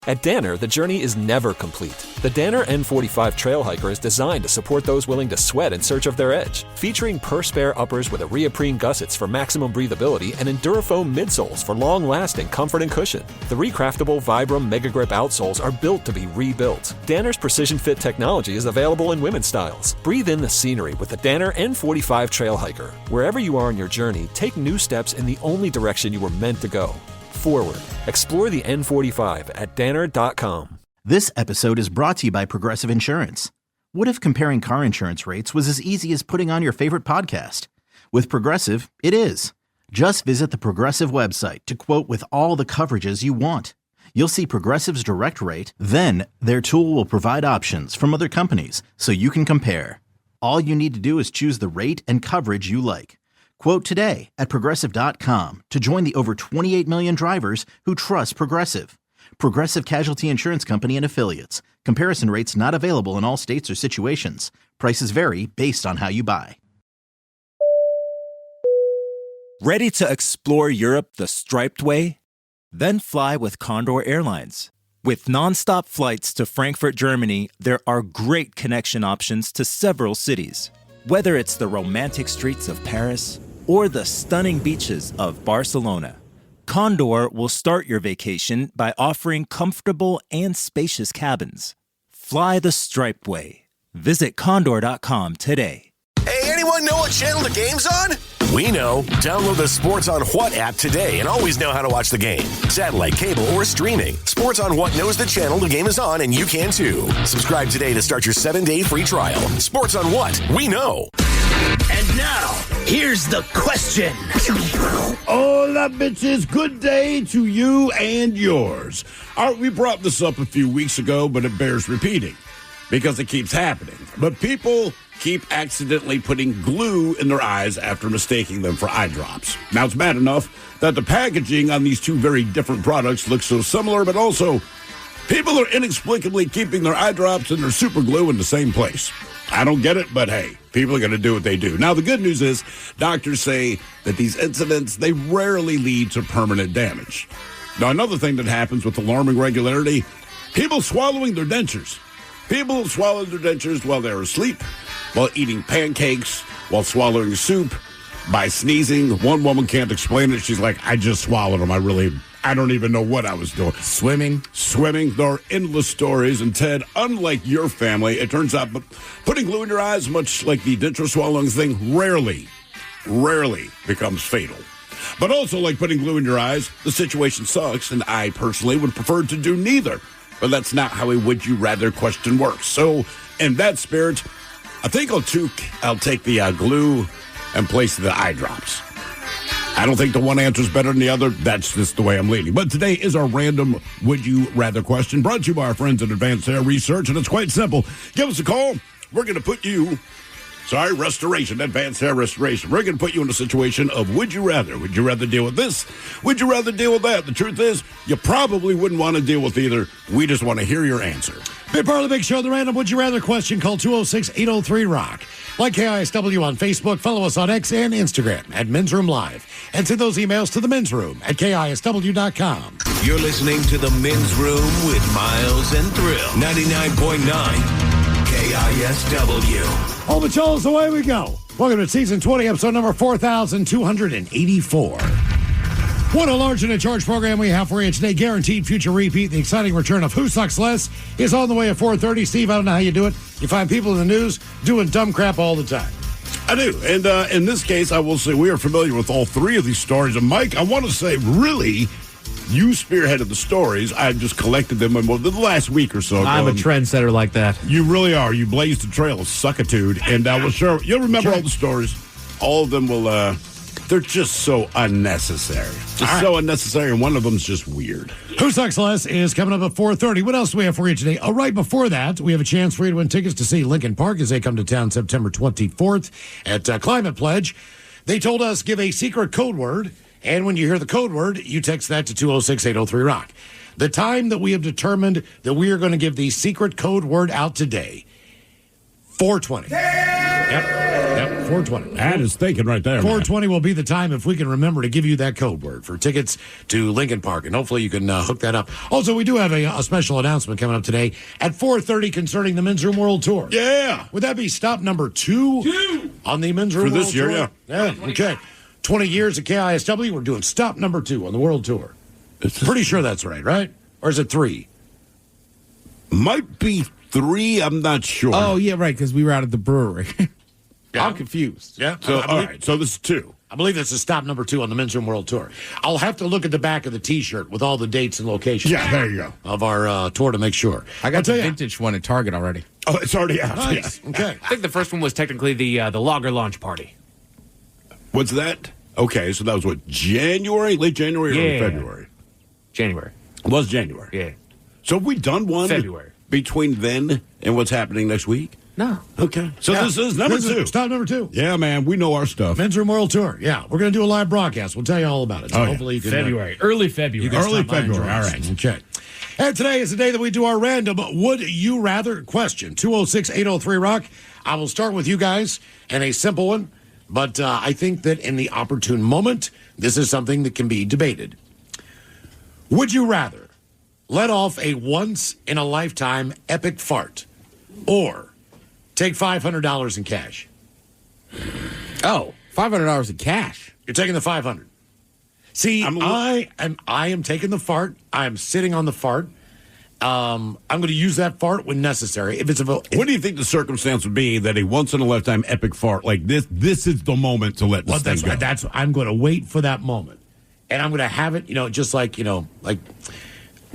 At Danner, the journey is never complete. The Danner N45 Trail Hiker is designed to support those willing to sweat in search of their edge. Featuring per-spare uppers with Areoprene gussets for maximum breathability and Endurafoam midsoles for long-lasting comfort and cushion. The recraftable Vibram Mega Grip outsoles are built to be rebuilt. Danner's Precision Fit technology is available in women's styles. Breathe in the scenery with the Danner N45 Trail Hiker. Wherever you are on your journey, take new steps in the only direction you were meant to go. Forward. Explore the N45 at danner.com. This episode is brought to you by Progressive Insurance. What if comparing car insurance rates was as easy as putting on your favorite podcast? With Progressive, it is. Just visit the Progressive website to quote with all the coverages you want. You'll see Progressive's direct rate, then their tool will provide options from other companies so you can compare. All you need to do is choose the rate and coverage you like. Quote today at Progressive.com to join the over 28 million drivers who trust Progressive. Progressive Casualty Insurance Company and Affiliates. Comparison rates not available in all states or situations. Prices vary based on how you buy. Ready to explore Europe the striped way? Then fly with Condor Airlines. With nonstop flights to Frankfurt, Germany, there are great connection options to several cities. Whether it's the romantic streets of Paris or the stunning beaches of Barcelona, Condor will start your vacation by offering comfortable and spacious cabins. Fly the striped way. Visit condor.com today. Hey, anyone know what channel the game's on? We know. Download the Sports on What app today and always know how to watch the game. Satellite, cable, or streaming. Sports on What knows the channel the game is on, and you can too. Subscribe today to start your 7-day free trial. Sports on What? We know. And now, here's the question. Hola, bitches. Good day to you and yours. All right, we brought this up a few weeks ago, but it bears repeating because it keeps happening. But people keep accidentally putting glue in their eyes after mistaking them for eye drops. Now, it's bad enough that the packaging on these two very different products looks so similar, but also people are inexplicably keeping their eye drops and their super glue in the same place. I don't get it, but hey, people are going to do what they do. Now, the good news is doctors say that these incidents, they rarely lead to permanent damage. Now, another thing that happens with alarming regularity, people swallowing their dentures. People swallow their dentures while they're asleep, while eating pancakes, while swallowing soup, by sneezing. One woman can't explain it. She's like, I just swallowed them. I don't even know what I was doing. Swimming. There are endless stories. And Ted, unlike your family, it turns out putting glue in your eyes, much like the denture swallowing thing, rarely becomes fatal. But also, like putting glue in your eyes, the situation sucks, and I personally would prefer to do neither. But that's not how a would you rather question works. So, in that spirit, I think I'll take the glue and place the eye drops. I don't think the one answer is better than the other. That's just the way I'm leaning. But today is our random would you rather question brought to you by our friends at Advanced Hair Research, and it's quite simple. Give us a call. We're going to put you, restoration, Advanced Hair Restoration. We're going to put you in a situation of would you rather. Would you rather deal with this? Would you rather deal with that? The truth is, you probably wouldn't want to deal with either. We just want to hear your answer. Be part of the big show, the random would you rather question. Call 206-803-ROCK. Like KISW on Facebook, follow us on X and Instagram at Men's Room Live. And send those emails to the Men's Room at KISW.com. You're listening to the Men's Room with Miles and Thrill. 99.9 KISW. All the Cholos, away we go. Welcome to Season 20, episode number 4,284. What a large and in charge program we have for you today. Guaranteed future repeat. The exciting return of Who Sucks Less is on the way at 4:30. Steve, I don't know how you do it. You find people in the news doing dumb crap all the time. I do. And in this case, I will say we are familiar with all three of these stories. And Mike, I want to say, really, you spearheaded the stories. I've just collected them in the last week or so. I'm a trendsetter like that. You really are. You blazed the trail of suckitude. And we'll sure you'll remember all the stories. All of them will, they're just so unnecessary. So unnecessary, and one of them's just weird. Who Sucks Less is coming up at 4:30. What else do we have for you today? Right before that, we have a chance for you to win tickets to see Lincoln Park as they come to town September 24th at Climate Pledge. They told us give a secret code word, and when you hear the code word, you text that to 206-803-ROCK. The time that we have determined that we are going to give the secret code word out today, 4:20. Yep, 420. That is thinking right there. 420 will be the time if we can remember to give you that code word for tickets to Lincoln Park, and hopefully you can hook that up. Also, we do have a special announcement coming up today at 4:30 concerning the Men's Room World Tour. Yeah. Would that be stop number 2 on the Men's Room For World this year, Tour? Yeah. Okay. 20 years at KISW, we're doing stop number 2 on the World Tour. Pretty sure that's right? Or is it 3? Might be 3. I'm not sure. Oh, yeah, right, because we were out at the brewery. I'm confused. Yeah. So, all right. So this is 2. I believe this is stop number 2 on the Men's Room World Tour. I'll have to look at the back of the T-shirt with all the dates and locations. Yeah, there you go. Of our tour to make sure. I got the vintage one at Target already. Oh, it's already out. Nice. Yeah. Okay. I think the first one was technically the Lager launch party. What's that? Okay, so that was what, January? Late January or Yeah. February? January. It was January. Yeah. So have we done one February. between then and what's happening next week? No. Okay. So Yeah. this is number This 2. Stop number 2. Yeah, man, we know our stuff. Men's Room World Tour. Yeah, we're going to do a live broadcast. We'll tell you all about it. So Oh, yeah. hopefully you can. Early February. You can Early stop by and February. join us. All right. Okay. And today is the day that we do our random Would You Rather question. 206-803-ROCK. I will start with you guys and a simple one, but I think that in the opportune moment, this is something that can be debated. Would you rather let off a once-in-a-lifetime epic fart or take $500 in cash? Oh, $500 in cash. You're taking the 500. See, I am taking the fart. I am sitting on the fart. I'm going to use that fart when necessary. If it's What do you think the circumstance would be that a once-in-a-lifetime epic fart like this is the moment to let this thing go? I'm going to wait for that moment, and I'm going to have it, just like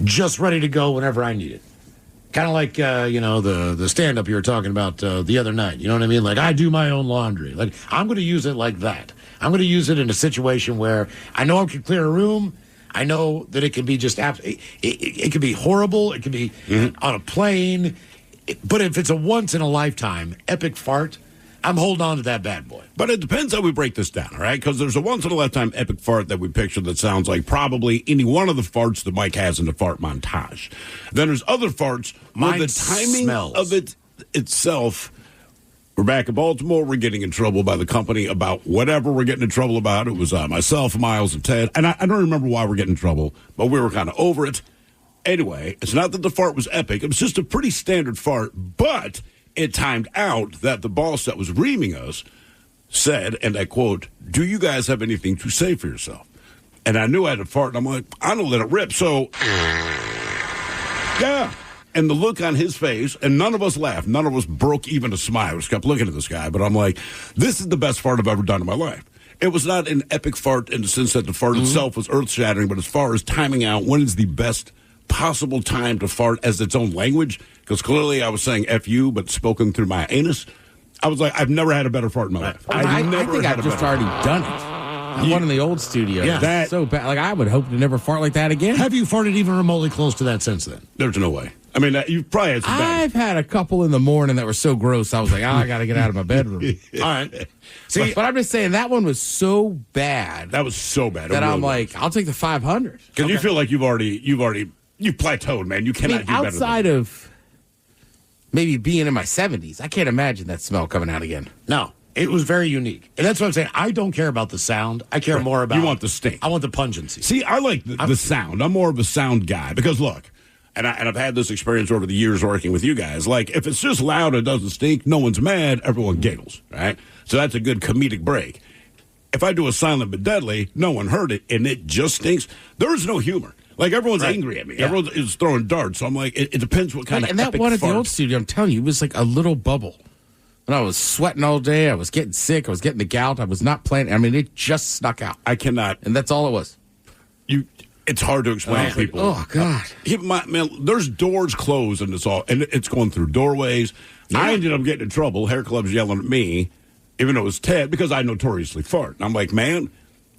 just ready to go whenever I need it. Kind of like the stand-up you were talking about the other night. You know what I mean? Like I do my own laundry. Like I'm going to use it like that. I'm going to use it in a situation where I know I can clear a room. I know that it can be just it can be horrible. It can be on a plane. But if it's a once-in-a-lifetime epic fart, I'm holding on to that bad boy. But it depends how we break this down, all right? Because there's a once-in-a-lifetime epic fart that we picture that sounds like probably any one of the farts that Mike has in the fart montage. Then there's other farts where the timing of it itself. We're back in Baltimore. We're getting in trouble by the company about whatever we're getting in trouble about. It was myself, Miles, and Ted. And I don't remember why we're getting in trouble, but we were kind of over it. Anyway, it's not that the fart was epic. It was just a pretty standard fart, but it timed out that the boss that was reaming us said, and I quote, "Do you guys have anything to say for yourself?" And I knew I had a fart, and I'm like, I don't let it rip. So, yeah. And the look on his face, and none of us laughed. None of us broke even a smile. We just kept looking at this guy. But I'm like, this is the best fart I've ever done in my life. It was not an epic fart in the sense that the fart itself was earth-shattering, but as far as timing out, when is the best possible time to fart as its own language? Because clearly I was saying F you, but spoken through my anus. I was like, I've never had a better fart in my life. I think I've just already done it. One in the old studio. Yeah. That's so bad. Like, I would hope to never fart like that again. Have you farted even remotely close to that since then? There's no way. I mean, you've probably had some bad. I've had a couple in the morning that were so gross, I was like, I got to get out of my bedroom. All right. See, but I'm just saying, that one was so bad That was so bad. that I'm like, I'll take the 500. Because you feel like you've plateaued, man. You I cannot mean, do better outside of maybe being in my 70s, I can't imagine that smell coming out again. no, it was very unique. And that's what I'm saying. I don't care about the sound. I care more about... You want the stink. I want the pungency. See, I like the sound. I'm more of a sound guy because look, and I've had this experience over the years working with you guys. Like, if it's just loud, it doesn't stink. No one's mad. Everyone giggles, right? So that's a good comedic break. If I do a silent but deadly, no one heard it, and it just stinks. There is no humor. Like, everyone's angry at me. Yeah. Everyone is throwing darts. So I'm like, it depends what kind of And that epic one at the fart. old studio, I'm telling you, it was like a little bubble. And I was sweating all day. I was getting sick. I was getting the gout. I was not playing. I mean, it just snuck out. I cannot. And that's all it was. It's hard to explain to people. Oh, God. Man, there's doors closed and it's going through doorways. Yeah. I ended up getting in trouble. Hair Club's yelling at me, even though it was Ted, because I notoriously fart. And I'm like, man,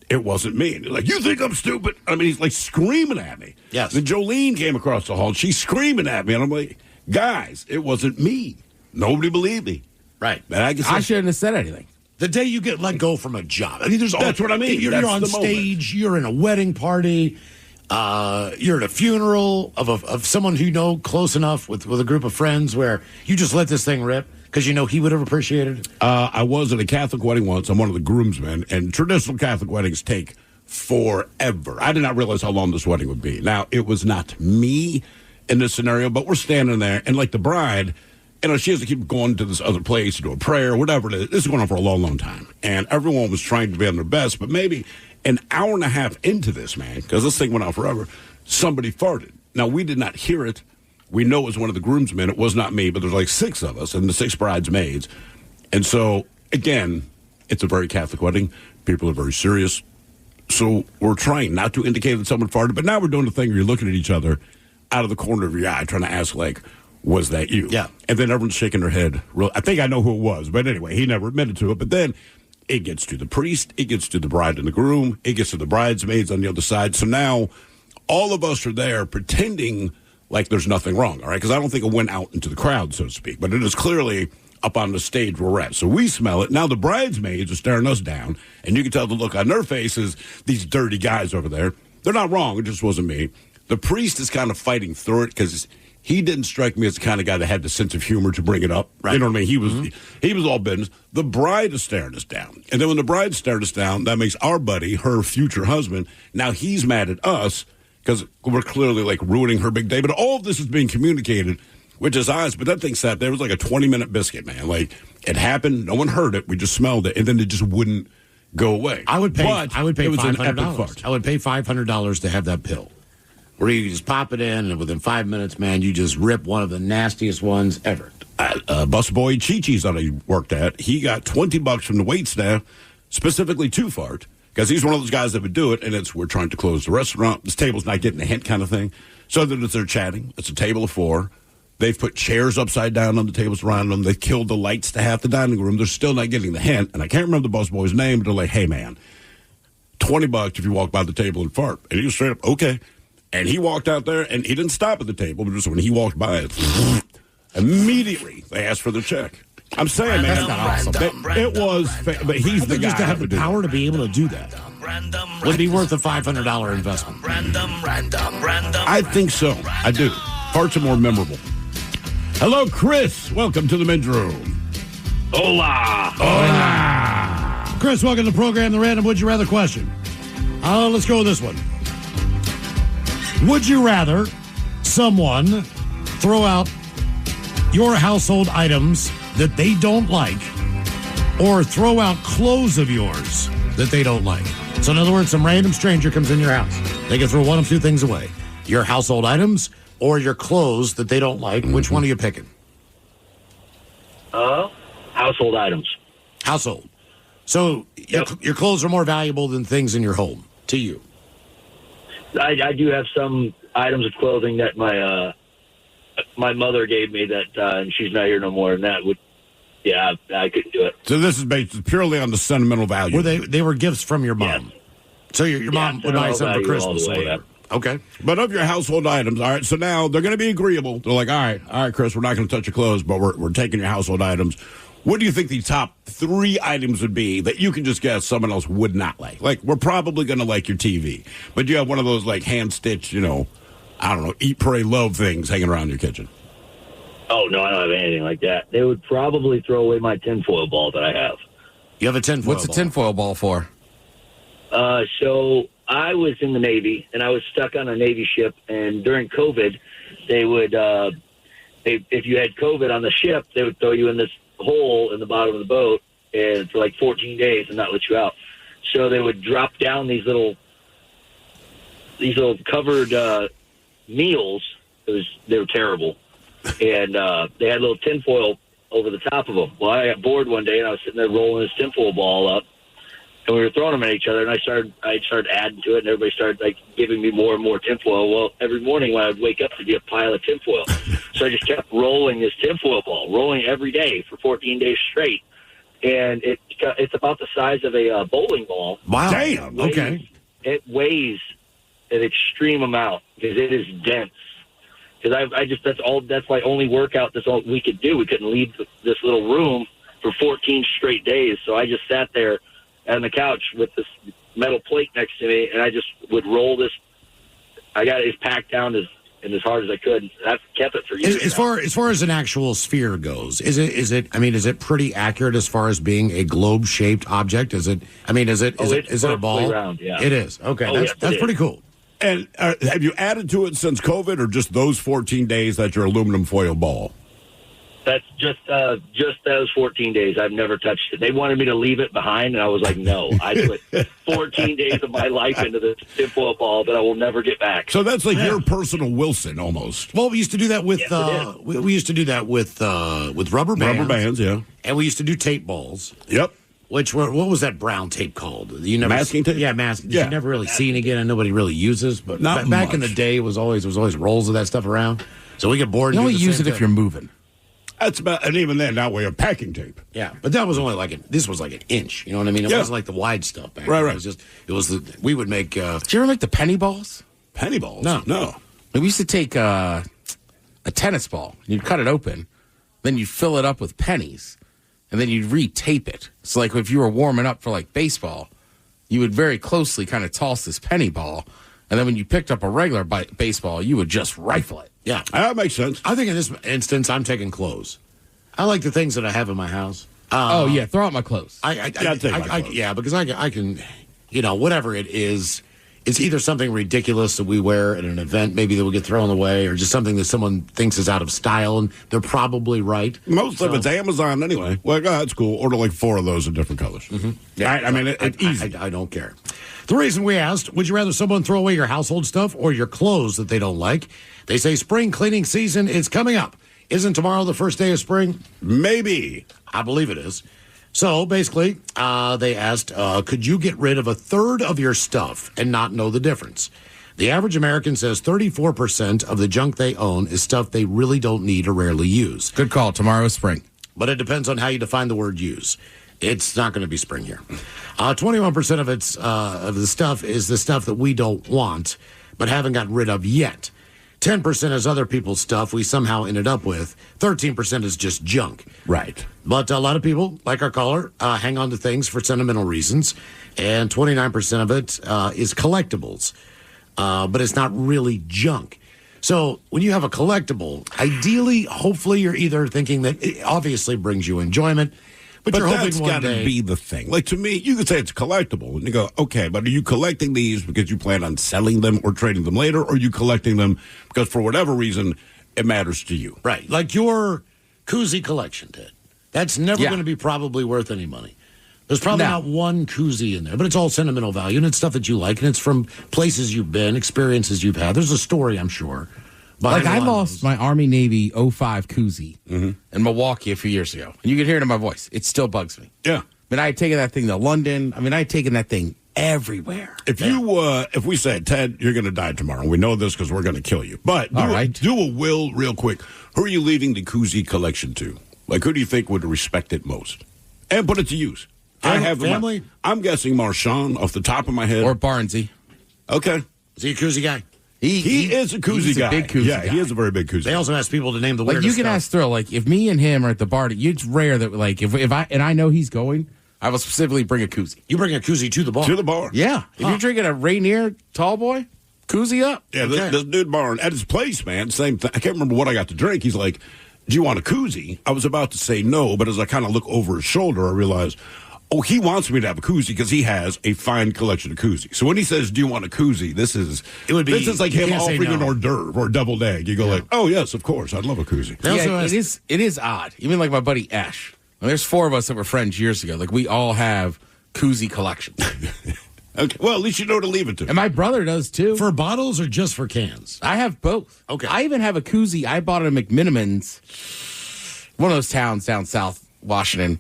it wasn't me. And he's like, you think I'm stupid? I mean, he's like screaming at me. Yes. Then Jolene came across the hall and she's screaming at me. And I'm like, guys, it wasn't me. Nobody believed me. Right. And I shouldn't have said anything. The day you get let go from a job. I mean, That's what I mean. You're That's on the stage. You're in a wedding party. you're at a funeral of someone who you know close enough with a group of friends where you just let this thing rip because you know he would have appreciated it? I was at a Catholic wedding once. I'm one of the groomsmen, and traditional Catholic weddings take forever. I did not realize how long this wedding would be. Now, it was not me in this scenario, but we're standing there, and like the bride, she has to keep going to this other place to do a prayer, whatever it is. This is going on for a long, long time. And everyone was trying to be on their best, but maybe an hour and a half into this, man, because this thing went on forever, somebody farted. Now, we did not hear it. We know it was one of the groomsmen. It was not me, but there's like 6 of us and the 6 bridesmaids. And so, again, it's a very Catholic wedding. People are very serious. So we're trying not to indicate that someone farted, but now we're doing the thing where you're looking at each other out of the corner of your eye, trying to ask, like, was that you? Yeah. And then everyone's shaking their head. I think I know who it was, but anyway, he never admitted to it. But then it gets to the priest, it gets to the bride and the groom, it gets to the bridesmaids on the other side. So now all of us are there pretending like there's nothing wrong, all right? Because I don't think it went out into the crowd, so to speak, but it is clearly up on the stage where we're at. So we smell it. Now the bridesmaids are staring us down, and you can tell the look on their faces, these dirty guys over there. They're not wrong. It just wasn't me. The priest is kind of fighting through it because he didn't strike me as the kind of guy that had the sense of humor to bring it up. Right. You know what I mean? He was all business. The bride is staring us down. And then when the bride stared us down, that makes our buddy, her future husband, now he's mad at us because we're clearly, like, ruining her big day. But all of this is being communicated with his eyes. But that thing sat there. It was like a 20-minute biscuit, man. Like, it happened. No one heard it. We just smelled it. And then it just wouldn't go away. I would pay it was an epic $500. fart. I would pay $500 to have that pill, where you just pop it in, and within 5 minutes, man, you just rip one of the nastiest ones ever. Busboy Chi-Chi's that I worked at, he got $20 from the wait staff, specifically to fart, because he's one of those guys that would do it, and we're trying to close the restaurant. This table's not getting a hint kind of thing. So then they're chatting. It's a table of 4. They've put chairs upside down on the tables around them. They've killed the lights to half the dining room. They're still not getting the hint, and I can't remember the busboy's name, but they're like, hey, man, $20 if you walk by the table and fart. And he was straight up, okay. And he walked out there, and he didn't stop at the table, but just when he walked by, immediately they asked for the check. I'm saying, man, that's not awesome. It was, but he's the guy. Just to have the power to be able to do that would be worth a $500 investment. I think so. I do. Farts are more memorable. Hello, Chris. Welcome to the men's room. Hola. Hola. Chris, welcome to the program, the random Would You Rather question. Let's go with this one. Would you rather someone throw out your household items that they don't like, or throw out clothes of yours that they don't like? So in other words, some random stranger comes in your house. They can throw one of 2 things away. Your household items or your clothes that they don't like. Which one are you picking? Household items. Household. So your clothes are more valuable than things in your home to you. I do have some items of clothing that my mother gave me that, and she's not here no more, and that would, I couldn't do it. So this is based purely on the sentimental value. Were they were gifts from your mom? Yes. So your mom would buy something for Christmas or whatever. Okay. But of your household items, all right, so now they're going to be agreeable. They're like, all right, Chris, we're not going to touch your clothes, but we're taking your household items. What do you think the top 3 items would be that you can just guess someone else would not like? Like, we're probably going to like your TV, but you have one of those, like, hand-stitched, I don't know, eat, pray, love things hanging around your kitchen. Oh, no, I don't have anything like that. They would probably throw away my tinfoil ball that I have. You have a tinfoil What's ball. a tinfoil ball for? So I was in the Navy, and I was stuck on a Navy ship, and during COVID, they would, if you had COVID on the ship, they would throw you in this hole in the bottom of the boat and for like 14 days and not let you out. So they would drop down these little covered meals. They were terrible, and they had little tinfoil over the top of them. Well, I got bored one day, and I was sitting there rolling this tinfoil ball up, and we were throwing them at each other. And I started adding to it, and everybody started like giving me more and more tinfoil. Well, every morning when I would wake up, there'd be a pile of tinfoil. So I just kept rolling this tinfoil ball, rolling every day for 14 days straight, and it's about the size of a bowling ball. Wow. Damn. Okay. It weighs an extreme amount because it is dense. Because that's my only workout. That's all we could do. We couldn't leave this little room for 14 straight days. So I just sat there on the couch with this metal plate next to me, and I just would roll this I got it as packed down as hard as I could. I've kept it for years. As far as an actual sphere goes, is it pretty accurate as far as being a globe shaped object? Is it a ball? Round, yeah. It is. Okay, that's pretty cool. And have you added to it since COVID, or just those 14 days that your aluminum foil ball? That's just those 14 days. I've never touched it. They wanted me to leave it behind, and I was like, no. I put 14 days of my life into this tinfoil ball that I will never get back. So that's like your personal Wilson, almost. Well, we used to do that with we used to do that with rubber bands. Rubber bands, yeah. And we used to do tape balls. Yep. What was that brown tape called? Masking tape? Yeah, masking. Yeah. You never really seen again, and nobody really uses. But Not back in much. the day, there was always rolls of that stuff around. So we get bored. You and only do the use same it if thing. you're moving. That's about, and even then, that way of packing tape. Yeah, but that was only this was like an inch. You know what I mean? It Yeah. wasn't like the wide stuff back Right, then. right. We would make. Did you ever make the penny balls? Penny balls? No. We used to take a tennis ball, and you'd cut it open, then you'd fill it up with pennies, and then you'd re-tape it. So, like, if you were warming up for, like, baseball, you would very closely kind of toss this penny ball, and then when you picked up a regular baseball, you would just rifle it. Yeah, That makes sense. I think in this instance, I'm taking clothes. I like the things that I have in my house. Oh, yeah, throw out my clothes. I'd take my clothes. Yeah, because I can, whatever it is, it's either something ridiculous that we wear at an event, maybe that will get thrown away, or just something that someone thinks is out of style, and they're probably right. Most of it's Amazon anyway. Like, that's cool. Order like 4 of those in different colors. Mm-hmm. Yeah, I mean, it's easy. I don't care. The reason we asked, would you rather someone throw away your household stuff or your clothes that they don't like? They say spring cleaning season is coming up. Isn't tomorrow the first day of spring? Maybe. I believe it is. So basically, they asked, could you get rid of a third of your stuff and not know the difference? The average American says 34% of the junk they own is stuff they really don't need or rarely use. Good call. Tomorrow is spring. But it depends on how you define the word use. It's not going to be spring here. 21% of the stuff is the stuff that we don't want, but haven't gotten rid of yet. 10% is other people's stuff we somehow ended up with. 13% is just junk. Right. But a lot of people, like our caller, hang on to things for sentimental reasons. And 29% of it is collectibles. But it's not really junk. So when you have a collectible, ideally, hopefully, you're either thinking that it obviously brings you enjoyment, but you're hoping that's one got to day. be the thing. Like, to me, you could say it's collectible. And you go, okay, but are you collecting these because you plan on selling them or trading them later? Or are you collecting them because for whatever reason, it matters to you? Right. Like your koozie collection did. That's never Yeah. going to be probably worth any money. There's probably not one koozie in there, but it's all sentimental value, and it's stuff that you like, and it's from places you've been, experiences you've had. There's a story, I'm sure. Like, I behind a lot of lost those. my Army Navy 05 koozie in Milwaukee a few years ago. And you can hear it in my voice. It still bugs me. Yeah. I mean, I had taken that thing to London. I mean, I had taken that thing everywhere. If we said, Ted, you're going to die tomorrow, we know this because we're going to kill you. But do a will real quick. Who are you leaving the koozie collection to? Like, who do you think would respect it most? And put it to use. I have family? I'm guessing Marshawn off the top of my head. Or Barnesy. Okay. Is he a koozie guy? He is a koozie he's guy. a big koozie yeah, guy. he is a very big koozie. They also ask people to name the Like, weirdest you can stuff. ask Thrill, like, if me and him are at the bar, it's rare that, like, if I know he's going, I will specifically bring a koozie. You bring a koozie to the bar. To the bar. Yeah. If you're drinking a Rainier tall boy, koozie up. Yeah, Okay. this dude Barn at his place, man, same thing. I can't remember what I got to drink. He's like, do you want a koozie? I was about to say no, but as I kind of look over his shoulder, I realized, oh, he wants me to have a koozie because he has a fine collection of koozies. So when he says, do you want a koozie? This is like you him can't say offering an no. hors d'oeuvre or a deviled egg. You go like, oh, yes, of course. I'd love a koozie. They also Yeah, ask- it is odd. Even like my buddy Ash. Well, there's 4 of us that were friends years ago. Like, we all have koozie collections. Okay. Well, at least you know to leave it to. And my brother does too. For bottles or just for cans? I have both. Okay. I even have a koozie I bought at McMinimans, one of those towns down south Washington.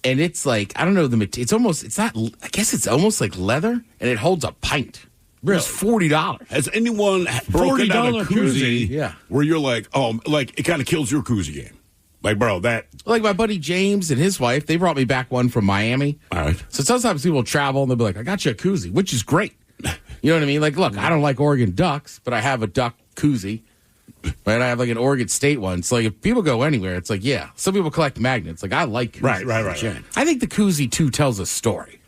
And it's like, I don't know, I guess it's almost like leather, and it holds a pint. It's $40. Has anyone broken out a $40 koozie yeah. where you're like, oh, like it kind of kills your koozie game? Like, bro, that. Like my buddy James and his wife, they brought me back one from Miami. All right. So sometimes people travel and they'll be like, I got you a koozie, which is great. You know what I mean? Like, look, I don't like Oregon Ducks, but I have a duck koozie. Right? I have like an Oregon State one. So like if people go anywhere, it's like, yeah. Some people collect magnets. Like, I like koozies. Right. I think the koozie too tells a story.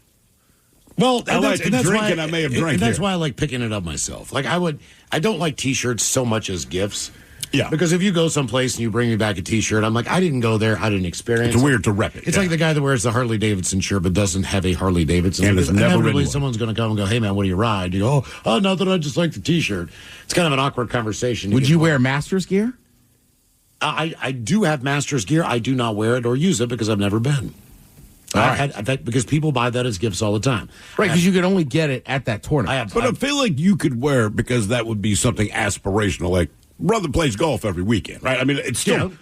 Well, I like to drink, why, and I may have drank and that's here. why I like picking it up myself. Like I don't like T-shirts so much as gifts. Yeah. Because if you go someplace and you bring me back a T-shirt, I'm like, I didn't go there. I didn't experience It's weird to rep it. It's like the guy that wears the Harley Davidson shirt but doesn't have a Harley Davidson. And has never ridden inevitably one. someone's going to come and go, hey, man, what do you ride? You go, oh, nothing. I just like the T-shirt. It's kind of an awkward conversation. Would you wear Masters gear? I do have Masters gear. I do not wear it or use it because I've never been. Because people buy that as gifts all the time. Right, because you could only get it at that tournament. But I feel like you could wear it because that would be something aspirational, like brother plays golf every weekend, right? I mean, it's still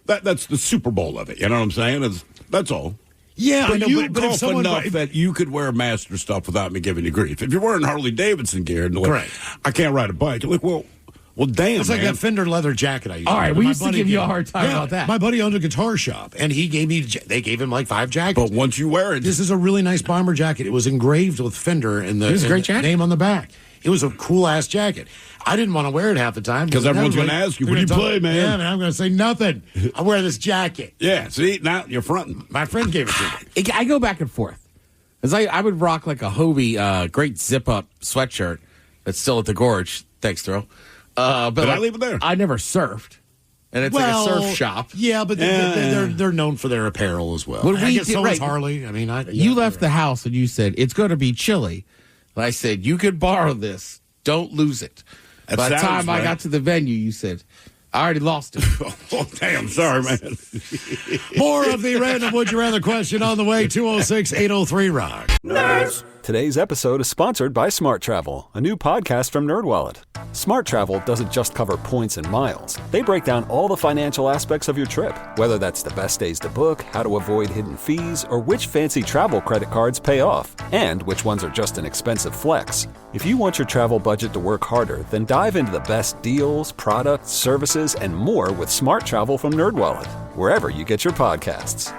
that's the Super Bowl of it. You know what I'm saying? That's all. Yeah, but I know, you but if golf someone enough that you could wear Master stuff without me giving you grief. If you're wearing Harley Davidson gear and like, Correct. I can't ride a bike, you're like, well, damn, It's like man. that Fender leather jacket I used. All right, we My used to buddy give you a gave- hard time about that. My buddy owned a guitar shop, and he gave me. They gave him like 5 jackets. But once you wear it, This is a really nice bomber jacket. It was engraved with Fender and It was a great the jacket. name on the back. It was a cool ass jacket. I didn't want to wear it half the time Because everyone's everybody- gonna ask you, they're "What do you gonna play, man?" Yeah, man. I'm going to say nothing. I wear this jacket. yeah, see, now you're fronting. My friend gave it to me. I go back and forth. Because I would rock like a Hobie great zip-up sweatshirt that's still at the Gorge. Thanks, Thrill. But Did I like, leave it there? I never surfed. And it's like a surf shop. Yeah, but they're known for their apparel as well. When I we guess did- so is right. Harley. I mean, You left the house and you said, it's going to be chilly. And I said, you could borrow this. Don't lose it. That By the sounds time I right. got to the venue, you said, I already lost it. Oh, damn, sorry, man. More of the random Would You Rather question on the way. 206-803-ROCK. Today's episode is sponsored by Smart Travel, a new podcast from NerdWallet. Smart Travel doesn't just cover points and miles. They break down all the financial aspects of your trip, whether that's the best days to book, how to avoid hidden fees, or which fancy travel credit cards pay off, and which ones are just an expensive flex. If you want your travel budget to work harder, then dive into the best deals, products, services, and more with Smart Travel from NerdWallet, wherever you get your podcasts.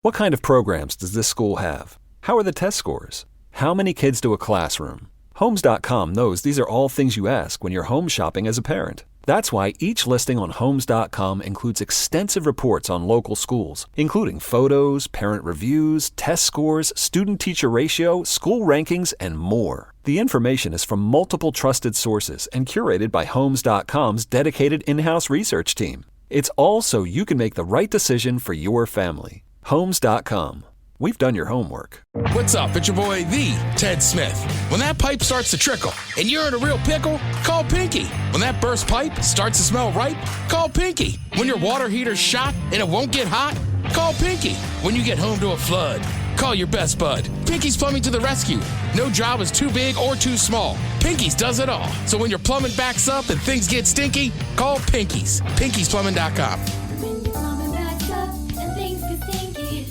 What kind of programs does this school have? How are the test scores? How many kids do a classroom? Homes.com knows these are all things you ask when you're home shopping as a parent. That's why each listing on Homes.com includes extensive reports on local schools, including photos, parent reviews, test scores, student-teacher ratio, school rankings, and more. The information is from multiple trusted sources and curated by Homes.com's dedicated in-house research team. It's all so you can make the right decision for your family. Homes.com. We've done your homework. What's up? It's your boy, the Ted Smith. When that pipe starts to trickle and you're in a real pickle, call Pinky. When that burst pipe starts to smell ripe, call Pinky. When your water heater's shot and it won't get hot, call Pinky. When you get home to a flood, call your best bud. Pinky's Plumbing to the rescue. No job is too big or too small. Pinky's does it all. So when your plumbing backs up and things get stinky, call Pinky's. Pinky'sPlumbing.com. When your plumbing backs up and things get stinky,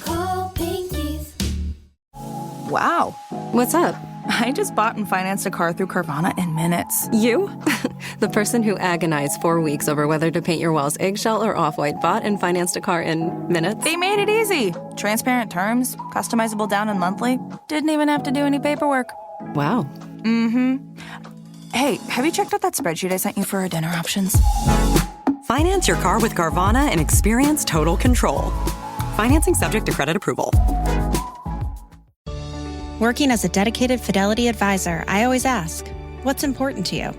call Pinky's. Wow. What's up? I just bought and financed a car through Carvana in minutes. You? The person who agonized 4 weeks over whether to paint your walls eggshell or off-white bought and financed a car in minutes? They made it easy. Transparent terms, customizable down and monthly. Didn't even have to do any paperwork. Wow. Mm-hmm. Hey, have you checked out that spreadsheet I sent you for our dinner options? Finance your car with Carvana and experience total control. Financing subject to credit approval. Working as a dedicated Fidelity advisor, I always ask, what's important to you?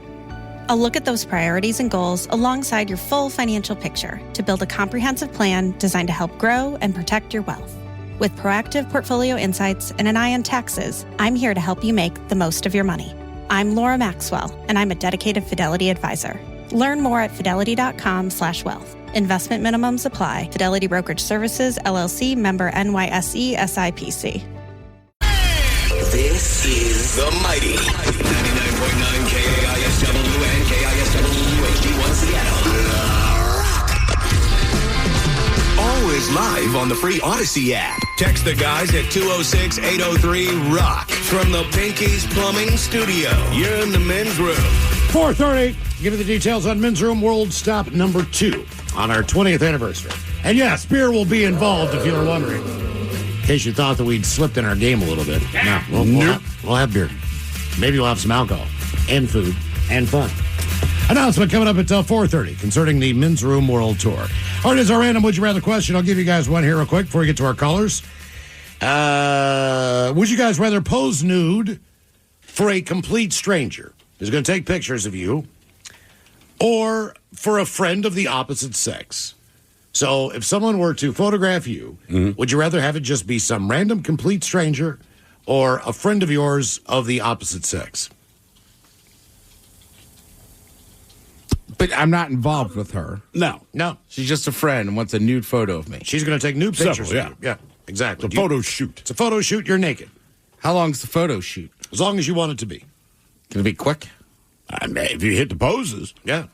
I'll look at those priorities and goals alongside your full financial picture to build a comprehensive plan designed to help grow and protect your wealth. With proactive portfolio insights and an eye on taxes, I'm here to help you make the most of your money. I'm Laura Maxwell, and I'm a dedicated Fidelity advisor. Learn more at fidelity.com/wealth. Investment minimums apply. Fidelity Brokerage Services, LLC, member NYSE, SIPC. This is the mighty 99.9 KISW and KISW HD1 Seattle. Always live on the free Odyssey app. Text the guys at 206-803-ROCK from the Pinky's Plumbing Studio. You're in the men's room. 4:30. Give you the details on Men's Room World Stop number 2 on our 20th anniversary. And yes, beer will be involved if you were wondering. In case you thought that we'd slipped in our game a little bit. No, we'll have beer. Maybe we'll have some alcohol and food and fun. Announcement coming up at 4:30 concerning the Men's Room World Tour. All right, it's our random Would You Rather question. I'll give you guys one here real quick before we get to our callers. Would you guys rather pose nude for a complete stranger who's going to take pictures of you, or for a friend of the opposite sex? So if someone were to photograph you, would you rather have it just be some random complete stranger or a friend of yours of the opposite sex? But I'm not involved with her. No. She's just a friend and wants a nude photo of me. She's going to take nude pictures Several, of you. Yeah, exactly. It's a photo shoot. It's a photo shoot. You're naked. How long's the photo shoot? As long as you want it to be. Can it be quick? I mean, if you hit the poses. Yeah.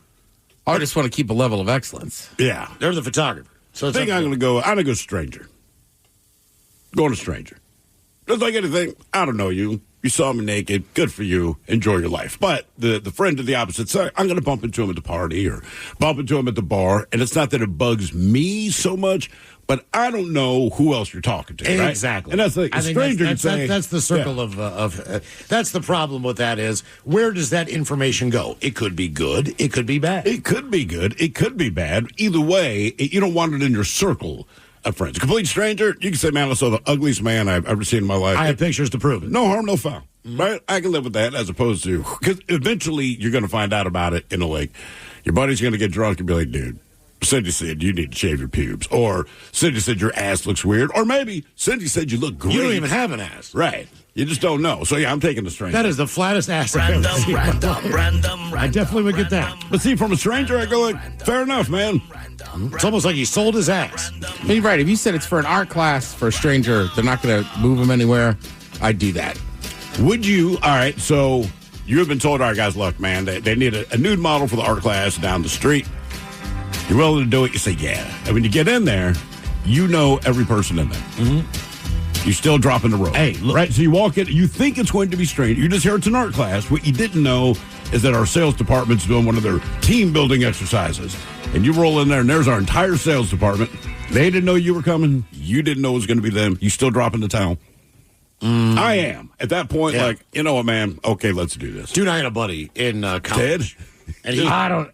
I just want to keep a level of excellence. Yeah. They're the photographer. So I think I'm going to go stranger. Going to stranger. Just like anything, I don't know you. You saw me naked. Good for you. Enjoy your life. But the friend of the opposite sex, I'm going to bump into him at the party or bump into him at the bar. And it's not that it bugs me so much, but I don't know who else you're talking to. Right? Exactly. And that's like a stranger can say. That's the circle of that's the problem with that is, where does that information go? It could be good. It could be bad. It could be good. It could be bad. Either way, you don't want it in your circle of friends. A complete stranger, you can say, man, I saw the ugliest man I've ever seen in my life. I have pictures to prove it. No harm, no foul. Right? I can live with that, as opposed to, because eventually you're going to find out about it in a lake. Your buddy's going to get drunk and be like, dude, Cindy said you need to shave your pubes. Or Cindy said your ass looks weird. Or maybe Cindy said you look great. You don't even have an ass. Right. You just don't know. So, yeah, I'm taking the stranger. That is the flattest ass I've ever seen. I definitely would get that. But see, from a stranger, I go like, fair enough, man. It's almost like he sold his ass. You're right. If you said it's for an art class for a stranger, they're not going to move him anywhere, I'd do that. Would you? All right, so you have been told, all right, guys, look, man, they need a nude model for the art class down the street. You're willing to do it? You say, yeah. And when you get in there, you know every person in there. You still dropping the rope. Hey, look. Right? So you walk in, you think it's going to be strange. You just hear it's an art class. What you didn't know is that our sales department's doing one of their team building exercises. And you roll in there, and there's our entire sales department. They didn't know you were coming. You didn't know it was going to be them. You still dropping the towel. I am. At that point, like, you know what, man? Okay, let's do this. Dude, I had a buddy in college. Ted? And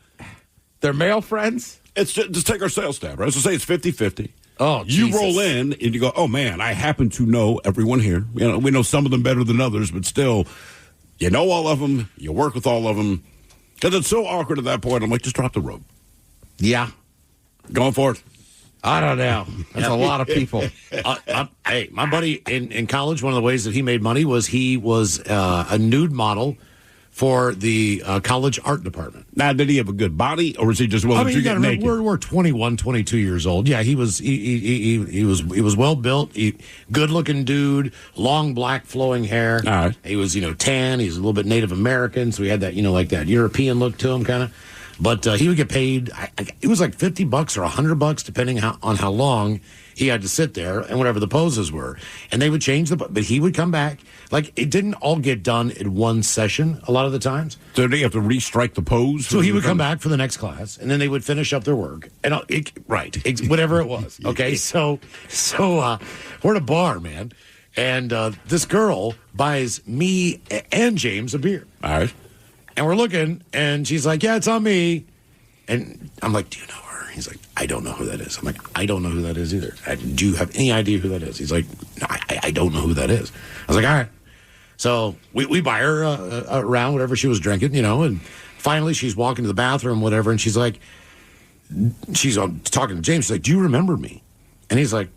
they're male friends? It's just take our sales tab, right? So say it's 50-50. Oh, you Jesus. roll in and you go, oh, man, I happen to know everyone here. You know, we know some of them better than others, but still, you know all of them. You work with all of them. Because it's so awkward at that point. I'm like, just drop the rope. Yeah. Going for it. I don't know. That's a lot of people. Hey, my buddy in college, one of the ways that he made money was he was a nude model for the college art department. Now, did he have a good body, or was he just willing to get naked? We're 21, 22 years old. Yeah, he was he was well built, good looking dude, long black flowing hair. All right. He was tan. He's a little bit Native American, so he had that like that European look to him, kind of. But he would get paid. It was like $50 or $100, depending on how long he had to sit there and whatever the poses were. And they would change but he would come back. Like, it didn't all get done in one session a lot of the times. So did he have to restrike the pose? So he would come back for the next class, and then they would finish up their work. And whatever it was. Okay, so we're at a bar, man, and this girl buys me and James a beer. All right. And we're looking, and she's like, yeah, it's on me. And I'm like, do you know her? He's like, I don't know who that is. I'm like, I don't know who that is either. Do you have any idea who that is? He's like, no, I don't know who that is. I was like, all right. So we buy her around whatever she was drinking, and finally she's walking to the bathroom, whatever, and she's like, she's talking to James. She's like, do you remember me? And he's like,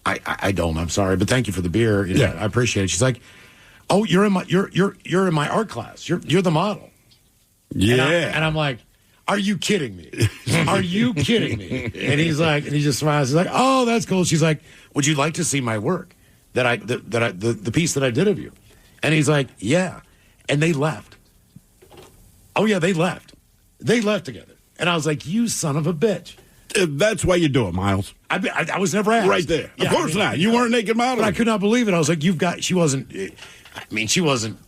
I don't. I'm sorry, but thank you for the beer. I appreciate it. She's like, oh, you're in my art class. You're the model. Yeah. And I'm like, are you kidding me? Are you kidding me? And he just smiles. He's like, oh, that's cool. She's like, would you like to see my work the piece that I did of you? And he's like, yeah. And they left. Oh yeah, they left. They left together. And I was like, you son of a bitch. That's why you do it, Miles. I was never asked. Right there. Yeah, of course not. You weren't naked model. But I could not believe it. I was like, she wasn't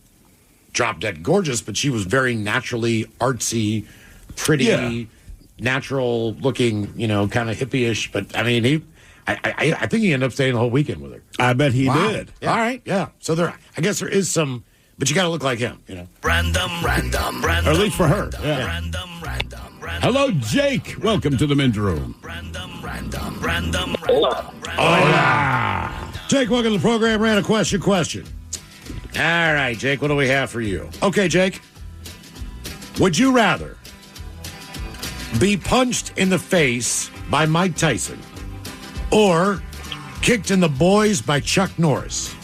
drop dead gorgeous, but she was very naturally artsy, pretty, natural looking, kind of hippie-ish. But I mean, I think he ended up staying the whole weekend with her. I bet he did. Yeah. All right. Yeah. So I guess there is some, but you got to look like him, Random. Or at least for her. Yeah. Random. Hello, Jake. Welcome to the men's room. Hola. Jake, welcome to the program. Ran a question. All right, Jake, what do we have for you? Okay, Jake. Would you rather be punched in the face by Mike Tyson or kicked in the boys by Chuck Norris?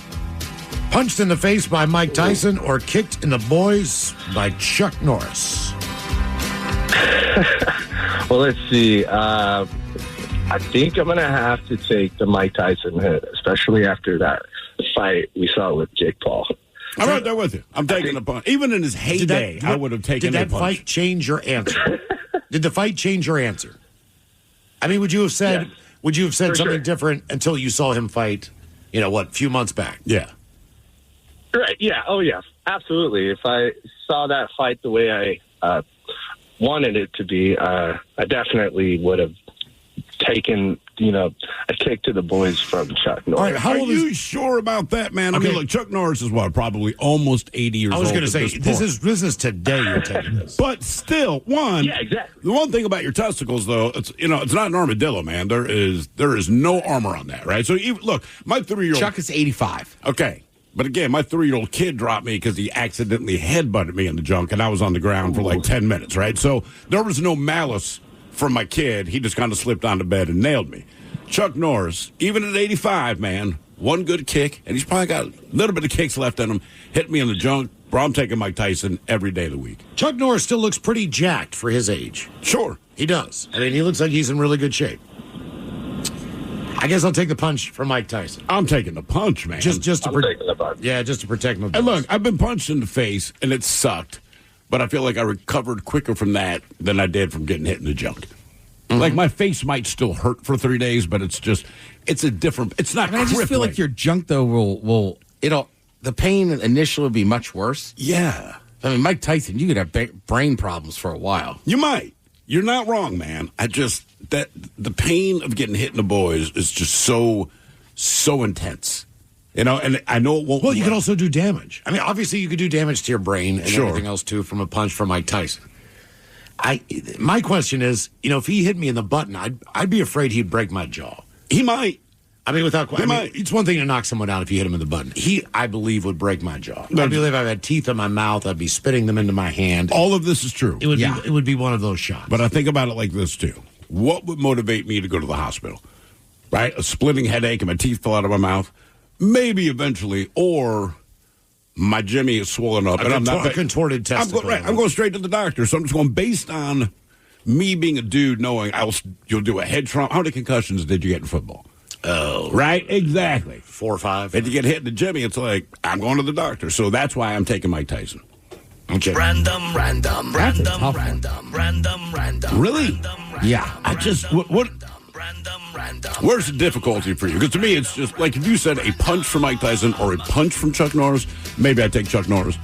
Punched in the face by Mike Tyson or kicked in the boys by Chuck Norris? Well, let's see. I think I'm going to have to take the Mike Tyson hit, especially after that fight we saw with Jake Paul. I'm right there with you. I'm taking the punch. Even in his heyday, I would have taken Did that punch. fight change your answer? Did the fight change your answer? I mean, would you have said Yes, something sure. different until you saw him fight, a few months back? Yeah. Right, yeah. Oh, yeah. Absolutely. If I saw that fight the way I wanted it to be, I definitely would have taken, a kick to the boys from Chuck Norris. All right, Are you sure about that, man? I mean, look, Chuck Norris is probably almost 80 years old. I was going to say, this this is today you're taking this. But still, Yeah, exactly. the one thing about your testicles, though, it's not an armadillo, man. There is no armor on that, right? So, look, my 3-year-old... Chuck is 85. Okay. But again, my 3-year-old kid dropped me because he accidentally headbutted me in the junk, and I was on the ground for like 10 minutes, right? So there was no malice from my kid. He just kind of slipped onto bed and nailed me. Chuck Norris, even at 85, man, one good kick, and he's probably got a little bit of kicks left in him, hit me in the junk. Bro, I'm taking Mike Tyson every day of the week. Chuck Norris still looks pretty jacked for his age. Sure. He does. I mean, he looks like he's in really good shape. I guess I'll take the punch from Mike Tyson. I'm taking the punch, man. I'm taking the punch. Yeah, just to protect my And look, I've been punched in the face, and it sucked. But I feel like I recovered quicker from that than I did from getting hit in the junk. Like, my face might still hurt for 3 days, but it's a different, it's not I just feel like your junk, though, the pain initially will be much worse. Yeah. I mean, Mike Tyson, you could have brain problems for a while. You might. You're not wrong, man. The pain of getting hit in the boys is just so intense. And I know it won't. Well, you can also do damage. I mean, obviously, you could do damage to your brain and Sure. everything else, too, from a punch from Mike Tyson. My question is, if he hit me in the button, I'd be afraid he'd break my jaw. He might. I mean, it's one thing to knock someone out if you hit him in the button. He, I believe, would break my jaw. I believe if I had teeth in my mouth, I'd be spitting them into my hand. All of this is true. It would be one of those shots. But I think about it like this, too. What would motivate me to go to the hospital? Right? A splitting headache and my teeth fall out of my mouth? Maybe eventually. Or my Jimmy is swollen up. And I'm not a contorted testicle. I'm going straight to the doctor. So I'm just going based on me being a dude knowing you'll do a head trauma. How many concussions did you get in football? Oh. Right? Exactly. 4 or 5. If you get hit in the Jimmy, it's like, I'm going to the doctor. So that's why I'm taking Mike Tyson. Okay. Random. Really? Yeah. I just, where's the difficulty for you? Because to me, it's just like if you said a punch from Mike Tyson or a punch from Chuck Norris, maybe I'd take Chuck Norris.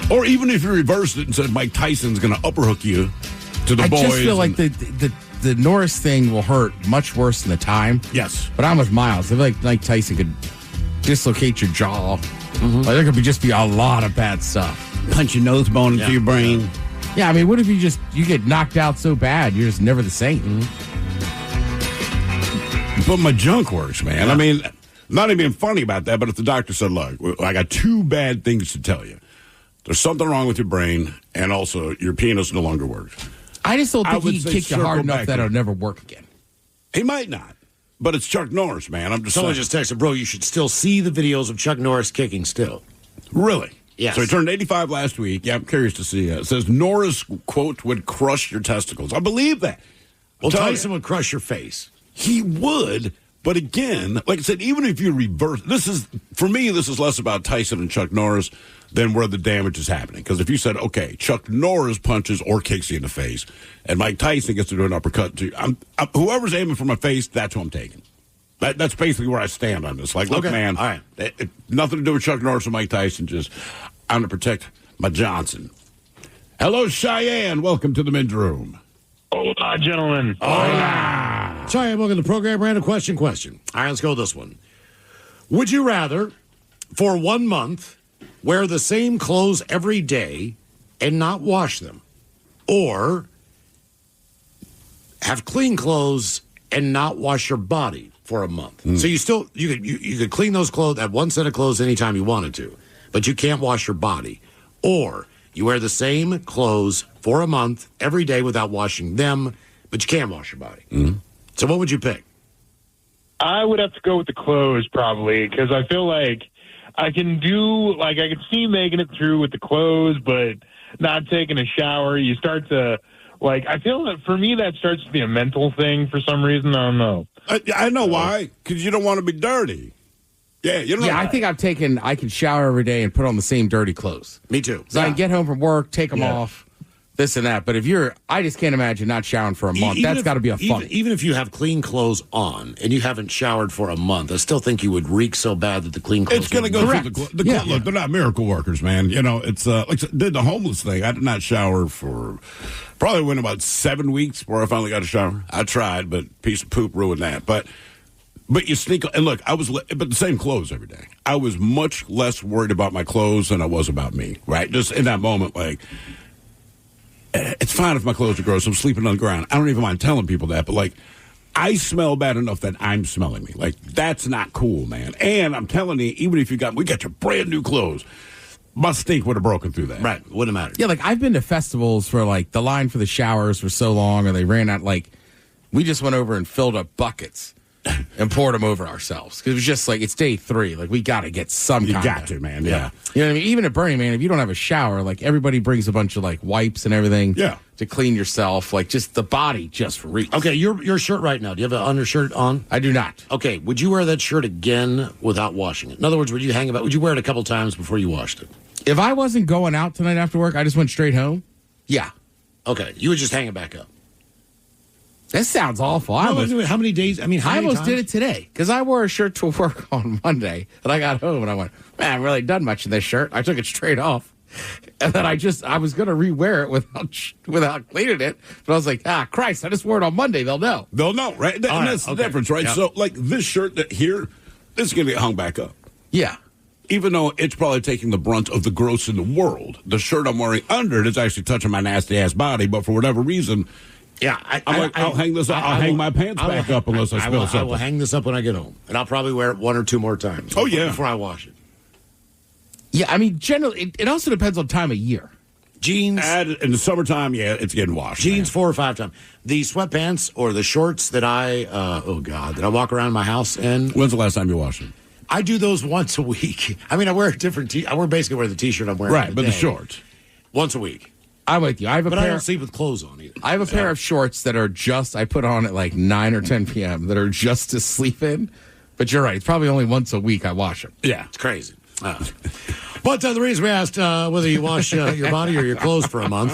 Or even if you reversed it and said Mike Tyson's going to upperhook you to the boys. I just feel like the Norris thing will hurt much worse than the time. Yes. But I'm with Miles. I feel like Mike Tyson could dislocate your jaw. Like, there could just be a lot of bad stuff. Punch your nose bone into your brain. Yeah, I mean, what if you get knocked out so bad you're just never the same? But my junk works, man. I mean, not even funny about that, but if the doctor said, look, I got 2 bad things to tell you. There's something wrong with your brain, and also your penis no longer works. I just don't think would he can say kick you hard circle enough back that there. it'll never work again. He might not. But it's Chuck Norris, man. I'm just Someone saying. just texted, bro, you should still see the videos of Chuck Norris kicking still. Really? Yes. So he turned 85 last week. Yeah, I'm curious to see. It says Norris, quote, would crush your testicles. I believe that. Well, Tyson would crush your face. He would. But again, like I said, even if you reverse, for me, this is less about Tyson and Chuck Norris than where the damage is happening. Because if you said, okay, Chuck Norris punches or kicks you in the face, and Mike Tyson gets to do an uppercut to you, whoever's aiming for my face, that's who I'm taking. That's basically where I stand on this. Like, look, man, all right. Nothing to do with Chuck Norris or Mike Tyson. Just, I'm going to protect my Johnson. Hello, Cheyenne. Welcome to the men's room. Hola, gentlemen. Hola. Cheyenne, welcome to the program. Random question. All right, let's go with this one. Would you rather, for 1 month, wear the same clothes every day and not wash them? Or have clean clothes and not wash your body for a month. So you could clean those clothes, that one set of clothes anytime you wanted to, but you can't wash your body. Or you wear the same clothes for a month every day without washing them, but you can wash your body. So what would you pick? I would have to go with the clothes probably because I feel like I can see making it through with the clothes, but not taking a shower. You start to, I feel that for me that starts to be a mental thing for some reason. I don't know. I know why. Because you don't want to be dirty. Yeah, you don't know. I think I can shower every day and put on the same dirty clothes. Me too. So I can get home from work, take them off, this and that. But I just can't imagine not showering for a month. That's got to be a fun. Even if you have clean clothes on and you haven't showered for a month, I still think you would reek so bad that the clean clothes. It's going to go through the Look, they're not miracle workers, man. It's did the homeless thing. I did not shower for probably went about 7 weeks before I finally got a shower. I tried, but piece of poop ruined that. But you sneak and look. But the same clothes every day. I was much less worried about my clothes than I was about me. Right, just in that moment, it's fine if my clothes are gross. I'm sleeping on the ground. I don't even mind telling people that, but I smell bad enough that I'm smelling me. That's not cool, man. And I'm telling you, even if we got your brand new clothes, my stink would have broken through that. Right, wouldn't matter. Yeah, I've been to festivals for the line for the showers for so long, or they ran out. We just went over and filled up buckets and poured them over ourselves because it was just it's day 3. We got to get some. You got to, man. Yeah. You know what I mean? Even at Burning Man, if you don't have a shower, everybody brings a bunch of wipes and everything. Yeah. To clean yourself, just the body just reeks. Okay, your shirt right now. Do you have an undershirt on? I do not. Okay, would you wear that shirt again without washing it? In other words, would you wear it a couple times before you washed it? If I wasn't going out tonight after work, I just went straight home. Yeah. Okay, you would just hang it back up. That sounds awful. How many days? I almost did it today because I wore a shirt to work on Monday, and I got home and I went, man, I haven't really done much in this shirt. I took it straight off, and then I was going to rewear it without cleaning it, but I was like, Christ, I just wore it on Monday. They'll know. They'll know, right? And that's the difference, right? Yep. So, this shirt this is going to get hung back up. Yeah. Even though it's probably taking the brunt of the gross in the world, the shirt I'm wearing under it is actually touching my nasty ass body, but for whatever reason. Yeah, I'll hang this up. I'll hang my pants back up unless I spill something. I will hang this up when I get home, and I'll probably wear it 1 or 2 more times. Oh, yeah. Before I wash it. Yeah, generally, it also depends on time of year. Jeans. In the summertime, it's getting washed. Jeans 4 or 5 times. The sweatpants or the shorts that I walk around my house in. When's the last time you washed them? I do those once a week. I wear a different I basically wear the T-shirt I'm wearing. Right, but the shorts. Once a week. I'm with you. I don't sleep with clothes on either. I have a pair of shorts that are I put on at 9 or 10 p.m. that are just to sleep in. But you're right. It's probably only once a week I wash them. Yeah. It's crazy. But the reason we asked whether you wash your body or your clothes for a month,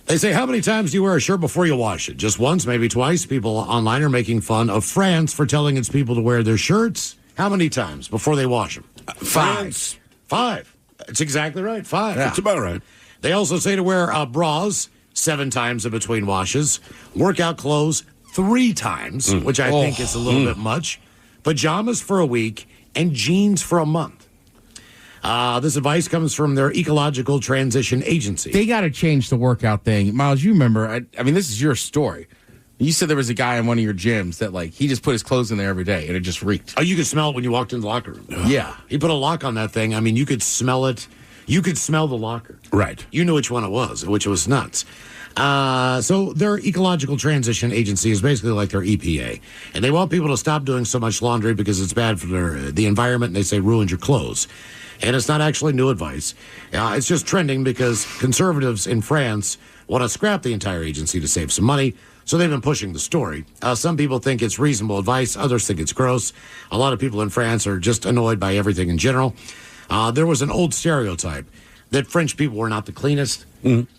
they say, how many times do you wear a shirt before you wash it? Just once, maybe twice. People online are making fun of France for telling its people to wear their shirts. How many times before they wash them? 5. 5. That's exactly right. 5. Yeah. That's about right. They also say to wear bras 7 times in between washes, workout clothes 3 times, which I think is a little bit much, pajamas for a week, and jeans for a month. This advice comes from their Ecological Transition Agency. They got to change the workout thing. Miles, you remember, this is your story. You said there was a guy in one of your gyms that, he just put his clothes in there every day, and it just reeked. Oh, you could smell it when you walked in the locker room. Yeah. He put a lock on that thing. You could smell it. You could smell the locker. Right. You knew which one it was, which was nuts. So their Ecological Transition Agency is basically like their EPA. And they want people to stop doing so much laundry because it's bad for the environment, and they say ruins your clothes. And it's not actually new advice. It's just trending because conservatives in France want to scrap the entire agency to save some money. So they've been pushing the story. Some people think it's reasonable advice. Others think it's gross. A lot of people in France are just annoyed by everything in general. There was an old stereotype that French people were not the cleanest.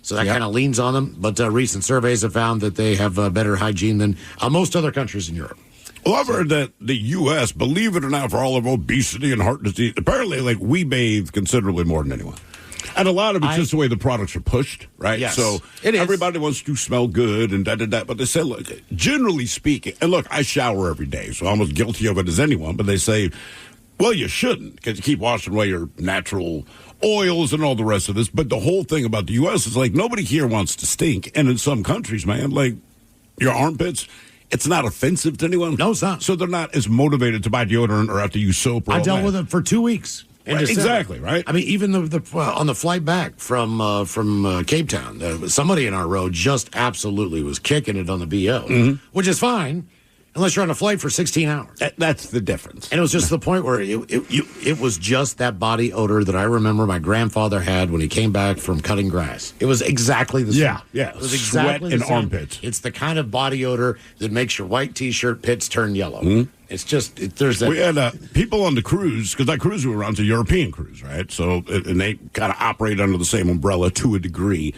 So that kind of leans on them. But recent surveys have found that they have better hygiene than most other countries in Europe. Well, I've heard that the U.S., believe it or not, for all of obesity and heart disease, apparently, we bathe considerably more than anyone. And a lot of it's just the way the products are pushed, right? Yes, so everybody wants to smell good and da-da-da. But they say, look, generally speaking, and look, I shower every day, so I'm as guilty of it as anyone. But they say, well, you shouldn't because you keep washing away your natural oils and all the rest of this. But the whole thing about the U.S. is nobody here wants to stink. And in some countries, man, your armpits, it's not offensive to anyone. No, it's not. So they're not as motivated to buy deodorant or have to use soap. Or I all dealt that. with it for 2 weeks. Right, exactly, right? I mean, even on the flight back from Cape Town, somebody in our row just absolutely was kicking it on the BO, which is fine unless you're on a flight for 16 hours. That's the difference. And it was just the point where it was just that body odor that I remember my grandfather had when he came back from cutting grass. It was exactly the same. Yeah. It was Sweat exactly and the same. armpits. It's the kind of body odor that makes your white T-shirt pits turn yellow. It's just, there's that. We had people on the cruise, because that cruise we were on is a European cruise, right? So, and they kind of operate under the same umbrella to a degree.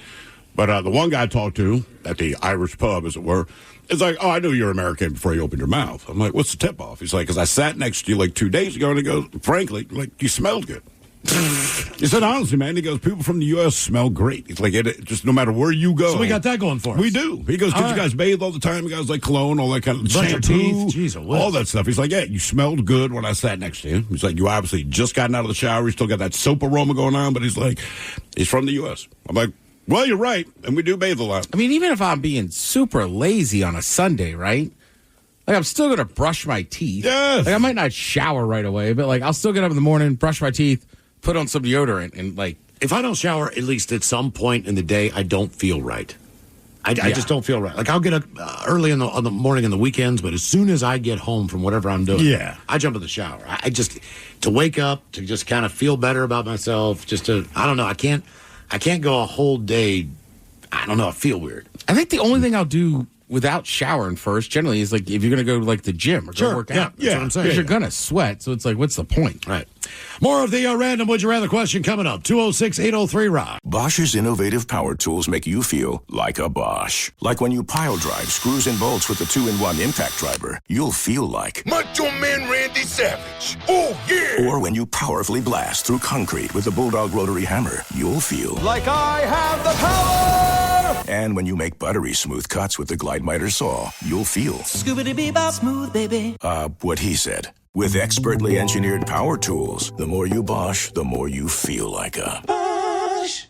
But the one guy I talked to at the Irish pub, as it were, is like, oh, I knew you're American before you opened your mouth. I'm like, what's the tip-off? He's like, because I sat next to you like 2 days ago, and he goes, frankly, like, you smelled good. He said, honestly, man, he goes, people from the U.S. smell great. He's like, it just no matter where you go. So we got that going for us. We do. He goes, because you guys bathe all the time. You guys like cologne, all that kind of Brush your shampoo, teeth. Jeez, all that stuff. He's like, yeah, you smelled good when I sat next to you. He's like, you obviously just gotten out of the shower. You still got that soap aroma going on, but he's like, he's from the U.S. I'm like, well, you're right, and we do bathe a lot. I mean, even if I'm being super lazy on a Sunday, right? Like, I'm still going to brush my teeth. Yes. Like, I might not shower right away, but, like, I'll still get up in the morning, brush my teeth, put on some deodorant, and, like... If I don't shower at least at some point in the day, I don't feel right. I just don't feel right. Like, I'll get up early in the morning and the weekends, but as soon as I get home from whatever I'm doing, I jump in the shower. I just, to wake up, to just kind of feel better about myself, just to, I don't know, I can't go a whole day, I don't know, I feel weird. I think the only thing I'll do without showering first, generally, is like if you're going to go to like the gym or go work out. That's what I'm saying. Because you're going to sweat, so it's like, what's the point? Right. More of the random Would You Rather question coming up. 206-803-ROCK. Bosch's innovative power tools make you feel like a Bosch. Like when you pile drive screws and bolts with the 2-in-1 impact driver, you'll feel like Macho Man Randy Savage. Oh, yeah. Or when you powerfully blast through concrete with the Bulldog rotary hammer, you'll feel Like I have the power. And when you make buttery smooth cuts with the Glide Miter saw, you'll feel Scoobity-bee-bop smooth, baby. what he said. With expertly engineered power tools, the more you Bosch, the more you feel like a Bosch.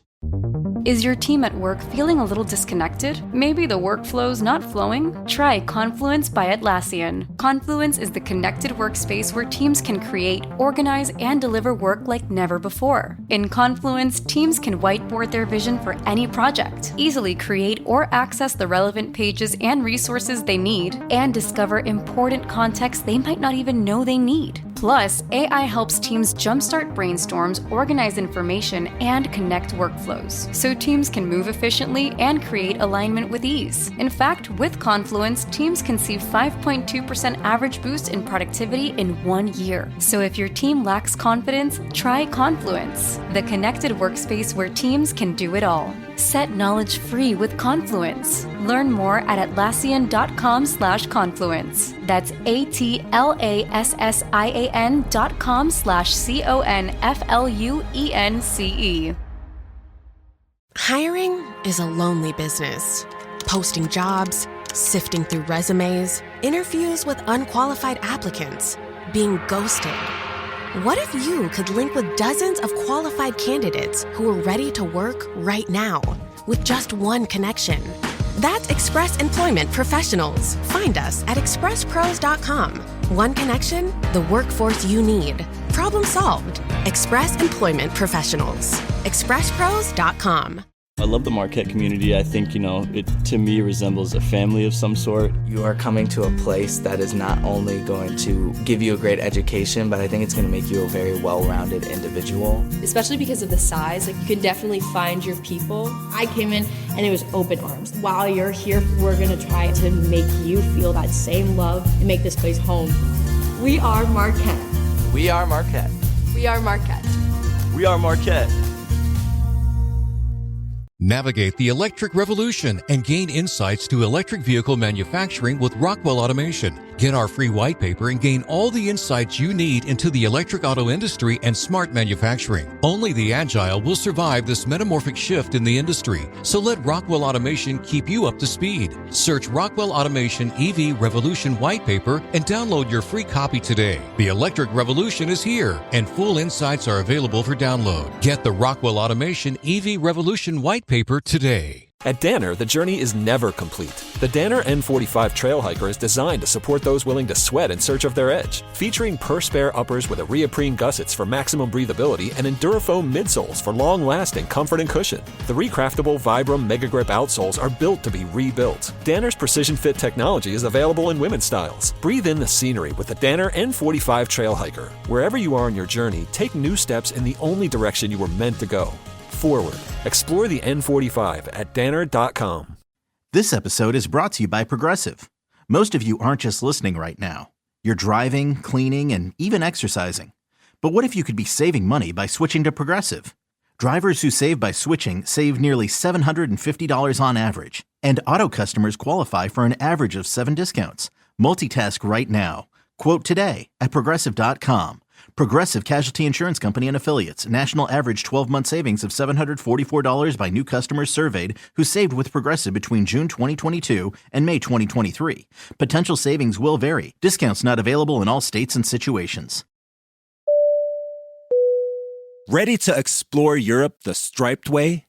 Is your team at work feeling a little disconnected? Maybe the workflow's not flowing? Try Confluence by Atlassian. Confluence is the connected workspace where teams can create, organize, and deliver work like never before. In Confluence, teams can whiteboard their vision for any project, easily create or access the relevant pages and resources they need, and discover important context they might not even know they need. Plus, AI helps teams jumpstart brainstorms, organize information, and connect workflows, so teams can move efficiently and create alignment with ease. In fact, with Confluence, teams can see 5.2% average boost in productivity in 1 year. So if your team lacks confidence, try Confluence, the connected workspace where teams can do it all. Set knowledge free with Confluence. Learn more at Atlassian.com/confluence. That's ATLASSIAN.com/CONFLUENCE. Hiring is a lonely business. Posting jobs, sifting through resumes, interviews with unqualified applicants, being ghosted. What if you could link with dozens of qualified candidates who are ready to work right now with just one connection? That's Express Employment Professionals. Find us at expresspros.com. One connection, the workforce you need. Problem solved. Express Employment Professionals. expresspros.com. I love the Marquette community. I think, it to me resembles a family of some sort. You are coming to a place that is not only going to give you a great education, but I think it's going to make you a very well-rounded individual. Especially because of the size, you can definitely find your people. I came in and it was open arms. While you're here, we're going to try to make you feel that same love and make this place home. We are Marquette. We are Marquette. We are Marquette. We are Marquette. Navigate the electric revolution and gain insights to electric vehicle manufacturing with Rockwell Automation. Get our free white paper and gain all the insights you need into the electric auto industry and smart manufacturing. Only the agile will survive this metamorphic shift in the industry. So let Rockwell Automation keep you up to speed. Search Rockwell Automation EV Revolution white paper and download your free copy today. The electric revolution is here and full insights are available for download. Get the Rockwell Automation EV Revolution white paper today. At Danner, the journey is never complete. The Danner N45 Trail Hiker is designed to support those willing to sweat in search of their edge. Featuring per-spare uppers with a reaprene gussets for maximum breathability and Endurafoam midsoles for long-lasting comfort and cushion. The recraftable Vibram Mega Grip outsoles are built to be rebuilt. Danner's precision fit technology is available in women's styles. Breathe in the scenery with the Danner N45 Trail Hiker. Wherever you are on your journey, take new steps in the only direction you were meant to go. Forward. Explore the N45 at danner.com. This episode is brought to you by Progressive. Most of you aren't just listening right now. You're driving, cleaning, and even exercising. But what if you could be saving money by switching to Progressive? Drivers who save by switching save nearly $750 on average. And auto customers qualify for an average of 7 discounts. Multitask right now. Quote today at Progressive.com. Progressive Casualty Insurance Company and Affiliates. National average 12-month savings of $744 by new customers surveyed who saved with Progressive between June 2022 and May 2023. Potential savings will vary. Discounts not available in all states and situations. Ready to explore Europe the striped way?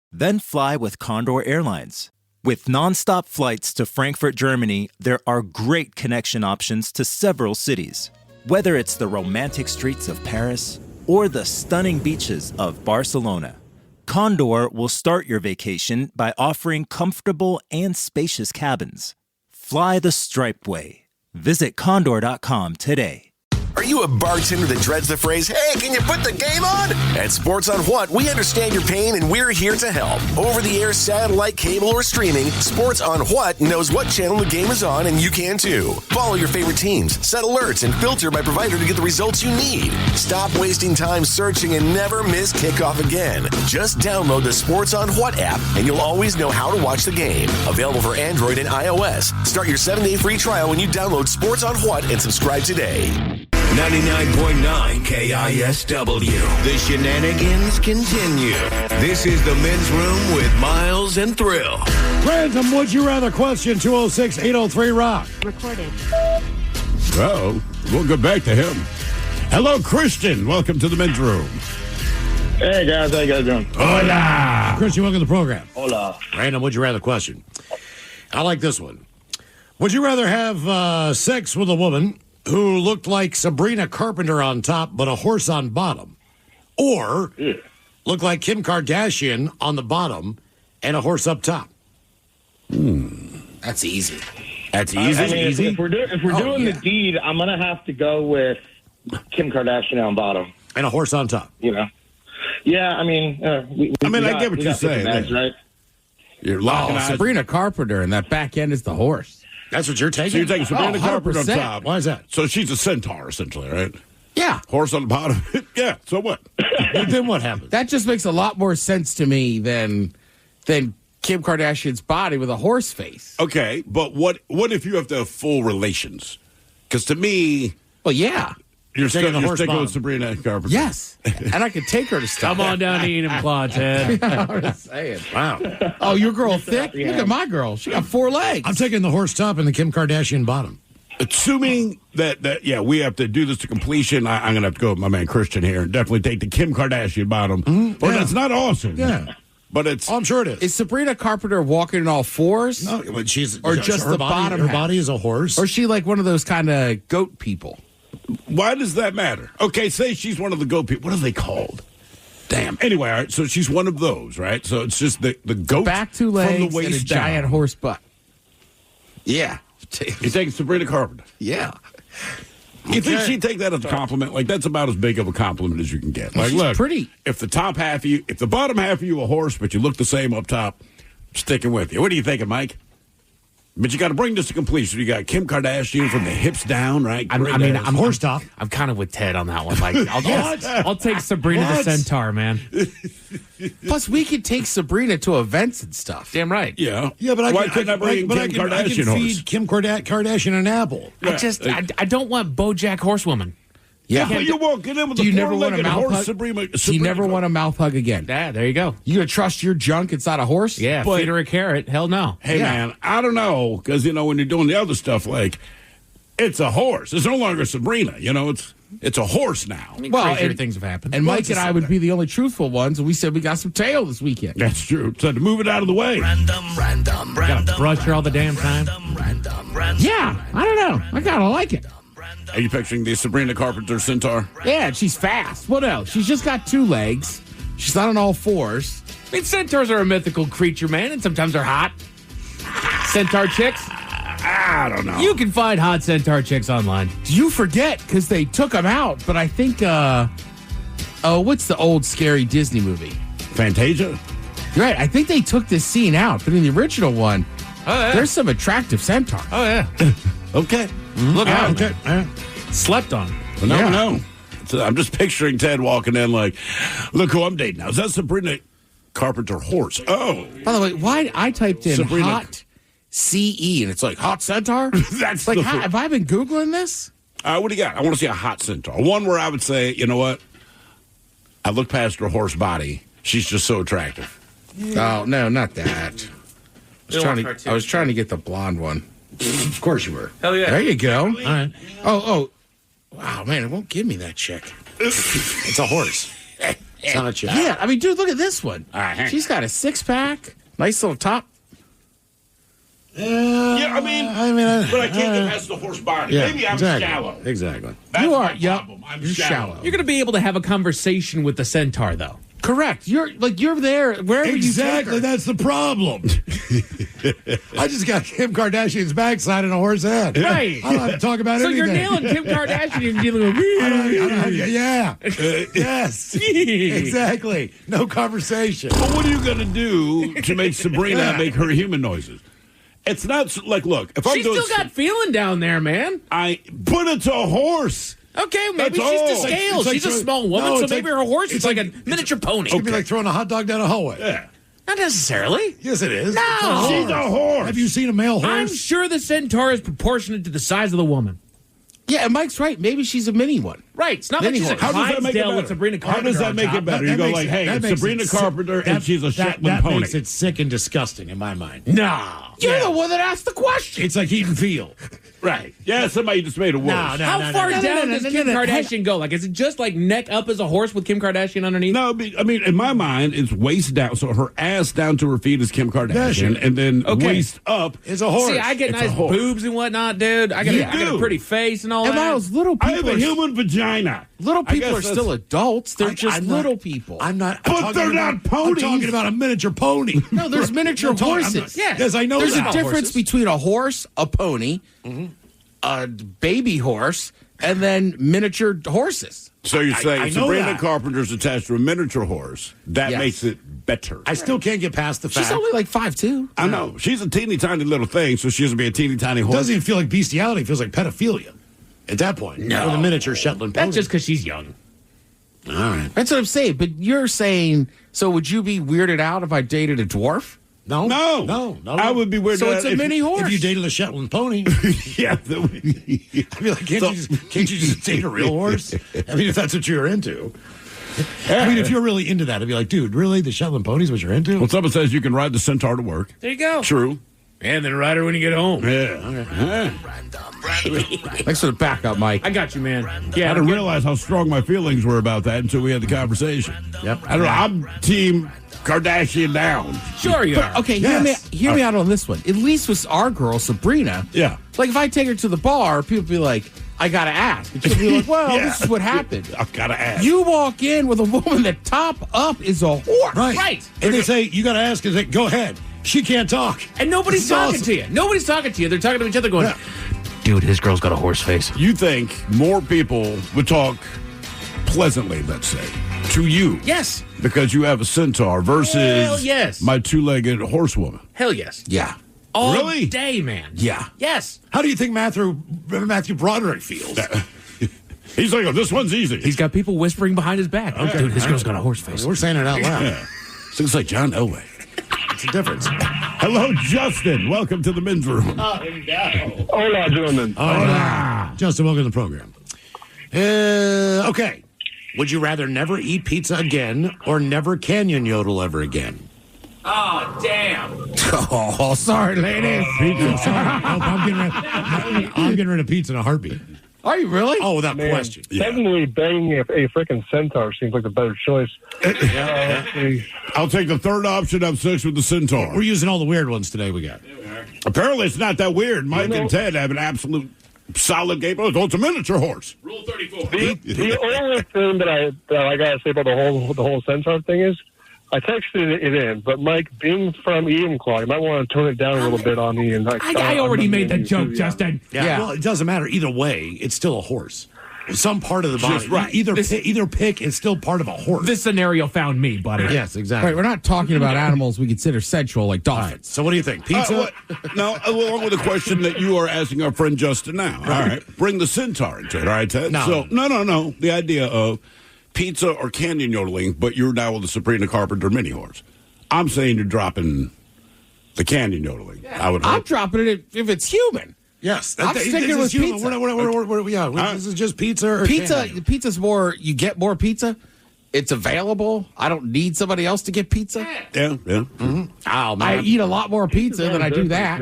Then fly with Condor Airlines. With nonstop flights to Frankfurt, Germany, there are great connection options to several cities. Whether it's the romantic streets of Paris or the stunning beaches of Barcelona, Condor will start your vacation by offering comfortable and spacious cabins. Fly the striped way. Visit condor.com today. Are you a bartender that dreads the phrase, "Hey, can you put the game on?" At Sports on What, we understand your pain and we're here to help. Over-the-air, satellite, cable, or streaming, Sports on What knows what channel the game is on, and you can too. Follow your favorite teams, set alerts, and filter by provider to get the results you need. Stop wasting time searching and never miss kickoff again. Just download the Sports on What app, and you'll always know how to watch the game. Available for Android and iOS. Start your 7-day free trial when you download Sports on What and subscribe today. 99.9 KISW. The shenanigans continue. This is the men's room with Miles and Thrill. Random Would You Rather question 206-803-ROCK. Recorded. Oh, we'll go back to him. Hello, Christian. Welcome to the men's room. Hey, guys. How you guys doing? Hola. Christian, welcome to the program. Hola. Random Would You Rather question. I like this one. Would you rather have sex with a woman who looked like Sabrina Carpenter on top but a horse on bottom, or look like Kim Kardashian on the bottom and a horse up top? That's easy. That's easy. I mean, easy. If we're doing the deed, I'm gonna have to go with Kim Kardashian on bottom and a horse on top. You know? Yeah. I mean, I get what you're saying. Right? You're locking eyes. Sabrina Carpenter, and that back end is the horse. That's what you're taking? So you're taking Sabrina Carpenter on 100%. top. Why is that? So she's a centaur, essentially, right? Yeah. Horse on the bottom. Yeah, so what? Then what happens? That just makes a lot more sense to me than Kim Kardashian's body with a horse face. Okay, but what if you have to have full relations? Because to me... Well, yeah. You're taking the horse sticking bottom. with Sabrina Carpenter. Yes. And I could take her to stuff. Come on down to eat him, Claw, Ted. I'm just saying. Wow. Oh, your girl thick? Look at my girl. She got 4 legs. I'm taking the horse top and the Kim Kardashian bottom. Assuming that we have to do this to completion, I'm going to have to go with my man Christian here and definitely take the Kim Kardashian bottom. Mm-hmm. Or that's not awesome. Yeah. But it's... Oh, I'm sure it is. Is Sabrina Carpenter walking on all fours? No, but she's... Or just her the body, bottom Her half? body is a horse. Or is she like one of those kind of goat people? Why does that matter? Okay, say she's one of the goat people. What are they called? Damn. Anyway, all right, so she's one of those, right? So it's just the goat Back 2 legs from the waist and a down. giant horse butt. Yeah. You're taking Sabrina Carpenter. Yeah. You think she'd take that as a compliment? Like, that's about as big of a compliment as you can get. Like, She's look, pretty. If the bottom half of you a horse, but you look the same up top, I'm sticking with you. What are you thinking, Mike? But you got to bring this to completion. You got Kim Kardashian from the hips down, right? I'm horse top. I'm kind of with Ted on that one. Like, I'll take Sabrina the Centaur, man. Plus, we could take Sabrina to events and stuff. Damn right. Yeah. Yeah, but Why couldn't I bring Kim I Kardashian can horse? feed Kim Kardashian an apple. I don't want BoJack Horsewoman. Yeah. But you won't get in with Do you the never want a four-legged mouth horse, hug? Sabrina. Do you never want a mouth hug again? Yeah, there you go. You gonna trust your junk inside a horse? Yeah, But- feed her a carrot. Hell no. Hey, man, I don't know. Because, when you're doing the other stuff, like, It's a horse. It's no longer Sabrina. It's a horse now. Crazier things have happened. And Mike and I would be the only truthful ones, and we said we got some tail this weekend. That's true. So to move it out of the way. Gotta brush her all the damn time. Yeah, I don't know. I kind of like it. Are you picturing the Sabrina Carpenter centaur? Yeah, and she's fast. What else? She's just got 2 legs. She's not on all 4s. I mean, centaurs are a mythical creature, man, and sometimes they're hot. Centaur chicks? I don't know. You can find hot centaur chicks online. You forget because they took them out, but I think, what's the old scary Disney movie? Fantasia? You're right. I think they took this scene out, but in the original one, there's some attractive centaurs. Oh, yeah. Okay. Look out. Okay. Slept on. Well, no. So I'm just picturing Ted walking in like, look who I'm dating now. Is that Sabrina Carpenter horse? Oh. By the way, why I typed in Sabrina. hot CE and it's like hot centaur? That's like, the have I been Googling this? What do you got? I want to see a hot centaur. One where I would say, you know what? I look past her horse body. She's just so attractive. Oh, no, not that. I was trying to get the blonde one. Of course you were. Hell yeah. There you go. All right. Oh. Wow, man, it won't give me that chick. It's a horse. It's not a chick. Yeah, I mean, dude, look at this one. She's got a 6-pack, nice little top. Yeah, I mean, but I can't get past the horse body. Yeah, Maybe I'm exactly. shallow. Exactly. That's You are, my problem. I'm you're shallow. You're going to be able to have a conversation with the centaur, though. Correct. You're there wherever Exactly, you take her. that's the problem. I just got Kim Kardashian's backside and a horse head. Right. I don't have to talk about So anything. you're nailing Kim Kardashian and dealing with me. I don't have, yeah. Yes. Exactly. No conversation. But what are you going to do to make Sabrina make her human noises? It's not like, look, if I'm She's doing still got feeling down there, man. but it's a horse. Okay, maybe That's she's to all. scale. It's like She's a throwing- small woman, No, so it's maybe like- her horse it's is like like- a miniature pony. It'd be like throwing a hot dog down a hallway. Yeah. Not necessarily. Yes, it is. No. She's a horse. Have you seen a male horse? I'm sure the centaur is proportionate to the size of the woman. Yeah, and Mike's right. Maybe she's a mini one. Right. It's not like Mini she's a horse. How does that make it Clydesdale with better? Sabrina How Carpenter does that on make top. it better? That You go makes like, it- hey, that it's makes Sabrina it Carpenter and that- she's a Shetland that pony. makes it sick and disgusting in my mind. No. You're the one that asked the question. It's like eat and feel. Right. Yeah, somebody just made it worse. No. How far down does Kim Kardashian go? Like, is it just like neck up as a horse with Kim Kardashian underneath? No, I mean, in my mind, it's waist down. So her ass down to her feet is Kim Kardashian, and then waist up is a horse. See, I get It's a nice horse. boobs and whatnot, dude. I got a pretty face and all And that. Miles, little I people have a are human vagina. little I people guess are that's- still adults. They're just I'm not- little people. I'm not. But I'm they're talking not about- ponies. I'm talking about a miniature pony. No, there's miniature I'm talking- I'm horses. not- Yes, I know There's that. a difference Horses. between a horse, a pony, a baby horse, and then miniature horses. So you're saying I know Sabrina that. Carpenter's attached to a miniature horse. That Yes. makes it better. I still can't get past the fact. She's only like 5'2". I know. She's a teeny tiny little thing, so she doesn't be a teeny tiny It horse. doesn't even feel like bestiality. It feels like pedophilia at that point. No. With a miniature Shetland pony. That's just because she's young. All right. That's what I'm saying. But you're saying, so would you be weirded out if I dated a dwarf? No. No. I would be weirded So out it's a if- mini horse. If you dated a Shetland pony, Yeah. I'd be like, can't you just date a real horse? I mean, if that's what you're into. I mean, if you're really into that, I'd be like, dude, really? The Shetland pony's what you're into? Well, someone says you can ride the centaur to work. There you go. True. And then ride her when you get home. Yeah. Thanks for the backup, Mike. I got you, man. I Yeah. didn't realize how strong my feelings were about that until we had the conversation. Yep. I don't know. I'm team Kardashian down. Sure you are. Okay, Yes. hear me out on this one. At least with our girl, Sabrina. Yeah. Like, if I take her to the bar, people be like, I gotta ask. But she'll be like, well, Yeah. this is what happened. I've got to ask. You walk in with a woman that top up is a horse. Right. And they say, you got to ask, is it, go ahead. She can't talk. And nobody's This is talking awesome. to you. Nobody's talking to you. They're talking to each other going, Yeah. dude, his girl's got a horse face. You think more people would talk pleasantly, let's say, to you Yes. because you have a centaur versus Hell yes. my two-legged horsewoman? Hell yes. Yeah. All Really? day, man. Yeah. Yes. How do you think Matthew Broderick feels? He's like, oh, this one's easy. He's got people whispering behind his back. Okay. Dude, his girl's got a horse face. We're saying it out loud. Yeah. Sounds like John Elway. It's a difference. Hello, Justin. Welcome to the men's room. Hola, gentlemen. Justin, welcome to the program. Okay. Would you rather never eat pizza again or never canyon yodel ever again? Oh, damn. Oh, sorry, ladies. Pizza. Sorry. Nope, I'm getting rid of pizza in a heartbeat. Are you really? Oh, without question. Technically, banging a freaking centaur seems like the better choice. I'll take the third option. Have sex with the centaur. We're using all the weird ones today. We got. Apparently, it's not that weird. Mike and Ted have an absolute solid game. Oh, it's a miniature horse. Rule 34. The only thing that I gotta say about the whole centaur thing is, I texted it in, but Mike, being from Enumclaw, you might want to tone it down a little bit on me. And I already made the joke, Justin. Yeah. Well, it doesn't matter. Either way, it's still a horse. Some part of the body. Just right. Either pick is still part of a horse. This scenario found me, buddy. Yes, exactly. Right, we're not talking about animals we consider sensual like dolphins. Right, so what do you think? Pizza? No, along with the question that you are asking our friend Justin now. All right. Bring the centaur into it, all right, Ted? No. So, no. The idea of pizza or canyon yodeling, but you're now with the Sabrina Carpenter mini horse. I'm saying you're dropping the canyon yodeling. Yeah. I'm dropping it if it's human. Yes. I'm sticking with pizza. This is just pizza or pizza. canyon? Pizza's more, you get more pizza. It's available. I don't need somebody else to get pizza. Yeah. Mm-hmm. Oh, man. I eat a lot more pizza than I do that.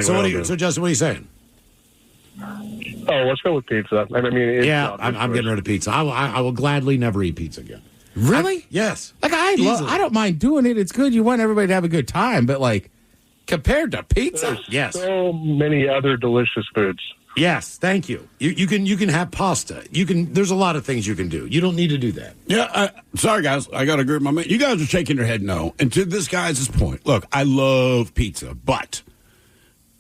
So Justin, what are you saying? Oh, let's go with pizza. I mean, I'm getting rid of pizza. I will gladly never eat pizza again. Really? Yes. Like I don't mind doing it. It's good. You want everybody to have a good time, but like compared to pizza, yes. So many other delicious foods. Yes, thank you. You can have pasta. There's a lot of things you can do. You don't need to do that. Yeah, sorry, guys. I got to agree with my man. You guys are shaking your head no. And to this guy's point, look, I love pizza, but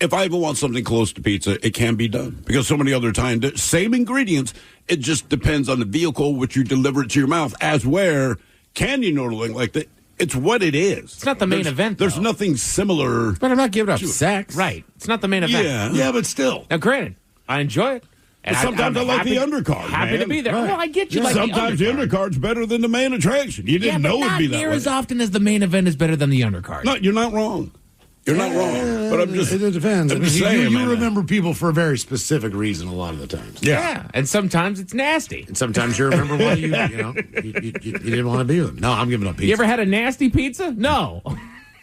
if I ever want something close to pizza, it can be done. Because so many other times, same ingredients, it just depends on the vehicle which you deliver it to your mouth, as where canyon yodeling, like that, it's what it is. It's not the main event, There's nothing similar. But I'm not giving up sex. Right. It's not the main event. Yeah, but still. Now, granted, I enjoy it. And sometimes I like the undercard. Happy to be there. Right. Well, I get you. Yeah. Like Sometimes the undercard's better than the main attraction. You didn't know it'd be that near way. as often as the main event is better than the undercard. No, you're not wrong. You're not wrong. But I'm just. It depends. I'm just saying, you remember people for a very specific reason a lot of the times. Yeah. And sometimes it's nasty. And sometimes you remember why you didn't want to be with them. No, I'm giving up pizza. You ever had a nasty pizza? No.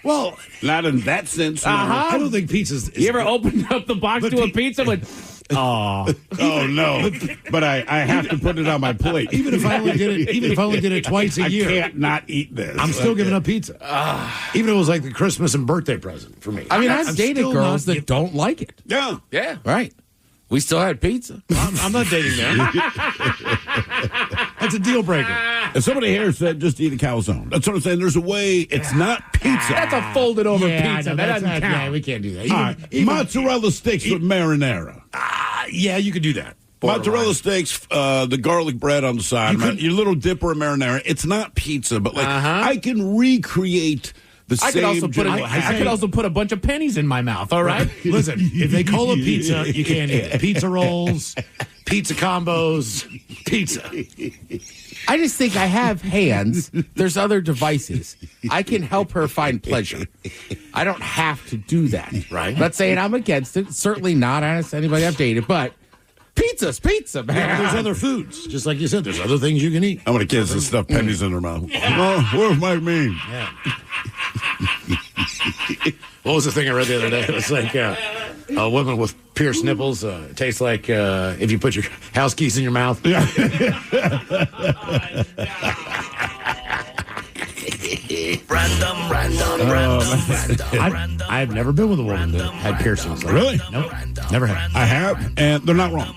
Well, not in that sense. No. I don't think pizza's. You ever opened up the box to a pizza with? Oh no! But I have to put it on my plate. Even if I only did it twice a year, I can't not eat this. I'm still giving up pizza. Even if it was like the Christmas and birthday present for me. I mean, I've dated girls that don't like it. Yeah. Right. We still had pizza. I'm not dating them. That's a deal breaker. And somebody here said just eat a calzone. That's what I'm saying. There's a way. It's not pizza. That's a folded over pizza. That doesn't count. Yeah, we can't do that. All right. Mozzarella sticks with marinara. Yeah, you could do that. Mozzarella sticks, the garlic bread on the side, your little dipper of marinara. It's not pizza, but like I can recreate the I same. I could also put a bunch of pennies in my mouth. All right. Listen, if they call it pizza, you can't eat it. Pizza rolls, pizza combos, pizza. I just think I have hands. There's other devices. I can help her find pleasure. I don't have to do that. Right. Not saying I'm against it. Certainly not honest anybody I've dated, but pizza's pizza, man. Yeah, there's other foods. Just like you said, there's other things you can eat. I'm going to kiss and stuff pennies in her mouth. Oh, where's my mean? Yeah. What was the thing I read the other day? It was like a woman with pierced nipples tastes like if you put your house keys in your mouth. Random. I've never been with a woman that had piercings. Like Really? That. Nope. Never had. I have, and they're not wrong.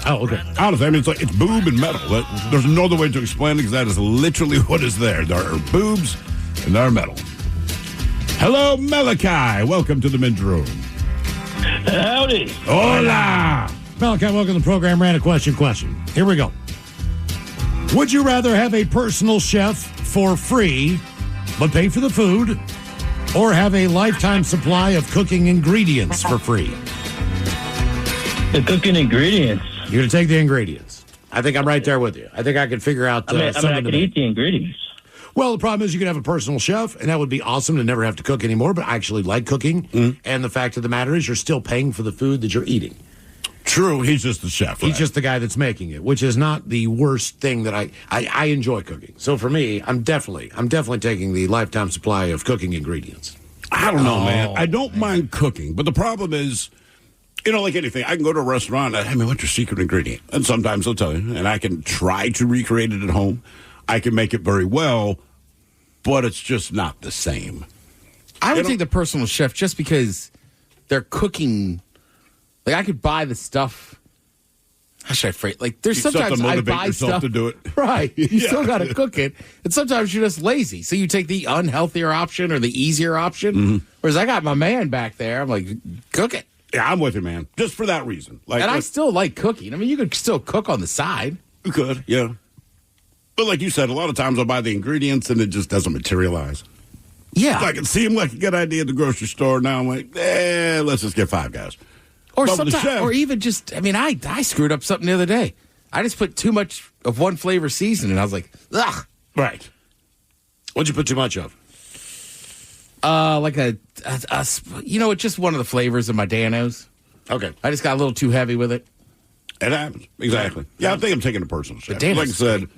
Oh, okay. Honestly, I mean, it's boob and metal. There's no other way to explain it because that is literally what is there. There are boobs and there are metal. Hello, Malachi. Welcome to the men's room. Howdy. Hola. Malachi, welcome to the program. Ran a question. Here we go. Would you rather have a personal chef for free, but pay for the food, or have a lifetime supply of cooking ingredients for free? The cooking ingredients. You're going to take the ingredients. I think I'm right there with you. I think I could figure out I something could eat the ingredients. Well, the problem is you could have a personal chef, and that would be awesome to never have to cook anymore, but I actually like cooking. And the fact of the matter is you're still paying for the food that you're eating. True, he's just the chef. Right? He's just the guy that's making it, which is not the worst thing that I enjoy cooking. So for me, I'm definitely taking the lifetime supply of cooking ingredients. I don't know, man. I don't mind cooking, but the problem is, like anything, I can go to a restaurant and, hey, man, what's your secret ingredient? And sometimes they'll tell you, and I can try to recreate it at home. I can make it very well, but it's just not the same. I would take the personal chef just because they're cooking. Like, I could buy the stuff. How should I phrase? Like, there's sometimes I buy stuff to do it. Right. You still got to cook it. And sometimes you're just lazy. So you take the unhealthier option or the easier option. Mm-hmm. Whereas I got my man back there. I'm like, cook it. Yeah, I'm with you, man. Just for that reason. And I still like cooking. I mean, you could still cook on the side. You could, yeah. But like you said, a lot of times I'll buy the ingredients and it just doesn't materialize. Yeah. I can see them like a good idea at the grocery store. Now I'm like, let's just get 5 guys. Or But sometimes, or even just, I mean, I screwed up something the other day. I just put too much of one flavor seasoning. I was like, ugh. Right. What'd you put too much of? Like it's just one of the flavors of my Danos. Okay. I just got a little too heavy with it. It happens. Exactly. Yeah, I think I'm taking a personal chef. Danos. Like I said,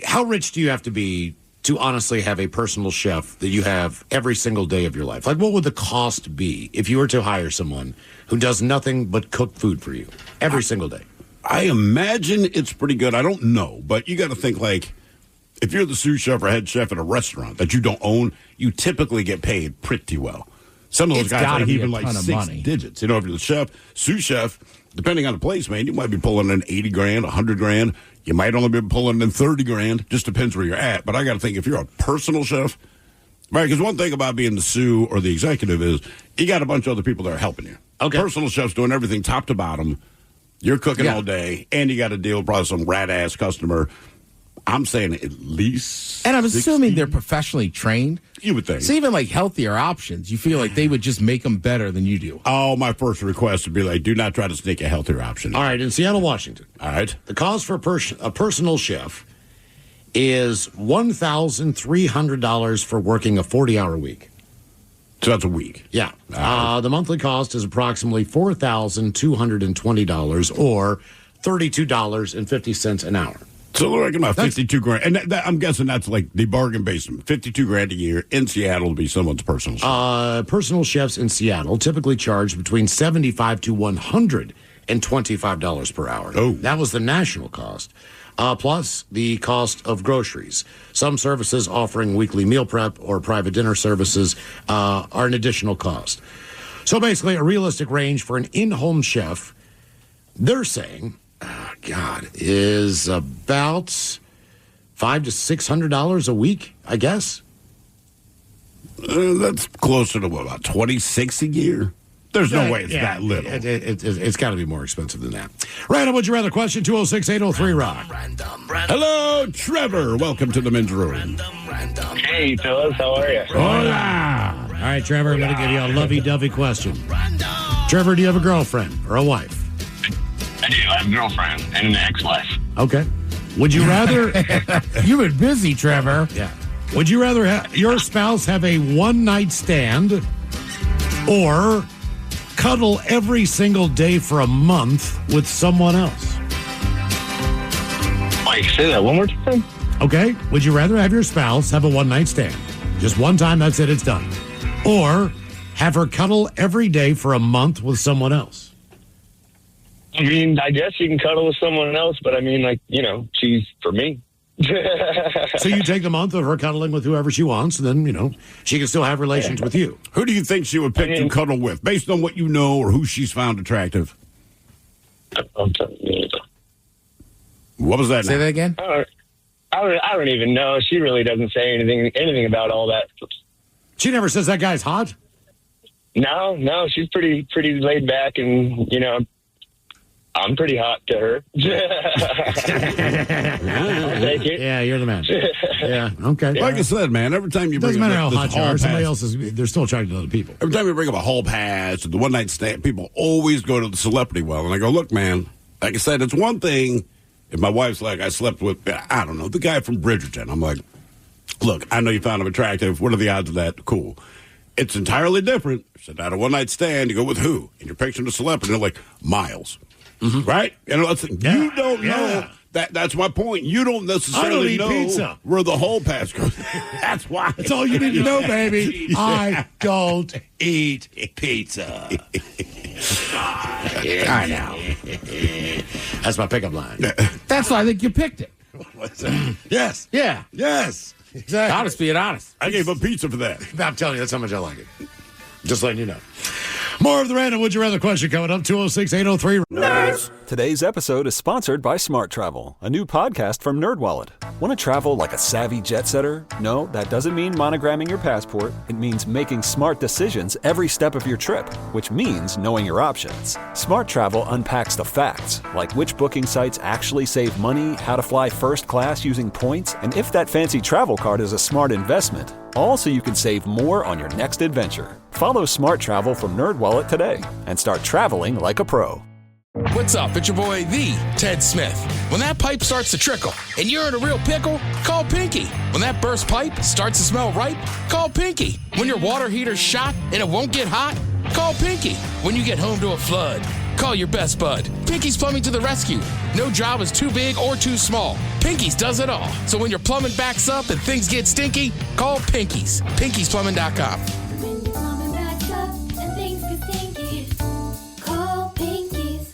how rich do you have to be to honestly have a personal chef that you have every single day of your life? Like, what would the cost be if you were to hire someone who does nothing but cook food for you every single day? I imagine it's pretty good. I don't know, but you got to think like, if you're the sous chef or head chef at a restaurant that you don't own, you typically get paid pretty well. Some of those guys are even like 6 digits. If you're the chef, sous chef, depending on the place, man, you might be pulling in $80,000, $100,000. You might only be pulling in $30,000. Just depends where you're at. But I got to think, if you're a personal chef, right? Because one thing about being the sous or the executive is you got a bunch of other people that are helping you. Okay. Personal chef's doing everything top to bottom. You're cooking all day, and you got to deal with probably some rat-ass customer. I'm saying at least. And I'm assuming they're professionally trained. You would think. So even like healthier options, you feel like they would just make them better than you do. Oh, my first request would be like, do not try to sneak a healthier option. All right, in Seattle, Washington. All right. The cost for a personal chef is $1,300 for working a 40-hour week. So that's a week. Yeah. The monthly cost is approximately $4,220 or $32.50 an hour. So they're looking about $52,000, and I'm guessing that's like the bargain basement. $52,000 a year in Seattle to be someone's personal chef. Personal chefs in Seattle typically charge between $75 to $125 per hour. Oh, that was the national cost. Plus the cost of groceries. Some services offering weekly meal prep or private dinner services are an additional cost. So basically, a realistic range for an in-home chef, they're saying, is about $500 to $600 a week, I guess. That's closer to about $26 a year. There's no way it's that little. It's got to be more expensive than that. Random, would you rather? Question 206-803-ROCK. Hello, Trevor. Welcome to the men's room. Hey, fellas, how are you? Hola. All right, Trevor, I'm going to give you a lovey-dovey question. Trevor, do you have a girlfriend or a wife? I do. I have a girlfriend and an ex-wife. Okay. Would you rather... You've been busy, Trevor. Yeah. Would you rather your spouse have a one-night stand or cuddle every single day for a month with someone else? Mike, say that one more time. Okay. Would you rather have your spouse have a one-night stand? Just one time, that's it, it's done. Or have her cuddle every day for a month with someone else? I mean, I guess you can cuddle with someone else, but I mean, like, she's for me. So you take the month of her cuddling with whoever she wants, and then, she can still have relations with you. Who do you think she would pick to cuddle with, based on what you know or who she's found attractive? What was that? Say that again? I don't even know. She really doesn't say anything about all that. She never says that guy's hot? No, she's pretty laid back, and, I'm pretty hot to her. I'll take it. Yeah, you're the man. Yeah, okay. Like I said, man, every time you doesn't bring matter up how hot you are, somebody pass, else they're still attracted to other people. Every time you bring up a hall pass or the one night stand, people always go to the celebrity well. And I go, look, man, like I said, it's one thing if my wife's like, I slept with, I don't know, the guy from Bridgerton. I'm like, look, I know you found him attractive. What are the odds of that? Cool. It's entirely different. Sit down a one night stand, you go with who? And you're picturing a celebrity, they're like, Miles. Mm-hmm. Right? You don't know That's my point. You don't necessarily eat know pizza. where the hole pass goes. That's why. That's all you need to know, baby. I don't eat pizza. I know. That's my pickup line. That's why I think you picked it. Yes. Yeah. Yes. Exactly. Honest being honest. I gave up pizza for that. I'm telling you, that's how much I like it. Just letting you know. More of the random Would You Rather question coming up, 206-803. Nerds! Today's episode is sponsored by Smart Travel, a new podcast from NerdWallet. Want to travel like a savvy jet setter? No, that doesn't mean monogramming your passport. It means making smart decisions every step of your trip, which means knowing your options. Smart Travel unpacks the facts, like which booking sites actually save money, how to fly first class using points, and if that fancy travel card is a smart investment. All so you can save more on your next adventure. Follow Smart Travel from NerdWallet today and start traveling like a pro. What's up? It's your boy, the Ted Smith. When that pipe starts to trickle and you're in a real pickle, call Pinky. When that burst pipe starts to smell ripe, call Pinky. When your water heater's shot and it won't get hot, call Pinky. When you get home to a flood, call your best bud. Pinky's Plumbing to the rescue. No job is too big or too small. Pinky's does it all. So when your plumbing backs up and things get stinky, call Pinky's. Pinky'sPlumbing.com. When your plumbing backs up and things get stinky, call Pinkies.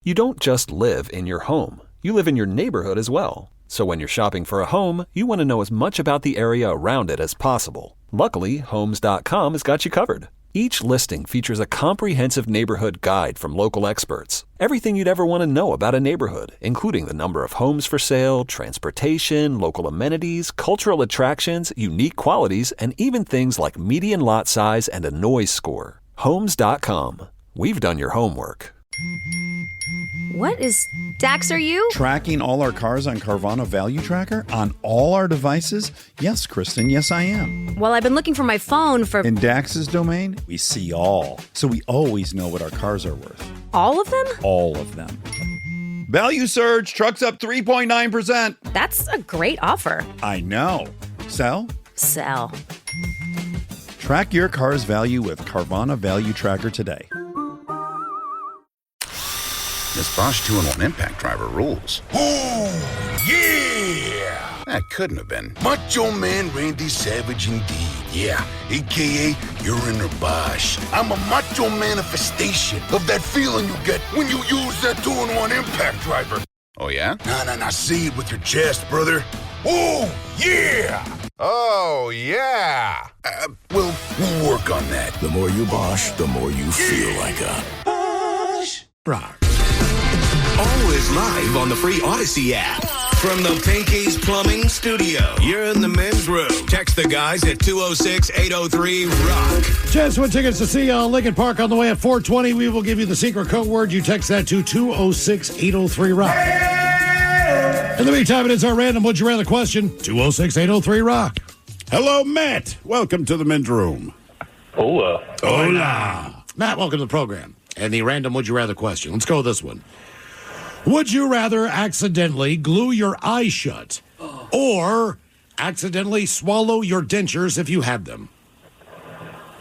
You don't just live in your home, you live in your neighborhood as well. So when you're shopping for a home, you want to know as much about the area around it as possible. Luckily, Homes.com has got you covered. Each listing features a comprehensive neighborhood guide from local experts. Everything you'd ever want to know about a neighborhood, including the number of homes for sale, transportation, local amenities, cultural attractions, unique qualities, and even things like median lot size and a noise score. Homes.com. We've done your homework. What is Dax, are you? Tracking all our cars on Carvana Value Tracker on all our devices? Yes, Kristen, yes, I am. Well, I've been looking for my phone for... In Dax's domain, we see all. So we always know what our cars are worth. All of them? All of them. Value surge, trucks up 3.9%. That's a great offer. I know. Sell? Sell. Track your car's value with Carvana Value Tracker today. This Bosch 2-in-1 impact driver rules. Oh, yeah! That couldn't have been. Macho Man Randy Savage indeed, yeah. A.K.A. you're in a Bosch. I'm a macho manifestation of that feeling you get when you use that 2-in-1 impact driver. Oh, yeah? Nah, say it with your chest, brother. Oh, yeah! Oh, yeah! Well, we'll work on that. The more you Bosch, the more you feel like a Bosch. Rock. Always live on the free Odyssey app. From the Pinkies Plumbing Studio, you're in the men's room. Text the guys at 206-803-ROCK. Chance to win tickets to see Lincoln Park on the way at 4:20. We will give you the secret code word. You text that to 206-803-ROCK. In the meantime, it is our random Would You Rather question, 206-803-ROCK. Hello, Matt. Welcome to the men's room. Hola. Hola. Matt, welcome to the program. And the random Would You Rather question. Let's go with this one. Would you rather accidentally glue your eyes shut or accidentally swallow your dentures if you had them?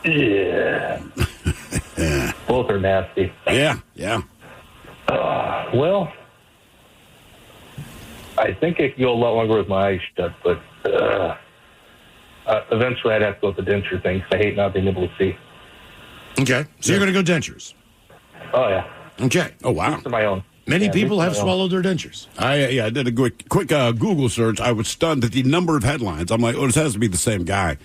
Yeah. Both are nasty. Yeah. Well, I think I could go a lot longer with my eyes shut, but eventually I'd have to go with the denture thing because I hate not being able to see. Okay. So you're going to go dentures? Oh, yeah. Okay. Oh, wow. For my own. Many people have swallowed their dentures. I did a quick Google search. I was stunned at the number of headlines. I'm like, oh, this has to be the same guy.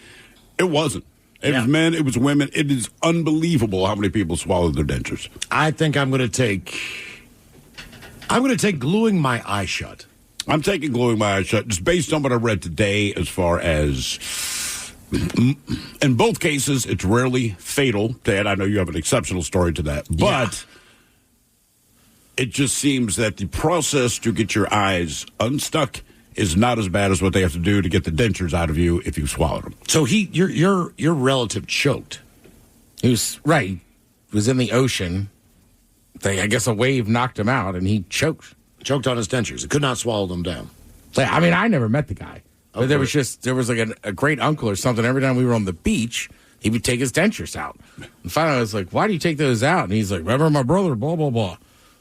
It wasn't. It was men. It was women. It is unbelievable how many people swallowed their dentures. I think I'm going to take gluing my eye shut. I'm taking gluing my eyes shut just based on what I read today as far as... In both cases, it's rarely fatal. Dad, I know you have an exceptional story to that. But it just seems that the process to get your eyes unstuck is not as bad as what they have to do to get the dentures out of you if you swallowed them. So your relative choked. He was right. He was in the ocean. I guess a wave knocked him out, and he choked. Choked on his dentures. He could not swallow them down. I mean, I never met the guy. But there was like a great uncle or something. Every time we were on the beach, he would take his dentures out. And finally, I was like, why do you take those out? And he's like, remember my brother, blah, blah, blah.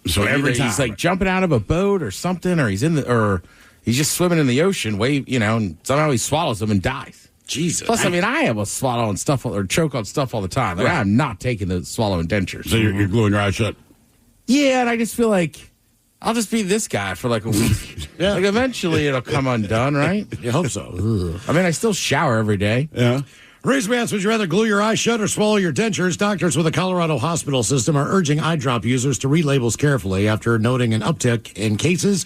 So Like, every either time he's like jumping out of a boat or something, or he's just swimming in the ocean, and somehow he swallows them and dies. Jesus. Plus, I almost swallow on stuff or choke on stuff all the time. Like, I'm not taking the swallowing dentures. So you're gluing your eyes shut. Yeah, and I just feel like I'll just be this guy for like a week. Yeah. Like eventually it'll come undone, right? You hope so. I still shower every day. Yeah. Raise Vance, would you rather glue your eyes shut or swallow your dentures? Doctors with the Colorado hospital system are urging eye drop users to read labels carefully after noting an uptick in cases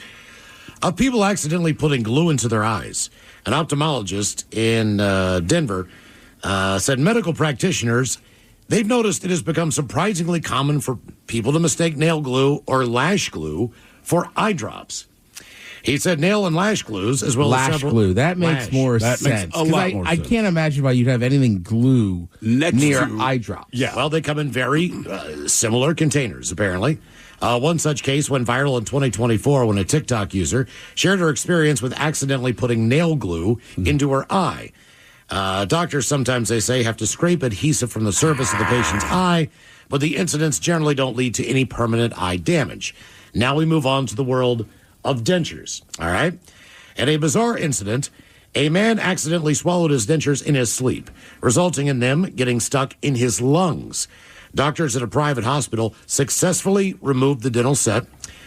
of people accidentally putting glue into their eyes. An ophthalmologist in Denver said medical practitioners, they've noticed it has become surprisingly common for people to mistake nail glue or lash glue for eye drops. He said nail and lash glues, as well as Lash several... glue. That makes more That makes sense. a 'Cause lot more I sense. can't imagine why you'd have anything glue near eye drops. Yeah. Well, they come in very similar containers, apparently. One such case went viral in 2024 when a TikTok user shared her experience with accidentally putting nail glue into her eye. Doctors sometimes, they say, have to scrape adhesive from the surface of the patient's eye, but the incidents generally don't lead to any permanent eye damage. Now we move on to the world of dentures, all right? At a bizarre incident, a man accidentally swallowed his dentures in his sleep, resulting in them getting stuck in his lungs. Doctors at a private hospital successfully removed the dental set.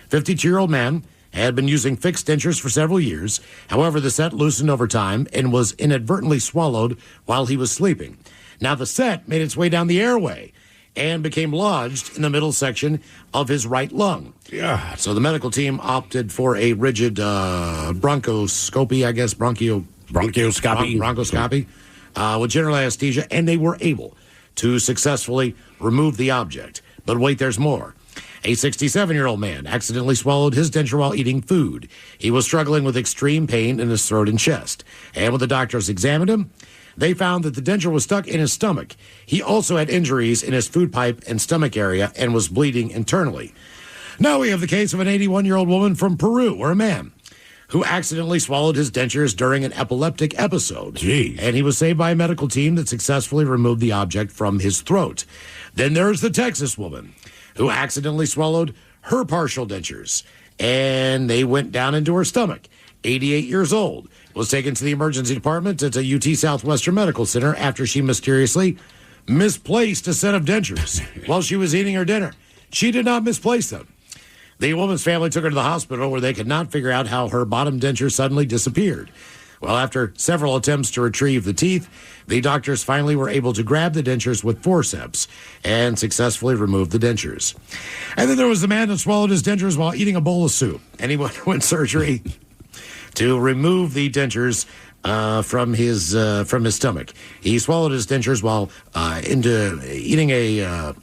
52-year-old man had been using fixed dentures for several years. However, the set loosened over time and was inadvertently swallowed while he was sleeping. Now, the set made its way down the airway and became lodged in the middle section of his right lung. Yeah. So the medical team opted for a rigid bronchoscopy, I guess, bronchoscopy with general anesthesia, and they were able to successfully remove the object. But wait, there's more. A 67-year-old man accidentally swallowed his denture while eating food. He was struggling with extreme pain in his throat and chest. And when the doctors examined him, they found that the denture was stuck in his stomach. He also had injuries in his food pipe and stomach area and was bleeding internally. Now we have the case of an 81-year-old woman from Peru, or a man, who accidentally swallowed his dentures during an epileptic episode. Jeez. And he was saved by a medical team that successfully removed the object from his throat. Then there's the Texas woman who accidentally swallowed her partial dentures, and they went down into her stomach. 88 years old, was taken to the emergency department at the UT Southwestern Medical Center after she mysteriously misplaced a set of dentures while she was eating her dinner. She did not misplace them. The woman's family took her to the hospital where they could not figure out how her bottom denture suddenly disappeared. Well, after several attempts to retrieve the teeth, the doctors finally were able to grab the dentures with forceps and successfully remove the dentures. And then there was the man that swallowed his dentures while eating a bowl of soup, and he went surgery to remove the dentures from his stomach. He swallowed his dentures while eating a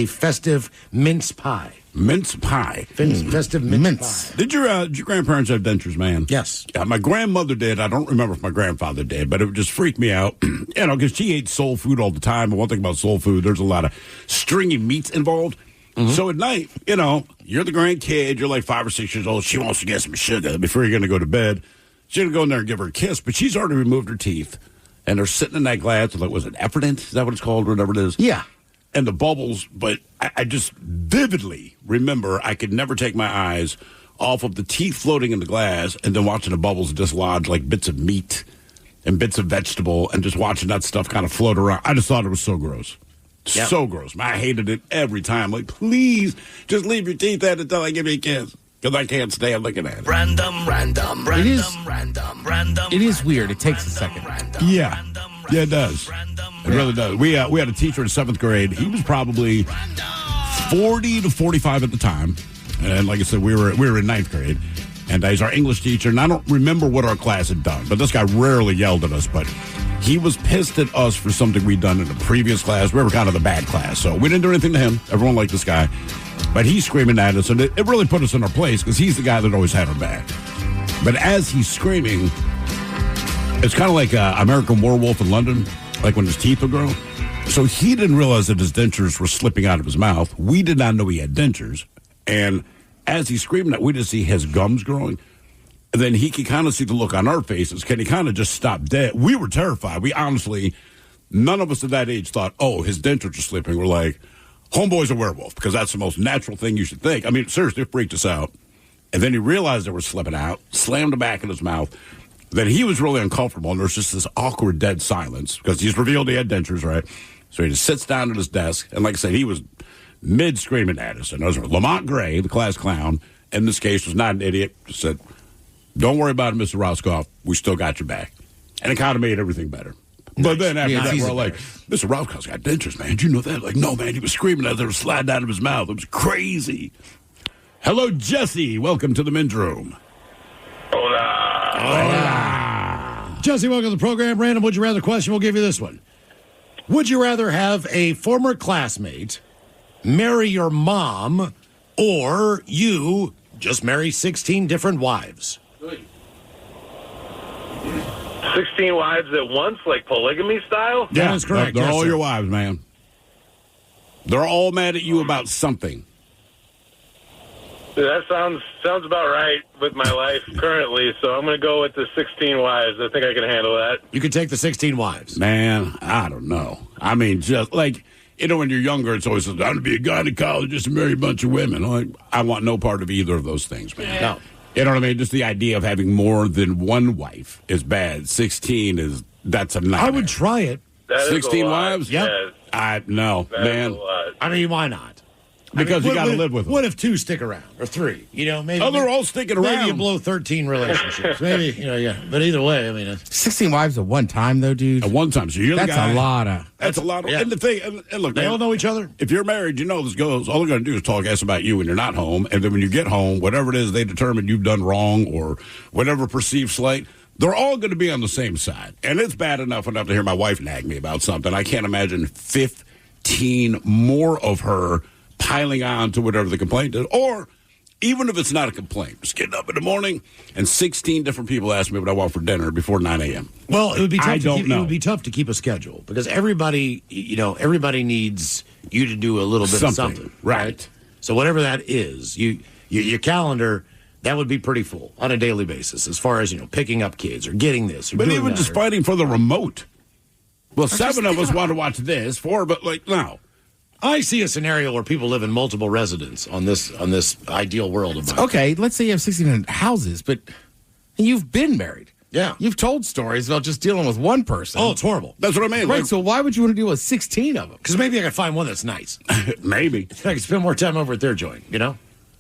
festive mince pie. Mince pie. Festive mince pie. Did your grandparents have dentures, man? Yes. My grandmother did. I don't remember if my grandfather did, but it would just freak me out. Because she ate soul food all the time. And one thing about soul food, there's a lot of stringy meats involved. Mm-hmm. So at night, you're the grandkid, you're like 5 or 6 years old. She wants to get some sugar before you're going to go to bed. She's going to go in there and give her a kiss, but she's already removed her teeth. And they're sitting in that glass with, was it Efferdent? Is that what it's called, or whatever it is? Yeah. And the bubbles, but I just vividly remember I could never take my eyes off of the teeth floating in the glass and then watching the bubbles dislodge like bits of meat and bits of vegetable and just watching that stuff kind of float around. I just thought it was so gross. Yep. So gross. I hated it every time. Like, please, just leave your teeth at until I give you a kiss. Because I can't stand looking at it. It is weird. It takes a second. Yeah. Yeah, it does. It really does. We had a teacher in 7th grade. He was probably 40 to 45 at the time. And like I said, we were in 9th grade. And he's our English teacher. And I don't remember what our class had done. But this guy rarely yelled at us. But he was pissed at us for something we'd done in the previous class. We were kind of the bad class. So we didn't do anything to him. Everyone liked this guy. But he's screaming at us. And it really put us in our place because he's the guy that always had our back. But as he's screaming, it's kind of like American Werewolf in London, like when his teeth would grow. So he didn't realize that his dentures were slipping out of his mouth. We did not know he had dentures. And as he's screaming that, we just see his gums growing. And then he could kind of see the look on our faces. Can he kind of just stop dead? We were terrified. We honestly, none of us at that age thought, oh, his dentures are slipping. We're like, Homeboy's a werewolf because that's the most natural thing you should think. I mean, seriously, it freaked us out. And then he realized they were slipping out, slammed it back in his mouth. Then he was really uncomfortable, and there was just this awkward, dead silence because he's revealed he had dentures, right? So he just sits down at his desk, and like I said, he was mid-screaming at us. And those were Lamont Gray, the class clown, in this case was not an idiot, just said, don't worry about it, Mr. Roscoff. We still got your back. And it kind of made everything better. But then after that, we're all like, Mr. Roscoff's got dentures, man. Did you know that? Like, no, man, he was screaming as they were sliding out of his mouth. It was crazy. Hello, Jesse. Welcome to the men's room. Hola. Jesse, welcome to the program. Random Would You Rather question. We'll give you this one. Would you rather have a former classmate marry your mom or you just marry 16 different wives? 16 wives at once, like polygamy style? Yeah, that's correct. They're Yes, all sir. your wives, man. They're all mad at you about something. That sounds about right with my life currently, so I'm going to go with the 16 wives. I think I can handle that. You can take the 16 wives. Man, I don't know. I mean, just like, you know, when you're younger, it's always, I'm going to be a guy in college just to marry a bunch of women. Like, I want no part of either of those things, man. No. You know what I mean? Just the idea of having more than one wife is bad. 16 that's a nightmare. I would try it. That is 16 a lot. wives? Yep. No, That man. is a lot. I mean, why not? Because you got to live with them. What if 2 stick around or 3? You know, maybe. Oh, they're all sticking around. Maybe you blow 13 relationships. Maybe, you know, yeah. But either way, I mean, 16 wives at one time, though, dude. At one time. So you're the That's guy. a lot of. That's a lot of. Yeah. And the thing, and look, they man, all know each other. if you're married, you know this goes. All they're going to do is talk ass about you when you're not home. And then when you get home, whatever it is they determine you've done wrong or whatever perceived slight, they're all going to be on the same side. And it's bad enough to hear my wife nag me about something. I can't imagine 15 more of her piling on to whatever the complaint is. Or even if it's not a complaint, just getting up in the morning and 16 different people ask me what I want for dinner before 9 a.m. Well, it would be tough. I don't know. It would be tough to keep a schedule because everybody needs you to do a little bit of something, right? So whatever that is, your calendar that would be pretty full on a daily basis as far as picking up kids or getting this. Or But doing even that, just or- fighting for the remote. Well, just 7 of think us about- want to watch this, 4, but no. I see a scenario where people live in multiple residences on this ideal world of mine. Okay, let's say you have 16 houses, but you've been married. Yeah. You've told stories about just dealing with one person. Oh, it's horrible. That's what I mean. Right, Like, so why would you want to deal with 16 of them? Because maybe I could find one that's nice. maybe. I can spend more time over at their joint,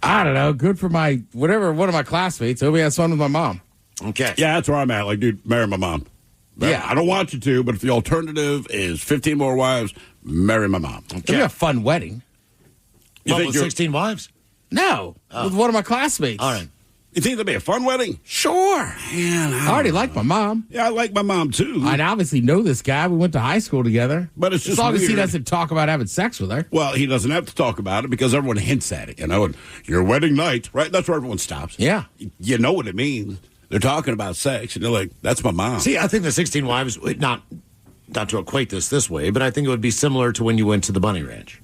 I don't know. Good for my, one of my classmates. Hope he has fun with my mom. Okay. Yeah, that's where I'm at. Like, dude, marry my mom. Yeah. I don't want you to, but if the alternative is 15 more wives, marry my mom. It'd be a fun wedding. You What, think with you're- 16 wives? No, with one of my classmates. All right. You think that'd be a fun wedding? Sure. Man, I already like my mom. Yeah, I like my mom, too. I obviously know this guy. We went to high school together. But it's as just long as he weird. doesn't talk about having sex with her. Well, he doesn't have to talk about it because everyone hints at it, and your wedding night, right? That's where everyone stops. Yeah. You know what it means. They're talking about sex, and they're like, that's my mom. See, I think the 16 wives, not to equate this way, but I think it would be similar to when you went to the bunny ranch.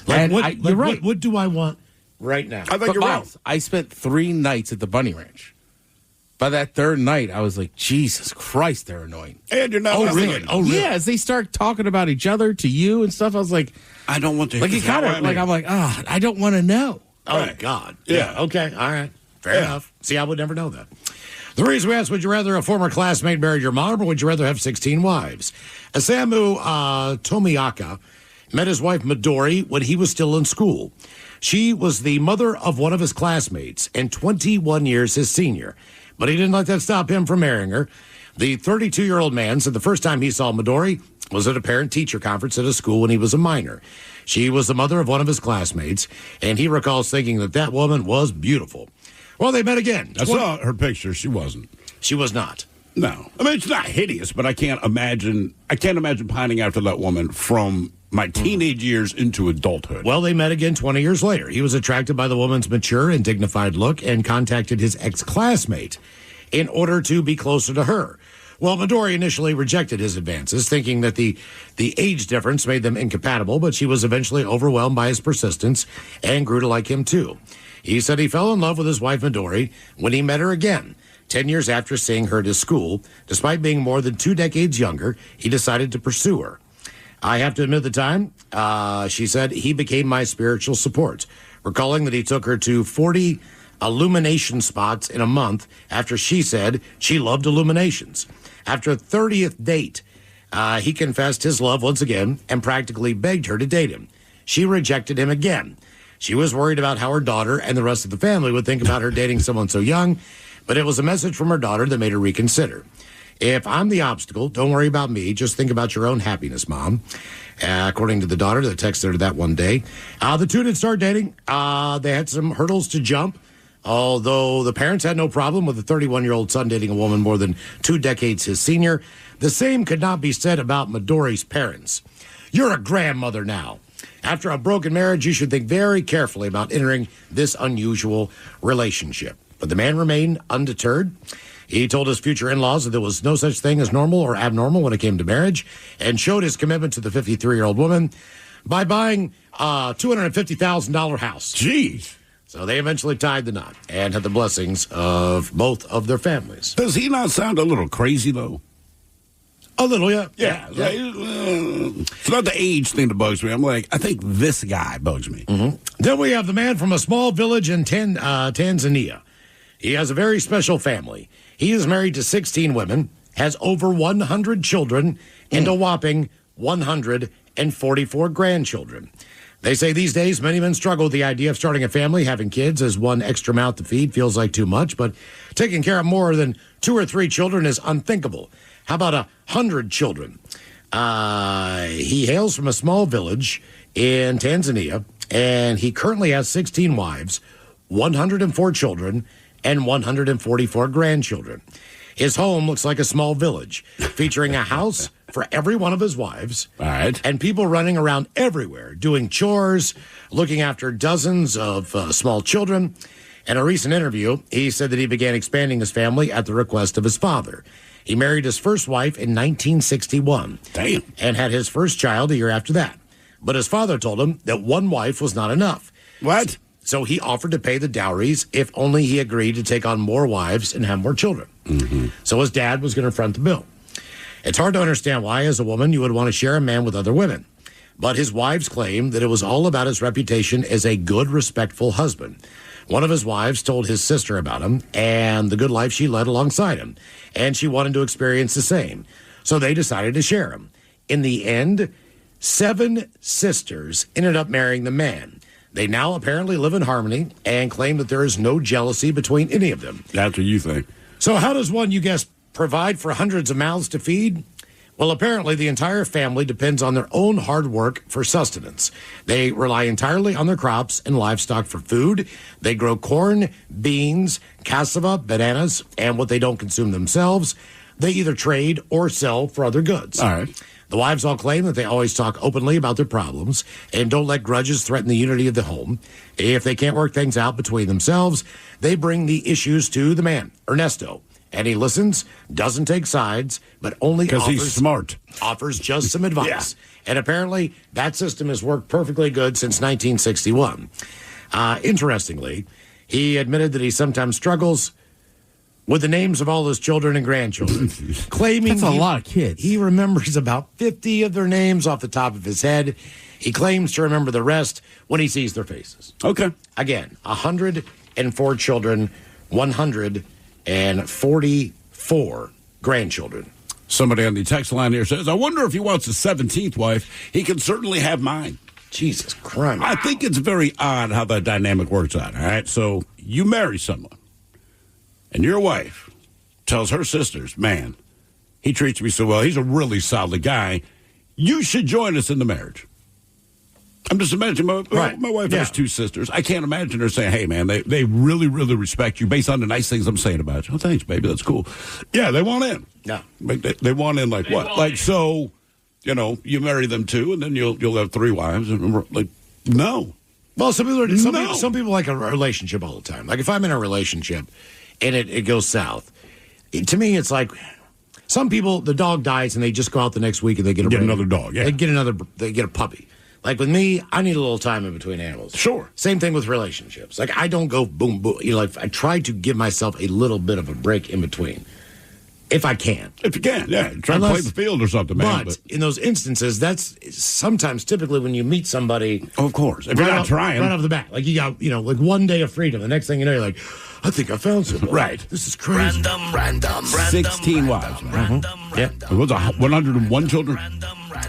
And you're right. What do I want right now? I think But you're Miles, right. I spent 3 nights at the bunny ranch. By that 3rd night, I was like, Jesus Christ, they're annoying. And you're not Oh, listening. really? Oh, really? Yeah, as they start talking about each other to you and stuff, I was like, I don't want to. like it kind of like I'm like, I don't want to know. Oh, Right. God. Yeah. Okay. All right. Fair Yeah. enough. See, I would never know that. The reason we asked, would you rather a former classmate marry your mom or would you rather have 16 wives? Samu Tomiaka met his wife Midori when he was still in school. She was the mother of one of his classmates and 21 years his senior. But he didn't let that stop him from marrying her. The 32-year-old man said the first time he saw Midori was at a parent-teacher conference at a school when he was a minor. She was the mother of one of his classmates, and he recalls thinking that woman was beautiful. Well, they met again. I saw her picture. She wasn't. She was not. No. I mean, it's not hideous, but I can't imagine pining after that woman from my teenage years into adulthood. Well, they met again 20 years later. He was attracted by the woman's mature and dignified look and contacted his ex-classmate in order to be closer to her. Well, Midori initially rejected his advances, thinking that the age difference made them incompatible, but she was eventually overwhelmed by his persistence and grew to like him too. He said he fell in love with his wife Midori when he met her again. 10 years after seeing her at his school, despite being more than 2 decades younger, he decided to pursue her. I have to admit the time, she said, he became my spiritual support, recalling that he took her to 40 illumination spots in a month after she said she loved illuminations. After a 30th date, he confessed his love once again and practically begged her to date him. She rejected him again. She was worried about how her daughter and the rest of the family would think about her dating someone so young, but it was a message from her daughter that made her reconsider. If I'm the obstacle, don't worry about me. Just think about your own happiness, Mom. According to the daughter that texted her that one day. The two did start dating. They had some hurdles to jump, although the parents had no problem with a 31-year-old son dating a woman more than 2 decades his senior. The same could not be said about Midori's parents. You're a grandmother now. After a broken marriage, you should think very carefully about entering this unusual relationship. But the man remained undeterred. He told his future in-laws that there was no such thing as normal or abnormal when it came to marriage, and showed his commitment to the 53-year-old woman by buying a $250,000 house. Jeez. So they eventually tied the knot and had the blessings of both of their families. Does he not sound a little crazy, though? A little, yeah. Yeah. It's not the age thing that bugs me. I'm like, I think this guy bugs me. Mm-hmm. Then we have the man from a small village in Tanzania. He has a very special family. He is married to 16 women, has over 100 children, and a whopping 144 grandchildren. They say these days many men struggle with the idea of starting a family, having kids, as one extra mouth to feed feels like too much, but taking care of more than 2 or 3 children is unthinkable. How about 100 children? He hails from a small village in Tanzania, and he currently has 16 wives, 104 children, and 144 grandchildren. His home looks like a small village, featuring a house for every one of his wives. All right. And people running around everywhere, doing chores, looking after dozens of small children. In a recent interview, he said that he began expanding his family at the request of his father. He married his first wife in 1961. Damn. And had his first child a year after that. But his father told him that one wife was not enough. What? So he offered to pay the dowries if only he agreed to take on more wives and have more children. Mm-hmm. So his dad was going to front the bill. It's hard to understand why, as a woman, you would want to share a man with other women. But his wives claimed that it was all about his reputation as a good, respectful husband. One of his wives told his sister about him and the good life she led alongside him, and she wanted to experience the same. So they decided to share him. In the end, 7 sisters ended up marrying the man. They now apparently live in harmony and claim that there is no jealousy between any of them. That's what you think. So how does one, you guess, provide for hundreds of mouths to feed? Well, apparently the entire family depends on their own hard work for sustenance. They rely entirely on their crops and livestock for food. They grow corn, beans, cassava, bananas, and what they don't consume themselves, they either trade or sell for other goods. All right. The wives all claim that they always talk openly about their problems and don't let grudges threaten the unity of the home. If they can't work things out between themselves, they bring the issues to the man, Ernesto. And he listens, doesn't take sides, but only because he's smart. Offers just some advice. Yeah. And apparently that system has worked perfectly good since 1961. Interestingly, he admitted that he sometimes struggles with the names of all his children and grandchildren, claiming that's a lot of kids. He remembers about 50 of their names off the top of his head. He claims to remember the rest when he sees their faces. Okay. Again, 104 children, 144 grandchildren. Somebody on the text line here says, I wonder if he wants a 17th wife. He can certainly have mine. Jesus Christ. I think it's very odd how that dynamic works out, all right? So you marry someone, and your wife tells her sisters, man, he treats me so well. He's a really solid guy. You should join us in the marriage. I'm just imagining my wife has 2 sisters. I can't imagine her saying, hey, man, they really, really respect you based on the nice things I'm saying about you. Oh, thanks, baby. That's cool. Yeah, they want in. Yeah. They want in like what? Like, so, you know, you marry them too, and then you'll have 3 wives. And like, no. Well, some people like a relationship all the time. Like if I'm in a relationship and it goes south, to me it's like some people, the dog dies and they just go out the next week and they get another dog. Yeah. They get a puppy. Like with me, I need a little time in between animals. Sure. Same thing with relationships. Like I don't go boom, boom. You know, like I try to give myself a little bit of a break in between. If I can. If you can, yeah. Try to play the field or something, man. But in those instances, that's sometimes typically when you meet somebody. Of course. If you're not trying. Right off the bat. Like you got, like 1 day of freedom. The next thing you know, you're like, I think I found something. Right. This is crazy. Random. 16 wives, man. Yeah. It was 101 children?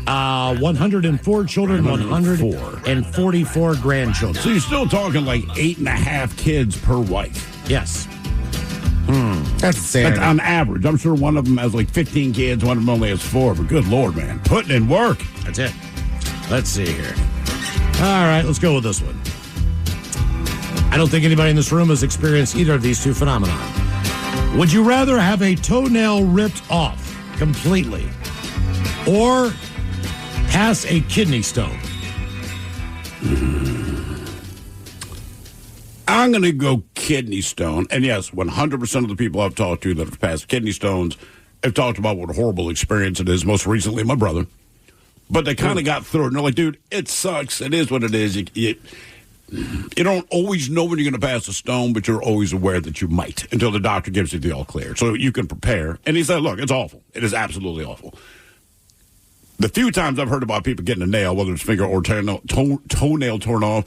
104 children, 144 grandchildren. So you're still talking like 8.5 kids per wife. Yes. That's insanity. On average. I'm sure one of them has like 15 kids, one of them only has 4, but good Lord, man. Putting in work. That's it. Let's see here. All right, let's go with this one. I don't think anybody in this room has experienced either of these two phenomena. Would you rather have a toenail ripped off completely or pass a kidney stone? I'm going to go kidney stone. And yes, 100% of the people I've talked to that have passed kidney stones have talked about what a horrible experience it is, most recently my brother. But they kind of got through it. And they're like, dude, it sucks. It is what it is. You don't always know when you're going to pass a stone, but you're always aware that you might until the doctor gives you the all clear. So you can prepare. And he said, look, it's awful. It is absolutely awful. The few times I've heard about people getting a nail, whether it's finger or toenail torn off,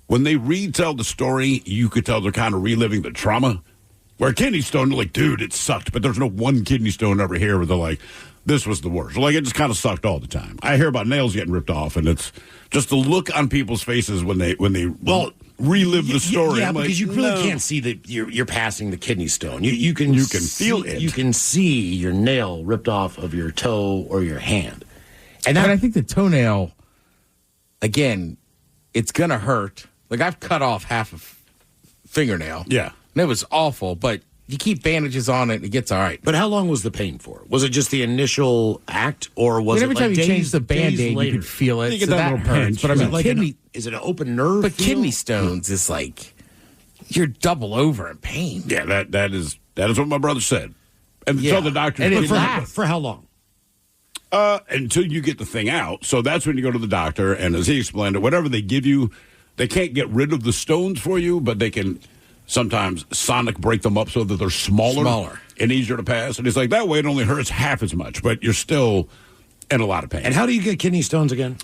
when they retell the story, you could tell they're kind of reliving the trauma. Where a kidney stone, they're like, dude, it sucked. But there's no one kidney stone ever here where they're like, this was the worst. Like, it just kind of sucked all the time. I hear about nails getting ripped off, and it's just the look on people's faces when they relive the story. Yeah, I'm because like, you really can't see that you're passing the kidney stone. You can feel it. You can see your nail ripped off of your toe or your hand. And I think the toenail, again, it's going to hurt. Like, I've cut off half a fingernail. Yeah. And it was awful, but you keep bandages on it and it gets all right. But how long was the pain for? Was it just the initial act, or was every it time like you days, change the Band-Aid, you could feel it. You get so that that little hurts. pinch. But I mean, like kidney... is it an open nerve? But feel? kidney stones is like, you're double over in pain. Yeah, that is what my brother said. And so the doctor... And for how long? Until you get the thing out. So that's when you go to the doctor, and as he explained it, whatever they give you, they can't get rid of the stones for you, but they can sometimes sonic break them up so that they're smaller and easier to pass. And he's like, that way it only hurts half as much, but you're still in a lot of pain. And how do you get kidney stones again?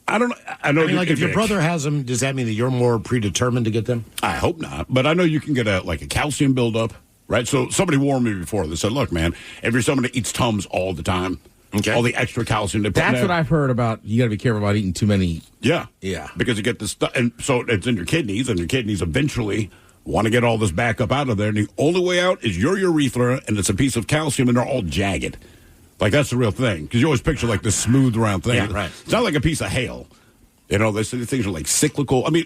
I don't know. I know. I mean, like, if your brother has them, does that mean that you're more predetermined to get them? I hope not, but I know you can get a calcium buildup, right? So somebody warned me before. They said, look, man, if you're somebody that eats Tums all the time, all the extra calcium they put in That's there, what I've heard about. You got to be careful about eating too many. Yeah. Yeah. Because you get this stuff, and so it's in your kidneys, and your kidneys eventually want to get all this backup out of there, and the only way out is your urethra, and it's a piece of calcium, and they're all jagged. Like, that's the real thing. Because you always picture, like, this smooth, round thing. Yeah, right. It's not like a piece of hail. You know, these things are, like, cyclical. I mean,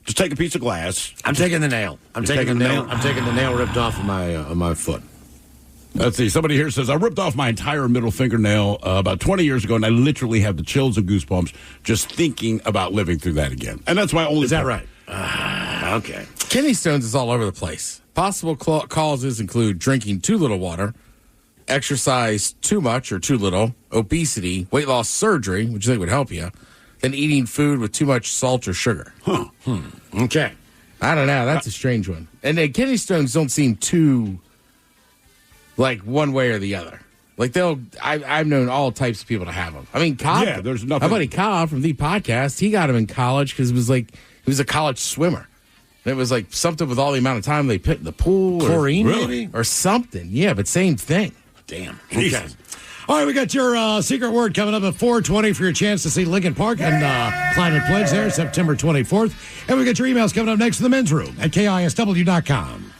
just take a piece of glass. I'm taking the nail. I'm taking the nail. I'm taking the nail ripped off of my foot. Let's see. Somebody here says, I ripped off my entire middle fingernail about 20 years ago, and I literally have the chills and goosebumps just thinking about living through that again. And that's my only... Is that right? Okay. Kidney stones is all over the place. Possible causes include drinking too little water, exercise too much or too little, obesity, weight loss surgery, which I think would help you, and eating food with too much salt or sugar. Okay. I don't know. That's a strange one. And the kidney stones don't seem too, like, one way or the other. Like, I've known all types of people to have them. I mean, Cobb. Yeah, there's nothing. My buddy Cobb from the podcast, he got them in college because it was like, he was a college swimmer. And it was like something with all the amount of time they put in the pool. Chlorine, maybe? Or something. Yeah, but same thing. Damn. Okay. All right, we got your secret word coming up at 4:20 for your chance to see Lincoln Park and Climate Pledge there, September 24th. And we got your emails coming up next to the men's room at KISW.com.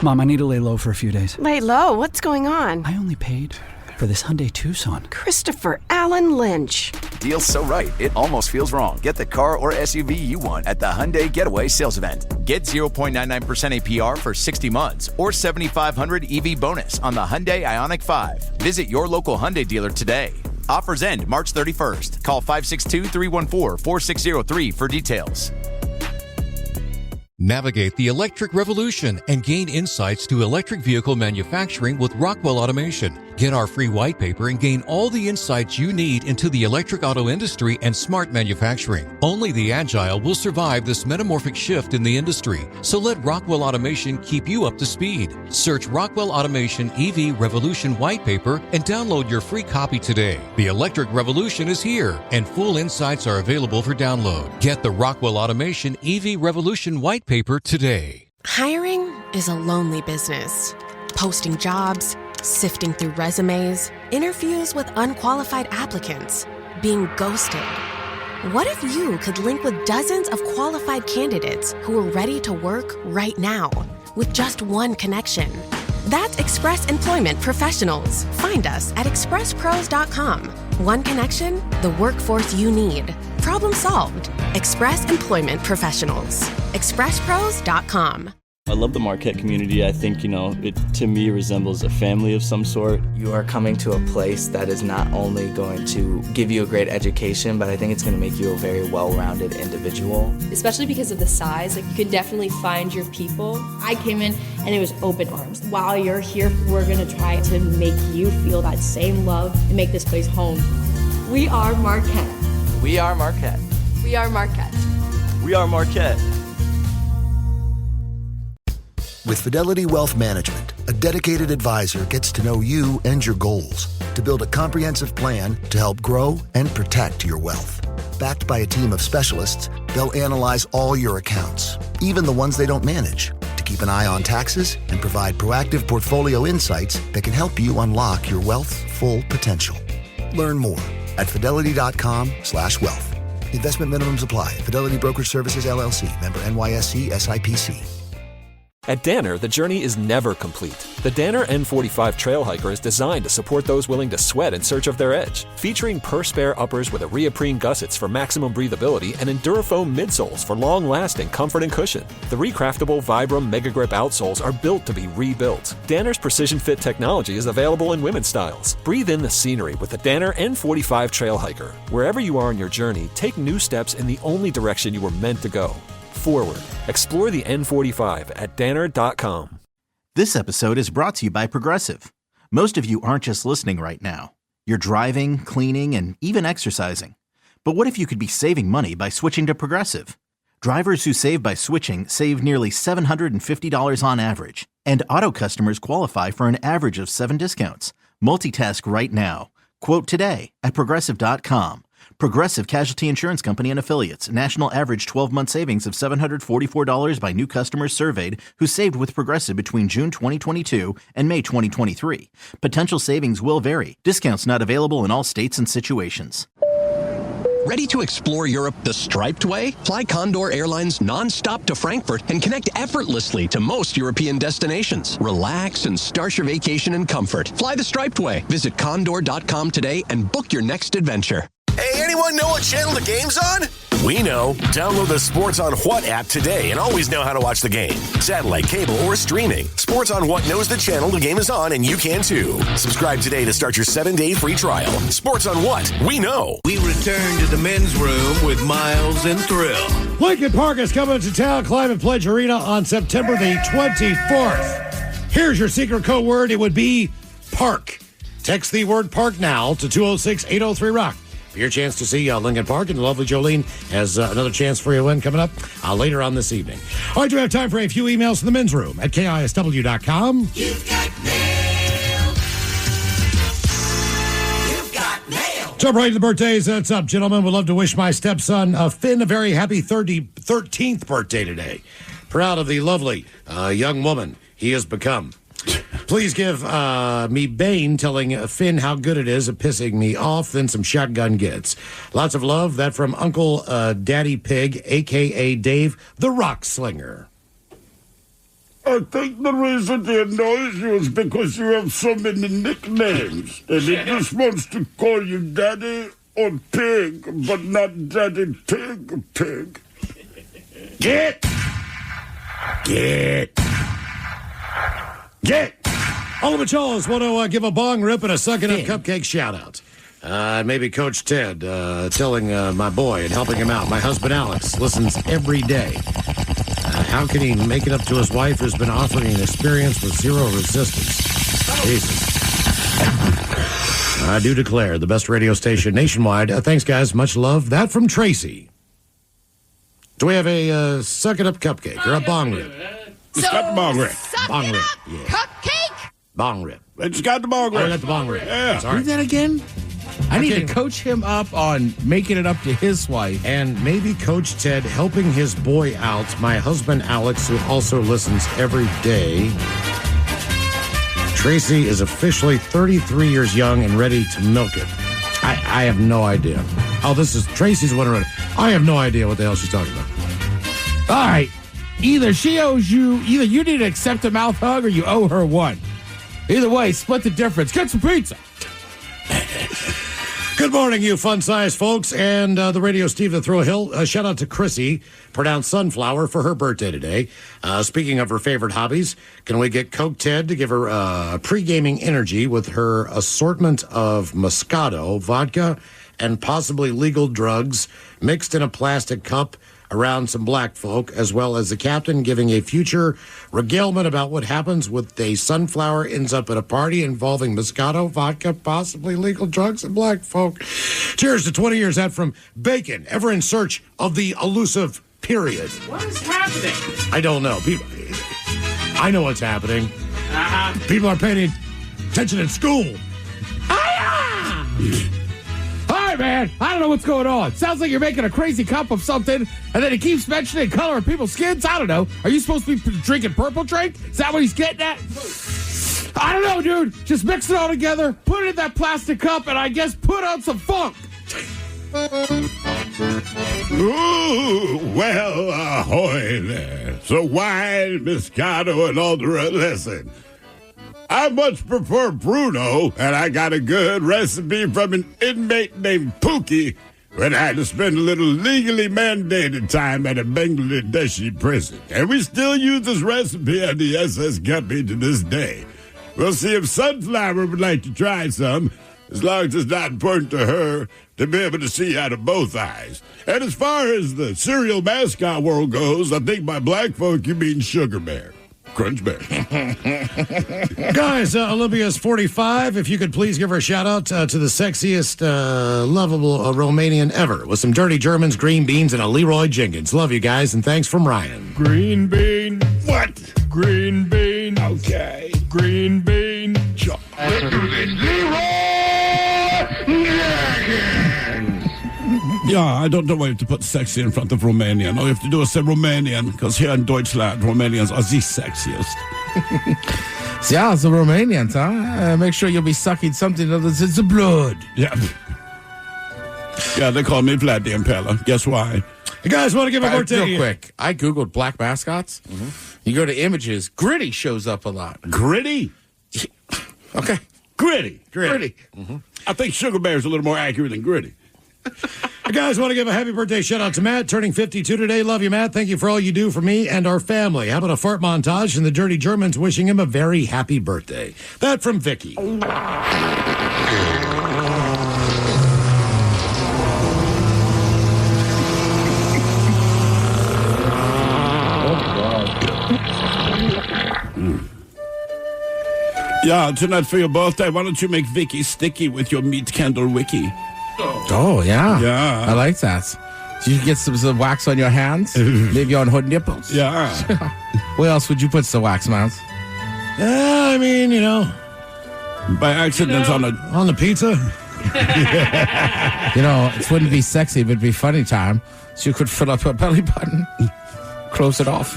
Mom, I need to lay low for a few days. Lay low? What's going on? I only paid for this Hyundai Tucson. Christopher Allen Lynch. Deal's so right, it almost feels wrong. Get the car or SUV you want at the Hyundai Getaway Sales Event. Get 0.99% APR for 60 months or $7,500 EV bonus on the Hyundai Ioniq 5. Visit your local Hyundai dealer today. Offers end March 31st. Call 562-314-4603 for details. Navigate the electric revolution and gain insights to electric vehicle manufacturing with Rockwell Automation. Get our free white paper and gain all the insights you need into the electric auto industry and smart manufacturing. Only the agile will survive this metamorphic shift in the industry. So let Rockwell Automation keep you up to speed. Search Rockwell Automation EV Revolution white paper and download your free copy today. The electric revolution is here, and full insights are available for download. Get the Rockwell Automation EV Revolution white paper today. Hiring is a lonely business. Posting jobs, sifting through resumes, interviews with unqualified applicants, being ghosted. What if you could link with dozens of qualified candidates who are ready to work right now with just one connection? That's Express Employment Professionals. Find us at expresspros.com. One connection, the workforce you need. Problem solved. Express Employment Professionals. expresspros.com. I love the Marquette community. I think, it to me resembles a family of some sort. You are coming to a place that is not only going to give you a great education, but I think it's going to make you a very well-rounded individual. Especially because of the size, you can definitely find your people. I came in and it was open arms. While you're here, we're going to try to make you feel that same love and make this place home. We are Marquette. We are Marquette. We are Marquette. We are Marquette. With Fidelity Wealth Management, a dedicated advisor gets to know you and your goals to build a comprehensive plan to help grow and protect your wealth. Backed by a team of specialists, they'll analyze all your accounts, even the ones they don't manage, to keep an eye on taxes and provide proactive portfolio insights that can help you unlock your wealth's full potential. Learn more at fidelity.com/wealth. Investment minimums apply. Fidelity Brokerage Services, LLC. Member NYSE SIPC. At Danner, the journey is never complete. The Danner N45 Trail Hiker is designed to support those willing to sweat in search of their edge. Featuring per-spare uppers with a reaprene gussets for maximum breathability and Endurafoam midsoles for long-lasting comfort and cushion. The recraftable Vibram Mega Grip outsoles are built to be rebuilt. Danner's precision fit technology is available in women's styles. Breathe in the scenery with the Danner N45 Trail Hiker. Wherever you are on your journey, take new steps in the only direction you were meant to go. Forward. Explore the N45 at danner.com. This episode is brought to you by Progressive. Most of you aren't just listening right now. You're driving, cleaning, and even exercising. But what if you could be saving money by switching to Progressive? Drivers who save by switching save nearly $750 on average. And auto customers qualify for an average of 7 discounts. Multitask right now. Quote today at Progressive.com. Progressive Casualty Insurance Company and Affiliates. National average 12-month savings of $744 by new customers surveyed who saved with Progressive between June 2022 and May 2023. Potential savings will vary. Discounts not available in all states and situations. Ready to explore Europe the striped way? Fly Condor Airlines nonstop to Frankfurt and connect effortlessly to most European destinations. Relax and start your vacation in comfort. Fly the striped way. Visit condor.com today and book your next adventure. Hey, anyone know what channel the game's on? We know. Download the Sports on What app today and always know how to watch the game. Satellite, cable, or streaming. Sports on What knows the channel the game is on, and you can too. Subscribe today to start your 7-day free trial. Sports on What? We know. We return to the men's room with Miles and Thrill. Lincoln Park is coming to town, Climate Pledge Arena on September the 24th. Here's your secret code word. It would be park. Text the word park now to 206-803-ROCK. For your chance to see Lincoln Park, and the lovely Jolene has another chance for you to win coming up later on this evening. All right, do we have time for a few emails from the men's room at KISW.com? You've got mail. You've got mail. Jump right to the birthdays. That's up, gentlemen. Would love to wish my stepson, Finn, a very happy 13th birthday today. Proud of the lovely young woman he has become. Please give me Bane telling Finn how good it is at pissing me off, then some shotgun gets. Lots of love. That from Uncle Daddy Pig, a.k.a. Dave the Rock Slinger. I think the reason he annoys you is because you have so many nicknames. And he just wants to call you Daddy or Pig, but not Daddy Pig. Get! All of Charles want to give a bong rip and a sucking up cupcake shout out. Maybe Coach Ted telling my boy and helping him out. My husband Alex listens every day. How can he make it up to his wife who's been offering an experience with zero resistance? Jesus. I do declare the best radio station nationwide. Thanks, guys. Much love. That from Tracy. Do we have a suck-it-up cupcake or a bong rip? Just got the bong rip. Bong rip. Yeah. Cupcake? Bong rip. I just got the bong rip. I got the bong rip. Yeah. Sorry. Do that again? I need Okay. to coach him up on making it up to his wife. And maybe Coach Ted helping his boy out, my husband Alex, who also listens every day. Tracy is officially 33 years young and ready to milk it. I have no idea. Oh, this is Tracy's one already. I have no idea what the hell she's talking about. All right. Either she owes you, either you need to accept a mouth hug or you owe her one. Either way, split the difference. Get some pizza. Good morning, you fun-sized folks, and the radio Steve the Thrill Hill. Shout out to Chrissy, pronounced Sunflower, for her birthday today. Speaking of her favorite hobbies, can we get Coke Ted to give her pre-gaming energy with her assortment of Moscato, vodka, and possibly legal drugs mixed in a plastic cup around some black folk, as well as the captain giving a future regalement about what happens when a sunflower ends up at a party involving Moscato, vodka, possibly legal drugs, and black folk. Cheers to 20 years out from Bacon, ever in search of the elusive period. What is happening? I don't know. I know what's happening. People are paying attention in school. All right, man. I don't know what's going on. Sounds like you're making a crazy cup of something, and then he keeps mentioning color of people's skins. I don't know. Are you supposed to be drinking purple drink? Is that what he's getting at? I don't know, dude. Just mix it all together, put it in that plastic cup, and I guess put on some funk. Ooh, well, ahoy there. So wine, Moscato, and all the rest. Listen, I much prefer Bruno, and I got a good recipe from an inmate named Pookie when I had to spend a little legally mandated time at a Bangladeshi prison. And we still use this recipe on the SS Guppy to this day. We'll see if Sunflower would like to try some, as long as it's not important to her to be able to see out of both eyes. And as far as the cereal mascot world goes, I think by black folk you mean Sugar Bear. Crunch Bear. Guys, Olympia's 45. If you could please give her a shout out to the sexiest, lovable Romanian ever with some dirty Germans, green beans, and a Leroy Jenkins. Love you guys, and thanks from Ryan. Green bean. What? Green bean. Okay. Green bean. Let's do this. Yeah, I don't know why you have to put sexy in front of Romanian. All you have to do is say Romanian, because here in Deutschland, Romanians are the sexiest. Yeah, it's the Romanians, huh? Make sure you'll be sucking something other than the blood. Yeah. Yeah, they call me Vlad the Impaler. Guess why? You guys want to give a birthday? Real quick, I Googled black mascots. You go to images, Gritty shows up a lot. Gritty? Okay. Gritty. Gritty. I think Sugar Bear is a little more accurate than Gritty. You guys want to give a happy birthday shout out to Matt, turning 52 today. Love you, Matt. Thank you for all you do for me and our family. How about a fart montage and the Dirty Germans wishing him a very happy birthday? That from Vicky. Yeah, tonight for your birthday, why don't you make Vicky sticky with your meat candle wiki? Oh, yeah. Yeah. I like that. So you can get some wax on your hands, maybe on her nipples. Yeah. Where else would you put some wax, Miles? I mean, you know. By accident on the pizza? You know, it wouldn't be sexy, but it'd be funny time. So you could fill up her belly button, close it off.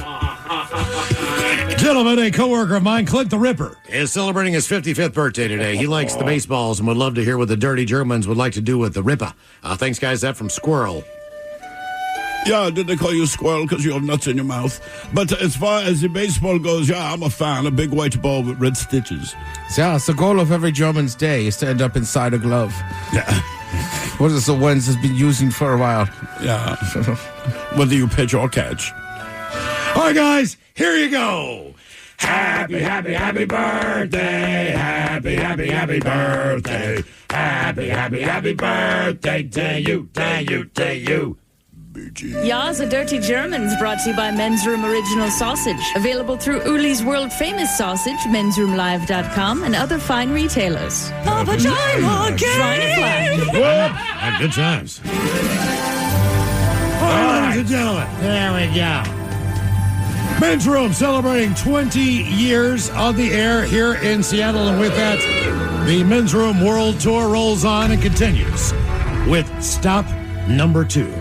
Gentlemen, a coworker of mine, Clint the Ripper, is celebrating his 55th birthday today. He likes the baseballs and would love to hear what the Dirty Germans would like to do with the Ripper. Thanks, guys. That from Squirrel. Yeah, did they call you Squirrel because you have nuts in your mouth? But as far as the baseball goes, yeah, I'm a fan. A big white ball with red stitches. Yeah, it's the goal of every German's day is to end up inside a glove. Yeah. What is the ones has been using for a while? Yeah. Whether you pitch or catch. All right, guys, here you go. Happy, happy, happy birthday. Happy, happy, happy birthday. Happy, happy, happy birthday to you, to you, to you. Ya's a Dirty Germans brought to you by Men's Room Original Sausage. Available through Uli's World Famous Sausage, mensroomlive.com, and other fine retailers. A vagina game! Whoop. Good times. Ladies and gentlemen, there we go. Men's Room celebrating 20 years on the air here in Seattle. And with that, the Men's Room World Tour rolls on and continues with stop number 2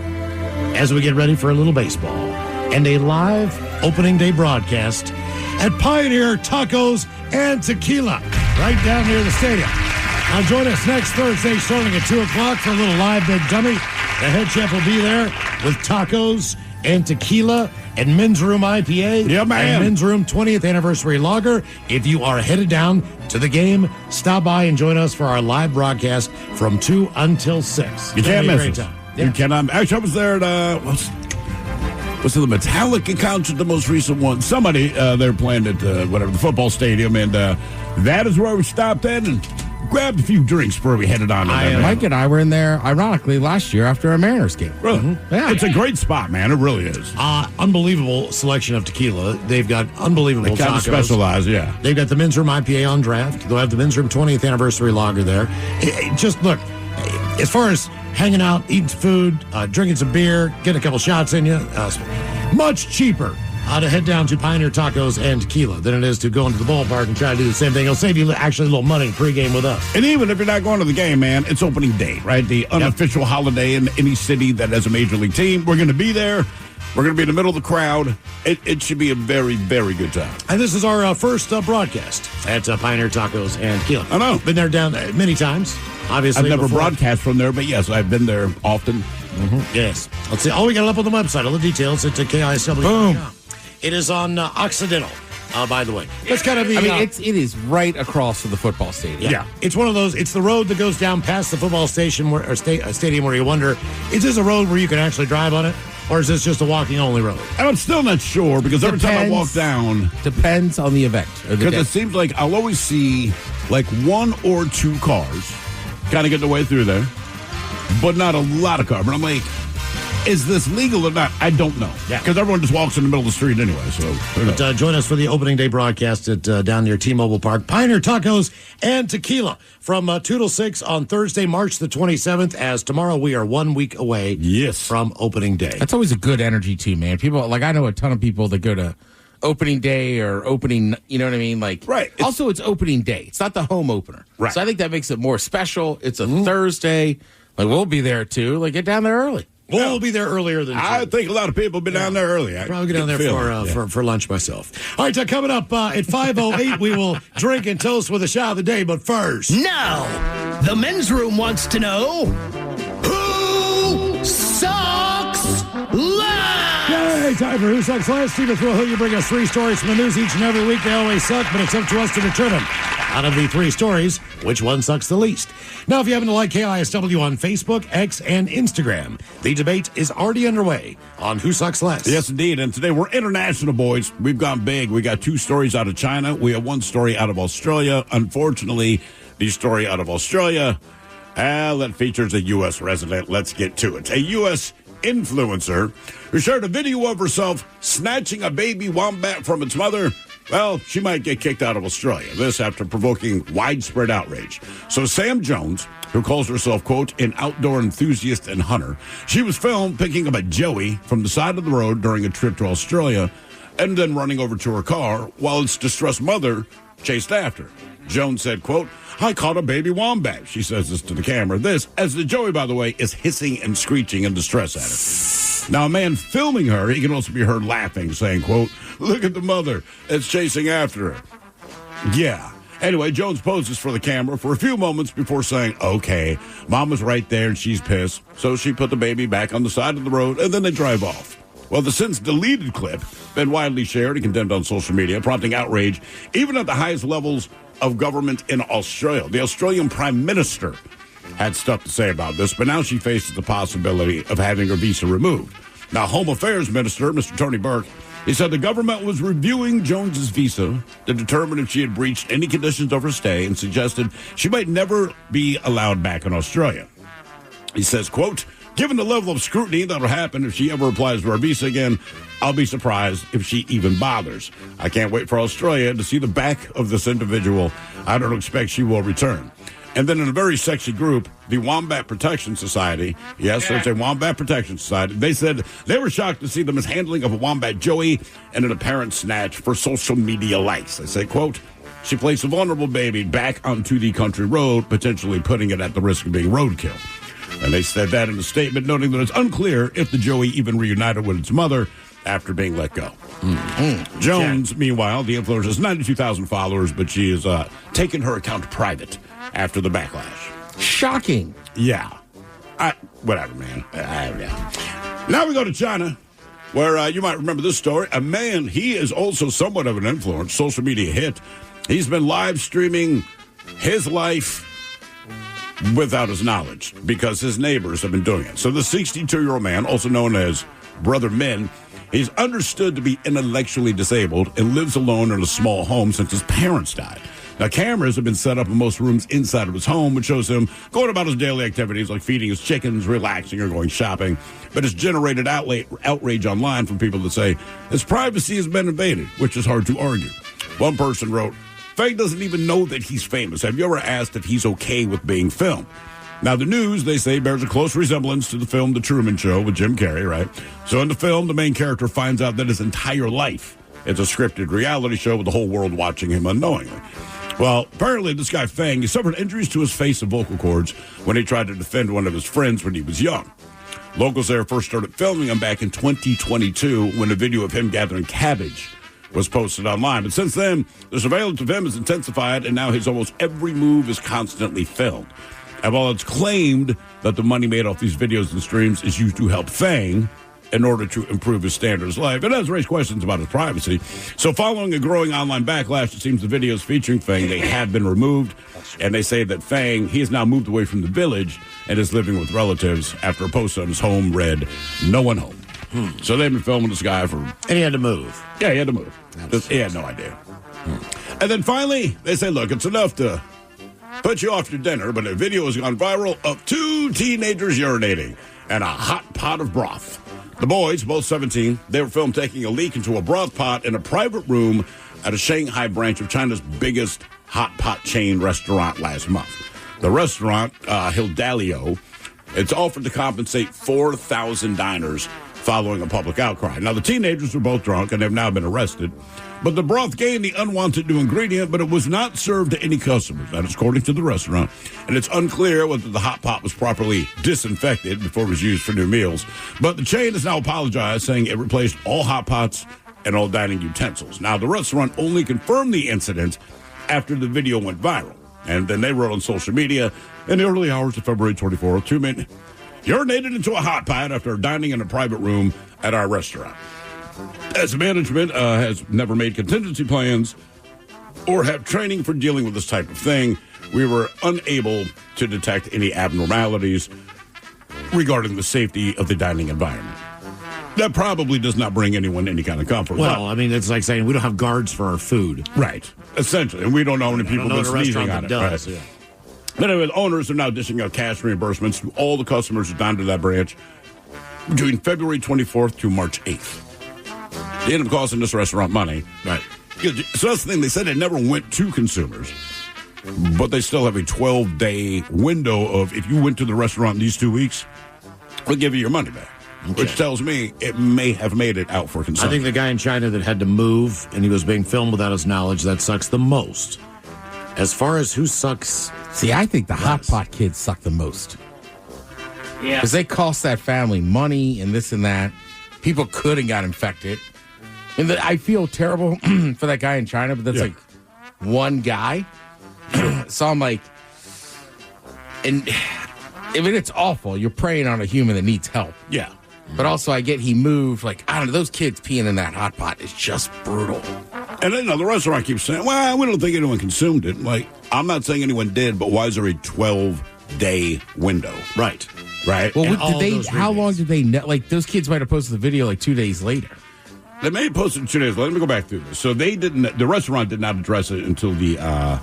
as we get ready for a little baseball and a live opening day broadcast at Pioneer Tacos and Tequila right down near the stadium. Now join us next Thursday starting at 2 o'clock for a little live big dummy. The head chef will be there with tacos and tequila and Men's Room IPA and Men's Room 20th Anniversary Lager. If you are headed down to the game, stop by and join us for our live broadcast from 2 until 6. You can't miss it. Time. You cannot. Actually, I was there at, what's the Metallica concert, the most recent one? Somebody, they're playing at, the football stadium, and that is where we stopped at and grabbed a few drinks before we headed on. Mike and I were in there, ironically, last year after a Mariners game. Really? Mm-hmm. Yeah. It's a great spot, man. It really is. Unbelievable selection of tequila. They've got unbelievable They kind of tacos. specialize, yeah. They've got the Men's Room IPA on draft. They'll have the Men's Room 20th Anniversary Lager there. Just look, as far as hanging out, eating some food, drinking some beer, getting a couple shots in you, much cheaper to head down to Pioneer Tacos and Tequila than it is to go into the ballpark and try to do the same thing. It'll save you actually a little money pregame with us. And even if you're not going to the game, man, it's opening day, right? The unofficial holiday in any city that has a major league team. We're going to be there. We're going to be in the middle of the crowd. It should be a very, very good time. And this is our first broadcast at Pioneer Tacos and Tequila. I know. Been there down many times, obviously. I've never before. broadcast from there, but yes, I've been there often. Mm-hmm. Yes. Let's see. We got it up on the website. All the details at KISW. Boom. It is on Occidental, by the way. That's kind of the... it is right across from the football stadium. Yeah. It's one of those... It's the road that goes down past the football station stadium where you wonder, is this a road where you can actually drive on it? Or is this just a walking-only road? And I'm still not sure because every time I walk down... Depends on the event. Because it seems like I'll always see like 1 or 2 cars kind of getting their way through there, but not a lot of cars. But I'm like, is this legal or not? I don't know. Yeah. Because everyone just walks in the middle of the street anyway. So But join us for the opening day broadcast at down near T-Mobile Park. Pioneer Tacos and Tequila from 2 till 6 on Thursday, March the 27th, as tomorrow we are 1 week away from opening day. That's always a good energy, too, man. People, like, I know a ton of people that go to opening day or opening, you know what I mean? Like, right. Also, it's opening day. It's not the home opener. Right. So I think that makes it more special. It's a Thursday. Like, we'll be there, too. Like, get down there early. We'll be there earlier than I think a lot of people have been down there early. Probably get down there for lunch myself. All right, coming up at 5:08, we will drink and toast with a shot of the day. But first, now the men's room wants to know who sucks last. Yay! Time for Who Sucks Last. Steve Thrill, you bring us 3 stories from the news each and every week. They always suck, but it's up to us to determine out of the 3 stories which one sucks the least. Now, if you happen to like KISW on Facebook, X, and Instagram, the debate is already underway on Who Sucks Less. Yes, indeed. And today we're international, boys. We've gone big. We got 2 stories out of China. We have 1 story out of Australia. Unfortunately, the story out of Australia, that features a U.S. resident. Let's get to it. A U.S. influencer who shared a video of herself snatching a baby wombat from its mother. Well, she might get kicked out of Australia. This after provoking widespread outrage. So Sam Jones, who calls herself, quote, an outdoor enthusiast and hunter, she was filmed picking up a joey from the side of the road during a trip to Australia and then running over to her car while its distressed mother chased after. Jones said, quote, I caught a baby wombat. She says this to the camera. This, as the joey, by the way, is hissing and screeching in distress at her. Now, a man filming her, he can also be heard laughing, saying, quote, look at the mother. It's chasing after her. Yeah. Anyway, Jones poses for the camera for a few moments before saying, okay, mom was right there and she's pissed. So she put the baby back on the side of the road and then they drive off. Well, the since deleted clip been widely shared and condemned on social media, prompting outrage even at the highest levels of government in Australia. The Australian Prime Minister had stuff to say about this, but now she faces the possibility of having her visa removed. Now, Home Affairs Minister, Mr. Tony Burke, he said the government was reviewing Jones's visa to determine if she had breached any conditions of her stay and suggested she might never be allowed back in Australia. He says, quote, Given the level of scrutiny that'll happen if she ever applies for her visa again, I'll be surprised if she even bothers. I can't wait for Australia to see the back of this individual. I don't expect she will return. And then in a very sexy group, the Wombat Protection Society, yes, it's a Wombat Protection Society, they said they were shocked to see the mishandling of a wombat Joey and an apparent snatch for social media likes. They say, quote, she placed a vulnerable baby back onto the country road, potentially putting it at the risk of being roadkill. And they said that in a statement, noting that it's unclear if the Joey even reunited with its mother after being let go. Mm-hmm. Jones, meanwhile, the influencer has 92,000 followers, but she has taken her account private after the backlash. Shocking. Yeah. Whatever, man. Yeah. Now we go to China, where you might remember this story. A man, he is also somewhat of an influence, social media hit. He's been live streaming his life without his knowledge because his neighbors have been doing it. So the 62-year-old man, also known as Brother Min, he's understood to be intellectually disabled and lives alone in a small home since his parents died. Now, cameras have been set up in most rooms inside of his home, which shows him going about his daily activities like feeding his chickens, relaxing, or going shopping. But it's generated outrage online from people that say his privacy has been invaded, which is hard to argue. One person wrote, Fang doesn't even know that he's famous. Have you ever asked if he's okay with being filmed? Now, the news, they say, bears a close resemblance to the film The Truman Show with Jim Carrey, right? So in the film, the main character finds out that his entire life is a scripted reality show with the whole world watching him unknowingly. Well, apparently this guy Fang, he suffered injuries to his face and vocal cords when he tried to defend one of his friends when he was young. Locals there first started filming him back in 2022 when a video of him gathering cabbage was posted online. But since then, the surveillance of him has intensified, and now his almost every move is constantly filmed. And while it's claimed that the money made off these videos and streams is used to help Fang in order to improve his standards of life, it has raised questions about his privacy. So following a growing online backlash, it seems the videos featuring Fang, they have been removed. And they say that Fang, he has now moved away from the village and is living with relatives after a post on his home read, "No one home." So they've been filming this guy for... And he had to move. Yeah, he had to move. He had no idea. And then finally, they say, look, it's enough to put you off your dinner, but a video has gone viral of two teenagers urinating in a hot pot of broth. The boys, both 17, they were filmed taking a leak into a broth pot in a private room at a Shanghai branch of China's biggest hot pot chain restaurant last month. The restaurant, Hildalio, it's offered to compensate 4,000 diners following a public outcry. Now, the teenagers were both drunk and have now been arrested. But the broth gained the unwanted new ingredient, but it was not served to any customers. That is according to the restaurant. And it's unclear whether the hot pot was properly disinfected before it was used for new meals. But the chain has now apologized, saying it replaced all hot pots and all dining utensils. Now, the restaurant only confirmed the incident after the video went viral. And then they wrote on social media, in the early hours of February 24th, 2 men urinated into a hot pot after dining in a private room at our restaurant. As management has never made contingency plans or have training for dealing with this type of thing, we were unable to detect any abnormalities regarding the safety of the dining environment. That probably does not bring anyone any kind of comfort. Well, I mean, it's like saying we don't have guards for our food. Right. Essentially. And we don't know any people that's sneezing on it. Does, right? Yeah. But anyway, the owners are now dishing out cash reimbursements to all the customers who dined at that branch between February 24th to March 8th. They ended up costing this restaurant money. Right. So that's the thing. They said it never went to consumers, but they still have a 12-day window of if you went to the restaurant in these 2 weeks, we'll give you your money back. Okay. Which tells me it may have made it out for consumption. I think the guy in China that had to move and he was being filmed without his knowledge, that sucks the most. As far as who sucks... See, I think the hot pot kids suck the most. Yeah. Because they cost that family money and this and that. People could have got infected. And I feel terrible for that guy in China, but that's like one guy. So I'm like... And I mean, it's awful. You're preying on a human that needs help. Yeah. But also, I get he moved. Like, I don't know, those kids peeing in that hot pot is just brutal. And then the restaurant keeps saying, well, we don't think anyone consumed it. Like, I'm not saying anyone did, but why is there a 12-day window? Right. Right? Well, how long did they know? Like, those kids might have posted the video like 2 days later. They may have posted 2 days later. Let me go back through this. So the restaurant did not address it until the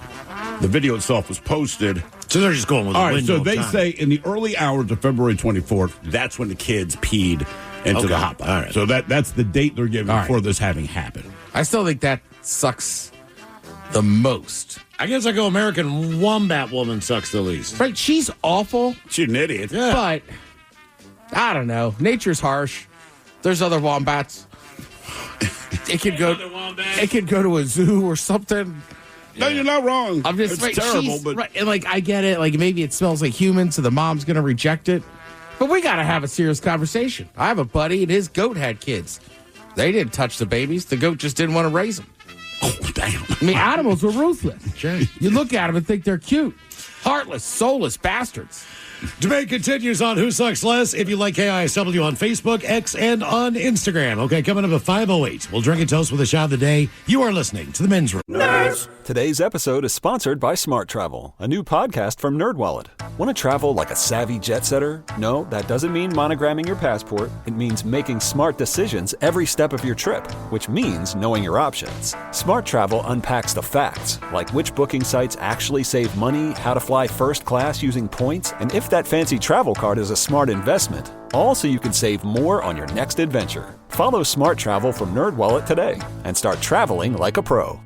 video itself was posted So they're just going with all the right, window so of they time. say in the early hours of February 24th, that's when the kids peed into the hot pot. All right. So that's the date they're giving All right. for this having happened. I still think that sucks the most. I guess I go American Wombat Woman sucks the least. Right? She's awful. She's an idiot. Yeah. But I don't know. Nature's harsh. There's other wombats. It could go. It could go to a zoo or something. No, you're not wrong. I'm just it's terrible, but right, and like I get it. Like maybe it smells like human, so the mom's gonna reject it. But we gotta have a serious conversation. I have a buddy, and his goat had kids. They didn't touch the babies. The goat just didn't want to raise them. oh damn. I mean, animals are ruthless. You look at them and think they're cute, heartless, soulless bastards. Debate continues on Who Sucks Less. If you like KISW on Facebook, X, and on Instagram. Okay, coming up at 5:08. We'll drink a toast with a shot of the day. You are listening to the Men's Room. Today's episode is sponsored by Smart Travel, a new podcast from NerdWallet. Want to travel like a savvy jet setter? No, that doesn't mean monogramming your passport. It means making smart decisions every step of your trip, which means knowing your options. Smart Travel unpacks the facts, like which booking sites actually save money, how to fly first class using points, and if that fancy travel card is a smart investment. All so you can save more on your next adventure. Follow Smart Travel from NerdWallet today and start traveling like a pro.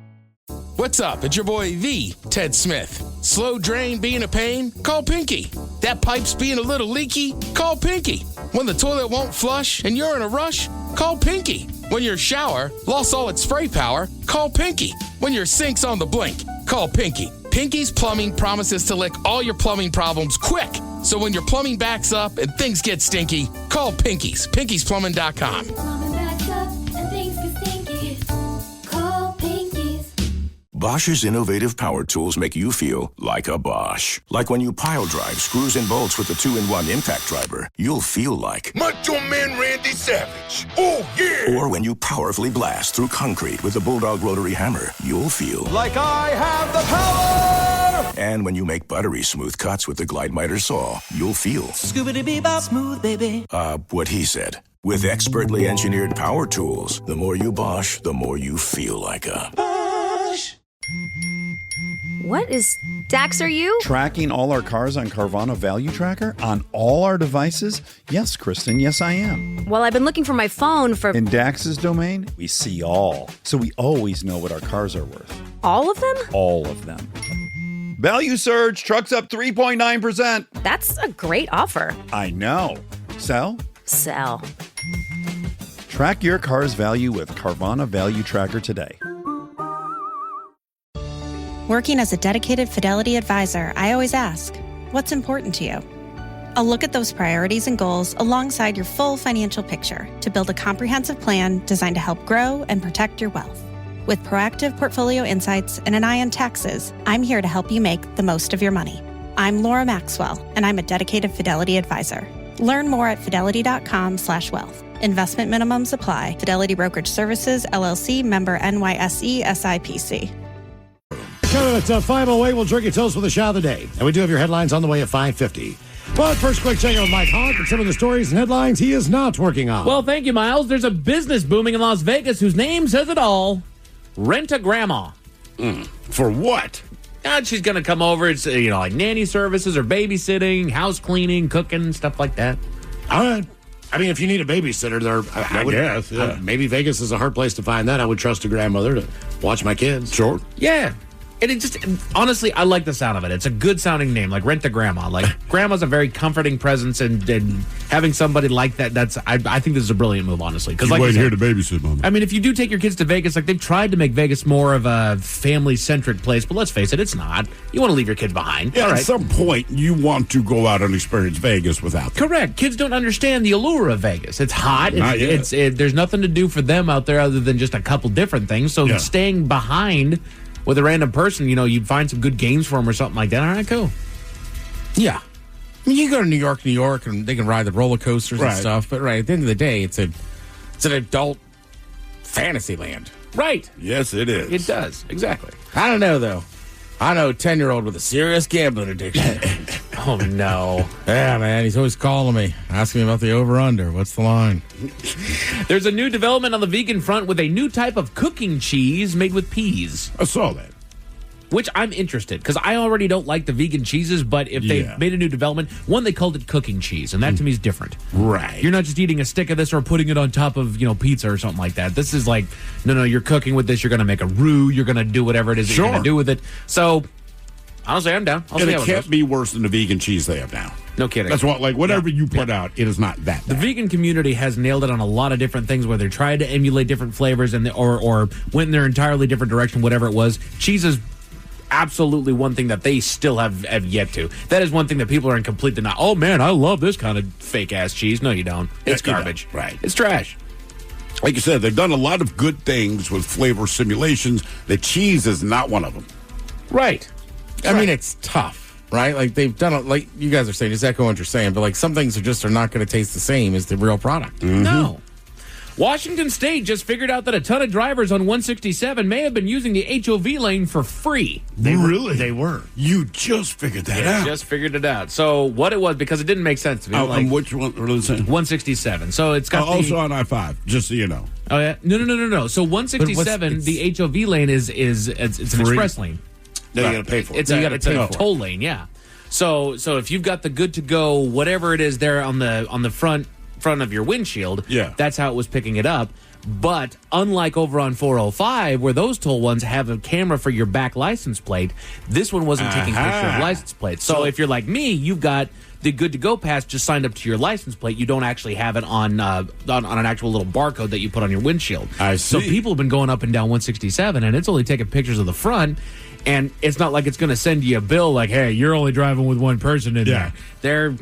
What's up? It's your boy, the Ted Smith. Slow drain being a pain? Call Pinky. That pipe's being a little leaky? Call Pinky. When the toilet won't flush and you're in a rush? Call Pinky. When your shower lost all its spray power? Call Pinky. When your sink's on the blink? Call Pinky. Pinky's Plumbing promises to lick all your plumbing problems quick. So when your plumbing backs up and things get stinky, call Pinky's. Pinky'sPlumbing.com. Plumbing backs up and things get stinky. Call Pinkies. Bosch's innovative power tools make you feel like a Bosch. Like when you pile drive screws and bolts with the 2-in-1 impact driver, you'll feel like Macho Man Randy Savage. Oh, yeah. Or when you powerfully blast through concrete with the Bulldog rotary hammer, you'll feel Like I have the power. And when you make buttery smooth cuts with the Glide Miter saw, you'll feel Scoobity-bee-bop smooth, baby. what he said. With expertly engineered power tools, the more you Bosch, the more you feel like a Bosch. What is Dax, are you? Tracking all our cars on Carvana Value Tracker on all our devices? Yes, Kristen, yes, I am. Well, I've been looking for my phone for... In Dax's domain, we see all. So we always know what our cars are worth. All of them? All of them. Value surge, trucks up 3.9%. That's a great offer. I know. Sell? Sell. Track your car's value with Carvana Value Tracker today. Working as a dedicated Fidelity advisor, I always ask, what's important to you? I'll look at those priorities and goals alongside your full financial picture to build a comprehensive plan designed to help grow and protect your wealth. With proactive portfolio insights and an eye on taxes, I'm here to help you make the most of your money. I'm Laura Maxwell, and I'm a dedicated Fidelity advisor. Learn more at fidelity.com/wealth. Investment minimums apply. Fidelity Brokerage Services, LLC, member NYSE, SIPC. It's 5:08. We'll drink a toast with a shot of the day. And we do have your headlines on the way at 5:50. But first, quick check on Mike Hawk and some of the stories and headlines he is not working on. Well, thank you, Miles. There's a business booming in Las Vegas whose name says it all. Rent-A-Grandma. For what? She's going to come over. It's, like nanny services or babysitting, house cleaning, cooking, stuff like that. All right. I mean, if you need a babysitter, I guess, yeah. Maybe Vegas is a hard place to find that. I would trust a grandmother to watch my kids. Sure. Yeah. And it just, honestly, I like the sound of it. It's a good sounding name, like Rent-A-Grandma. Like, grandma's a very comforting presence, and having somebody like that, I think this is a brilliant move, honestly. Because waiting here to babysit, Mama. I mean, if you do take your kids to Vegas, like, they've tried to make Vegas more of a family-centric place, but let's face it, it's not. You want to leave your kids behind. Yeah, at some point, you want to go out and experience Vegas without them. Correct. Kids don't understand the allure of Vegas. It's hot. There's nothing to do for them out there other than just a couple different things. So staying behind with a random person, you'd find some good games for them or something like that. All right, cool. Yeah. I mean, you go to New York, and they can ride the roller coasters and stuff. But at the end of the day, it's an adult fantasy land. Right. Yes, it is. It does. Exactly. I don't know, though. I know a 10-year-old with a serious gambling addiction. Oh, no. Yeah, man. He's always calling me, asking me about the over-under. What's the line? There's a new development on the vegan front with a new type of cooking cheese made with peas. I saw that. which I'm interested because I already don't like the vegan cheeses, but if they made a new development, one, they called it cooking cheese, and that to me is different. Right. You're not just eating a stick of this or putting it on top of, pizza or something like that. This is like, no, you're cooking with this. You're going to make a roux. You're going to do whatever it is that you're going to do with it. So, honestly, I'm down. I'll see how it can't be worse than the vegan cheese they have now. No kidding. That's what, whatever you put out, it is not that bad. The vegan community has nailed it on a lot of different things where they're trying to emulate different flavors or went in their entirely different direction, whatever it was. Cheese is absolutely one thing that they still have yet to. That is one thing that people are in complete denial. Oh, man, I love this kind of fake-ass cheese. No, you don't. It's garbage. Right. It's trash. Like you said, they've done a lot of good things with flavor simulations. The cheese is not one of them. Right. I mean, it's tough. Right? Like, they've done it, like you guys are saying, just echo what you're saying, but like some things are not going to taste the same as the real product. Mm-hmm. No. Washington State just figured out that a ton of drivers on 167 may have been using the HOV lane for free. They were. You just figured that out. Just figured it out. So what it was, because it didn't make sense to me. And which one? What are they saying? 167. So it's got also on I-5, just so you know. Oh, yeah? No. So 167, the HOV lane is it's an express lane. No, you got to pay for it. It's a toll lane, yeah. So if you've got the good to go, whatever it is there on the front of your windshield, that's how it was picking it up. But unlike over on 405, where those toll ones have a camera for your back license plate, this one wasn't taking a picture of license plates. So if you're like me, you've got the good to go pass just signed up to your license plate. You don't actually have it on an actual little barcode that you put on your windshield. I see. So people have been going up and down 167, and it's only taking pictures of the front. And it's not like it's going to send you a bill like, hey, you're only driving with one person in there. They're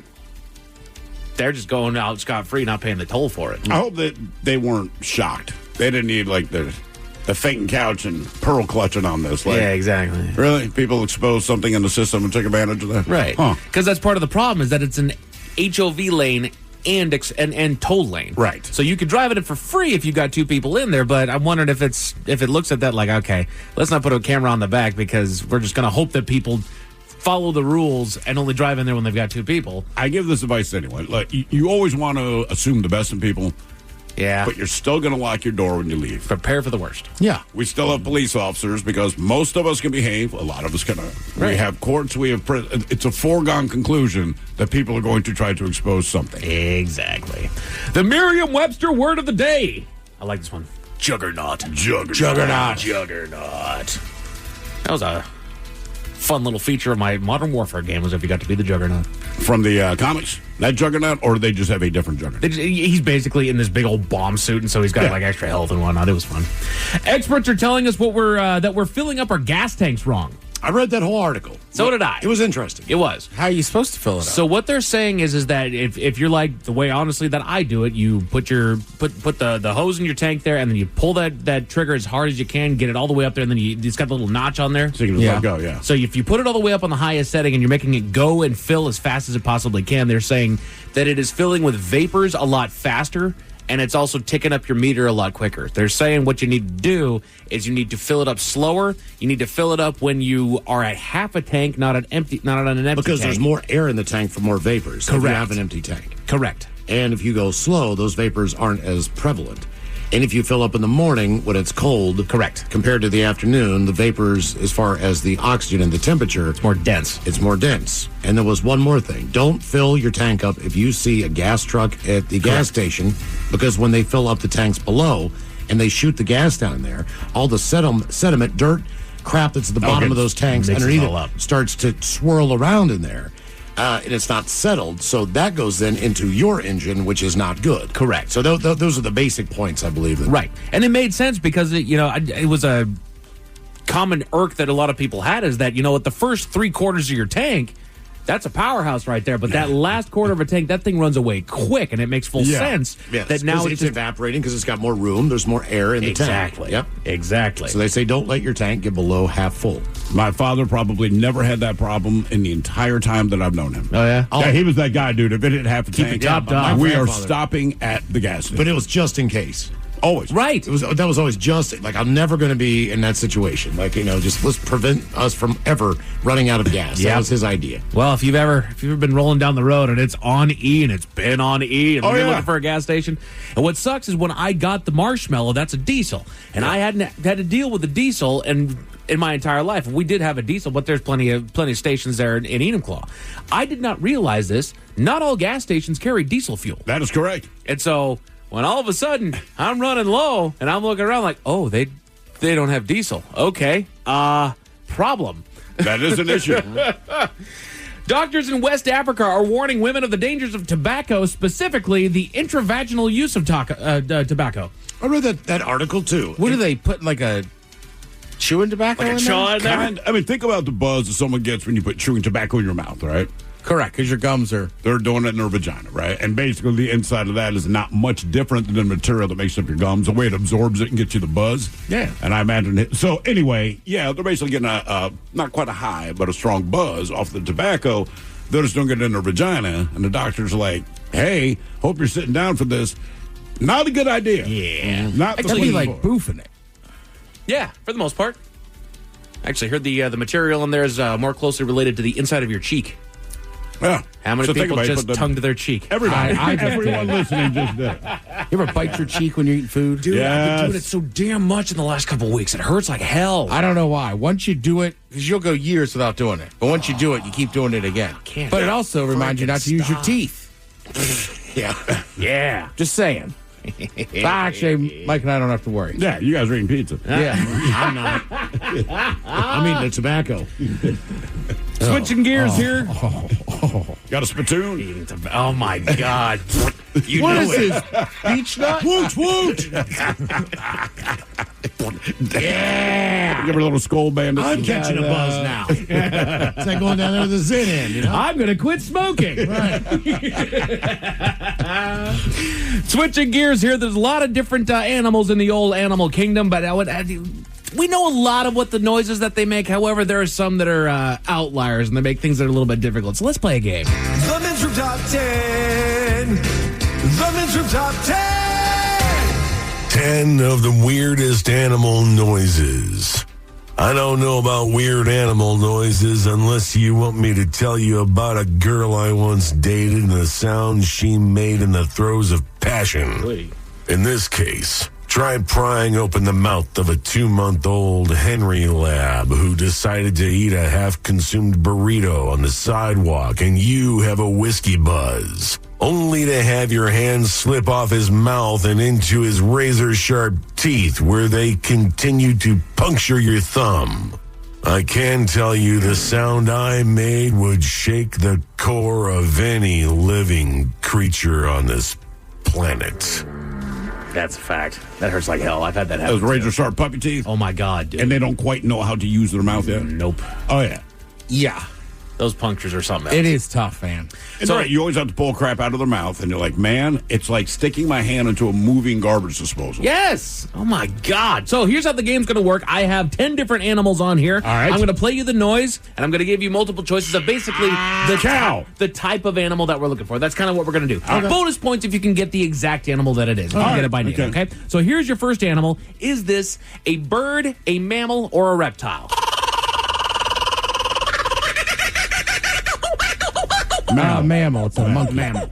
just going out scot-free, not paying the toll for it. I hope that they weren't shocked. They didn't need, the fainting couch and pearl clutching on this. Yeah, exactly. Really? People expose something in the system and take advantage of that? Right. Because that's part of the problem is that it's an HOV lane and toll lane. Right. So you could drive it for free if you got two people in there, but I'm wondering if it looks at that like, okay, let's not put a camera on the back because we're just going to hope that people follow the rules and only drive in there when they've got two people. I give this advice to anyone. You always want to assume the best in people. Yeah. But you're still going to lock your door when you leave. Prepare for the worst. Yeah. We still have police officers because most of us can behave. A lot of us cannot. Right. We have courts. We have it's a foregone conclusion that people are going to try to expose something. Exactly. The Merriam-Webster word of the day. I like this one. Juggernaut. Juggernaut. That was a fun little feature of my Modern Warfare game was if you got to be the Juggernaut. From the comics? That Juggernaut, or do they just have a different Juggernaut? He's basically in this big old bomb suit, and so he's got extra health and whatnot. It was fun. Experts are telling us that we're filling up our gas tanks wrong. I read that whole article. So did I. It was interesting. It was. How are you supposed to fill it up? So what they're saying is that if you're like the way honestly that I do it, you put the hose in your tank there, and then you pull that trigger as hard as you can, get it all the way up there, and then it's got the little notch on there. So you can let it go, yeah. So if you put it all the way up on the highest setting and you're making it go and fill as fast as it possibly can, they're saying that it is filling with vapors a lot faster. And it's also ticking up your meter a lot quicker. They're saying what you need to do is you need to fill it up slower. You need to fill it up when you are at half a tank, not on an empty because tank. There's more air in the tank for more vapors. Correct. If you have an empty tank. Correct. And if you go slow, those vapors aren't as prevalent. And if you fill up in the morning when it's cold, correct, compared to the afternoon, the vapors, as far as the oxygen and the temperature, it's more dense. It's more dense. And there was one more thing. Don't fill your tank up if you see a gas truck at the gas station, because when they fill up the tanks below and they shoot the gas down there, all the sediment, dirt, crap that's at the bottom of those tanks underneath it starts to swirl around in there. And it's not settled, so that goes then into your engine, which is not good. Correct. So those are the basic points, I believe. Right. And it made sense because, it was a common irk that a lot of people had is that, at the first 3/4 of your tank, that's a powerhouse right there. But that last quarter of a tank, that thing runs away quick, and it makes full sense that now it's evaporating because it's got more room. There's more air in the tank. Exactly. Yep. Exactly. So they say don't let your tank get below half full. My father probably never had that problem in the entire time that I've known him. Oh, yeah? Yeah, he was that guy, dude. If it didn't have a tank, we are stopping at the gas station. But it was just in case. Always. Right. That was always just, like, I'm never going to be in that situation. Like, just let's prevent us from ever running out of gas. That was his idea. Well, if you've ever been rolling down the road and it's on E and it's been on E and you're looking for a gas station. And what sucks is when I got the Marshmallow, that's a diesel. And I had to deal with the diesel, and in my entire life. We did have a diesel, but there's plenty of stations there in Enumclaw. I did not realize this. Not all gas stations carry diesel fuel. That is correct. And so when all of a sudden I'm running low and I'm looking around like, oh, they don't have diesel. Okay, problem. That is an issue. Doctors in West Africa are warning women of the dangers of tobacco, specifically the intravaginal use of tobacco. I read that article, too. What do they put, like a chewing tobacco Like a in chaw there? in there? I mean, think about the buzz that someone gets when you put chewing tobacco in your mouth, right? Correct, because your gums are... They're doing it in their vagina, right? And basically the inside of that is not much different than the material that makes up your gums. The way it absorbs it and gets you the buzz. Yeah. And I imagine it. So anyway, yeah, they're basically getting a not quite a high, but a strong buzz off the tobacco. They're just doing it in their vagina. And the doctor's like, hey, hope you're sitting down for this. Not a good idea. Yeah. Not the That'd be thing like for. boofing it. Yeah, for the most part. Actually, heard the material in there is more closely related to the inside of your cheek. Yeah. How many So think people about it, just put the- tongue to their cheek? Everybody. I Everyone listening just did. You ever bite your cheek when you're eating food? Dude, I've been doing it Yes. so damn much in the last couple of weeks. It hurts like hell. I don't know why. Once you do it, because you'll go years without doing it. But once you do it, you keep doing it again. Can't But it also reminds you not to use your stop. teeth. Yeah. Yeah. Just saying. Actually, Mike and I don't have to worry. Yeah, you guys are eating pizza. Yeah. I'm not. I'm eating the tobacco. Switching gears here. Got a spittoon? Oh, my God. You What know is it. this? Beach nut? Woot, woot! Yeah. Give her a little skull bandit. I'm catching a buzz now. It's like going down there to the Zen end, you know? I'm going to quit smoking. Right. Switching gears here. There's a lot of different animals in the old animal kingdom, but we know a lot of what the noises that they make. However, there are some that are outliers, and they make things that are a little bit difficult. So let's play a game. The Men's Room Top 10. The Men's Room Top 10. 10 of the weirdest animal noises. I don't know about weird animal noises unless you want me to tell you about a girl I once dated and the sound she made in the throes of passion. In this case, try prying open the mouth of a 2-month-old Henry lab who decided to eat a half-consumed burrito on the sidewalk, and you have a whiskey buzz, only to have your hands slip off his mouth and into his razor-sharp teeth where they continue to puncture your thumb. I can tell you the sound I made would shake the core of any living creature on this planet. That's a fact. That hurts like hell. I've had that happen. Those razor sharp puppy teeth. Oh, my God, dude. And they don't quite know how to use their mouth yet? Nope. Oh, yeah. Yeah. Those punctures are something else. It is tough, man. It's all right. You always have to pull crap out of their mouth, and you're like, man, it's like sticking my hand into a moving garbage disposal. Yes. Oh, my God. So here's how the game's going to work. I have 10 different animals on here. All right. I'm going to play you the noise, and I'm going to give you multiple choices of basically the type of animal that we're looking for. That's kind of what we're going to do. Bonus points if you can get the exact animal that it is. If you can get it by name, okay? So here's your first animal. Is this a bird, a mammal, or a reptile? Mammal. It's a monkey. Mammal.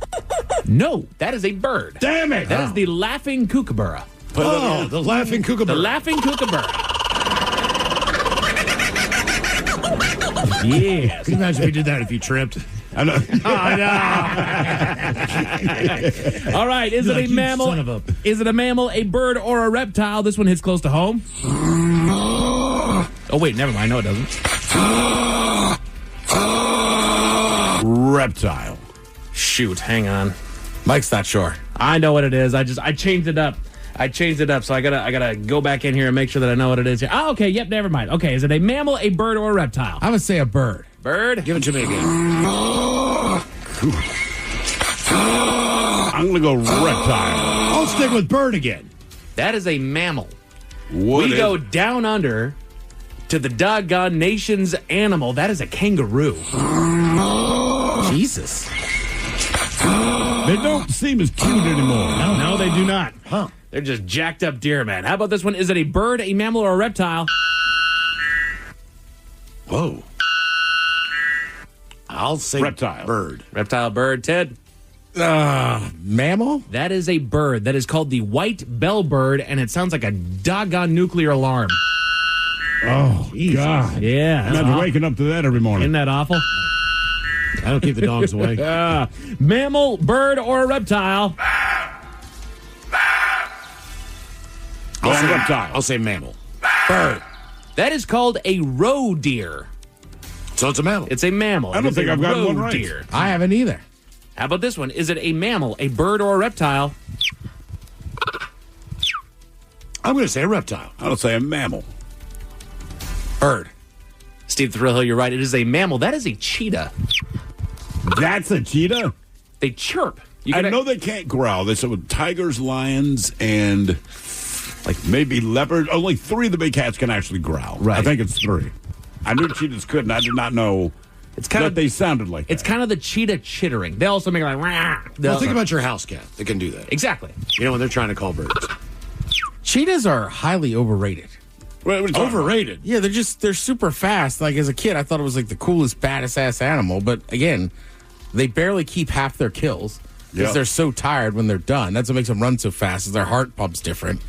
No, that is a bird. Damn it. That is the laughing kookaburra. Oh, the laughing kookaburra. The laughing kookaburra. Yes. Can you imagine if you did that if you tripped? I know. All right, is it a mammal? Son of a... Is it a mammal, a bird, or a reptile? This one hits close to home. Oh, wait, never mind. No, it doesn't. Reptile. Shoot, hang on. Mike's not sure. I know what it is. I changed it up. So I gotta go back in here and make sure that I know what it is here. Oh, okay, yep, never mind. Okay, is it a mammal, a bird, or a reptile? I would say a bird. Bird? Give it to me again. I'm going to go reptile. I'll stick with bird again. That is a mammal. What We is- go down under to the doggone nation's animal. That is a kangaroo. Jesus. They don't seem as cute anymore. No, they do not. Huh. They're just jacked up deer, man. How about this one? Is it a bird, a mammal, or a reptile? Whoa. I'll say Reptile. bird. Reptile, bird, Ted. Mammal? That is a bird. That is called the white bellbird, and it sounds like a doggone nuclear alarm. Oh, God. Yeah. Imagine waking up to that every morning. Isn't that awful? I don't keep the dogs away. Mammal, bird, or reptile? I'll say mammal. Bird. That is called a roe deer. So it's a mammal. It's a mammal. I don't think I've got one right. Deer. I haven't either. How about this one? Is it a mammal, a bird, or a reptile? I'm going to say a reptile. I'll say a mammal. Bird. Steve Thrill, you're right. It is a mammal. That is a cheetah. That's a cheetah? They chirp. I know they can't growl. They said with tigers, lions, and like maybe leopards. Only 3 of the big cats can actually growl. Right. I think it's 3. I knew cheetahs couldn't. I did not know that they sounded like that. It's kind of the cheetah chittering. They also make like, rah. Well, think about your house cat. They can do that. Exactly. You know, when they're trying to call birds. Cheetahs are highly overrated. Overrated? Yeah, they're super fast. Like, as a kid, I thought it was like the coolest, baddest ass animal. But again, they barely keep half their kills because they're so tired when they're done. That's what makes them run so fast, is their heart pump's different.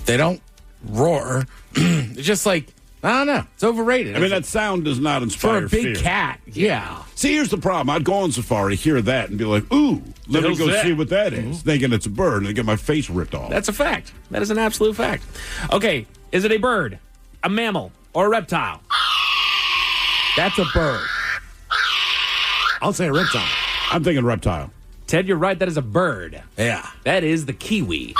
They don't roar. It's just like, I don't know. It's overrated. I mean, that sound does not inspire for a big fear. cat. Yeah. See, here's the problem. I'd go on safari, hear that, and be like, ooh, let me go see what that is. Thinking it's a bird, and I get my face ripped off. That's a fact. That is an absolute fact. Okay, is it a bird, a mammal, or a reptile? That's a bird. I'll say a reptile. I'm thinking reptile. Ted, you're right. That is a bird. Yeah. That is the kiwi.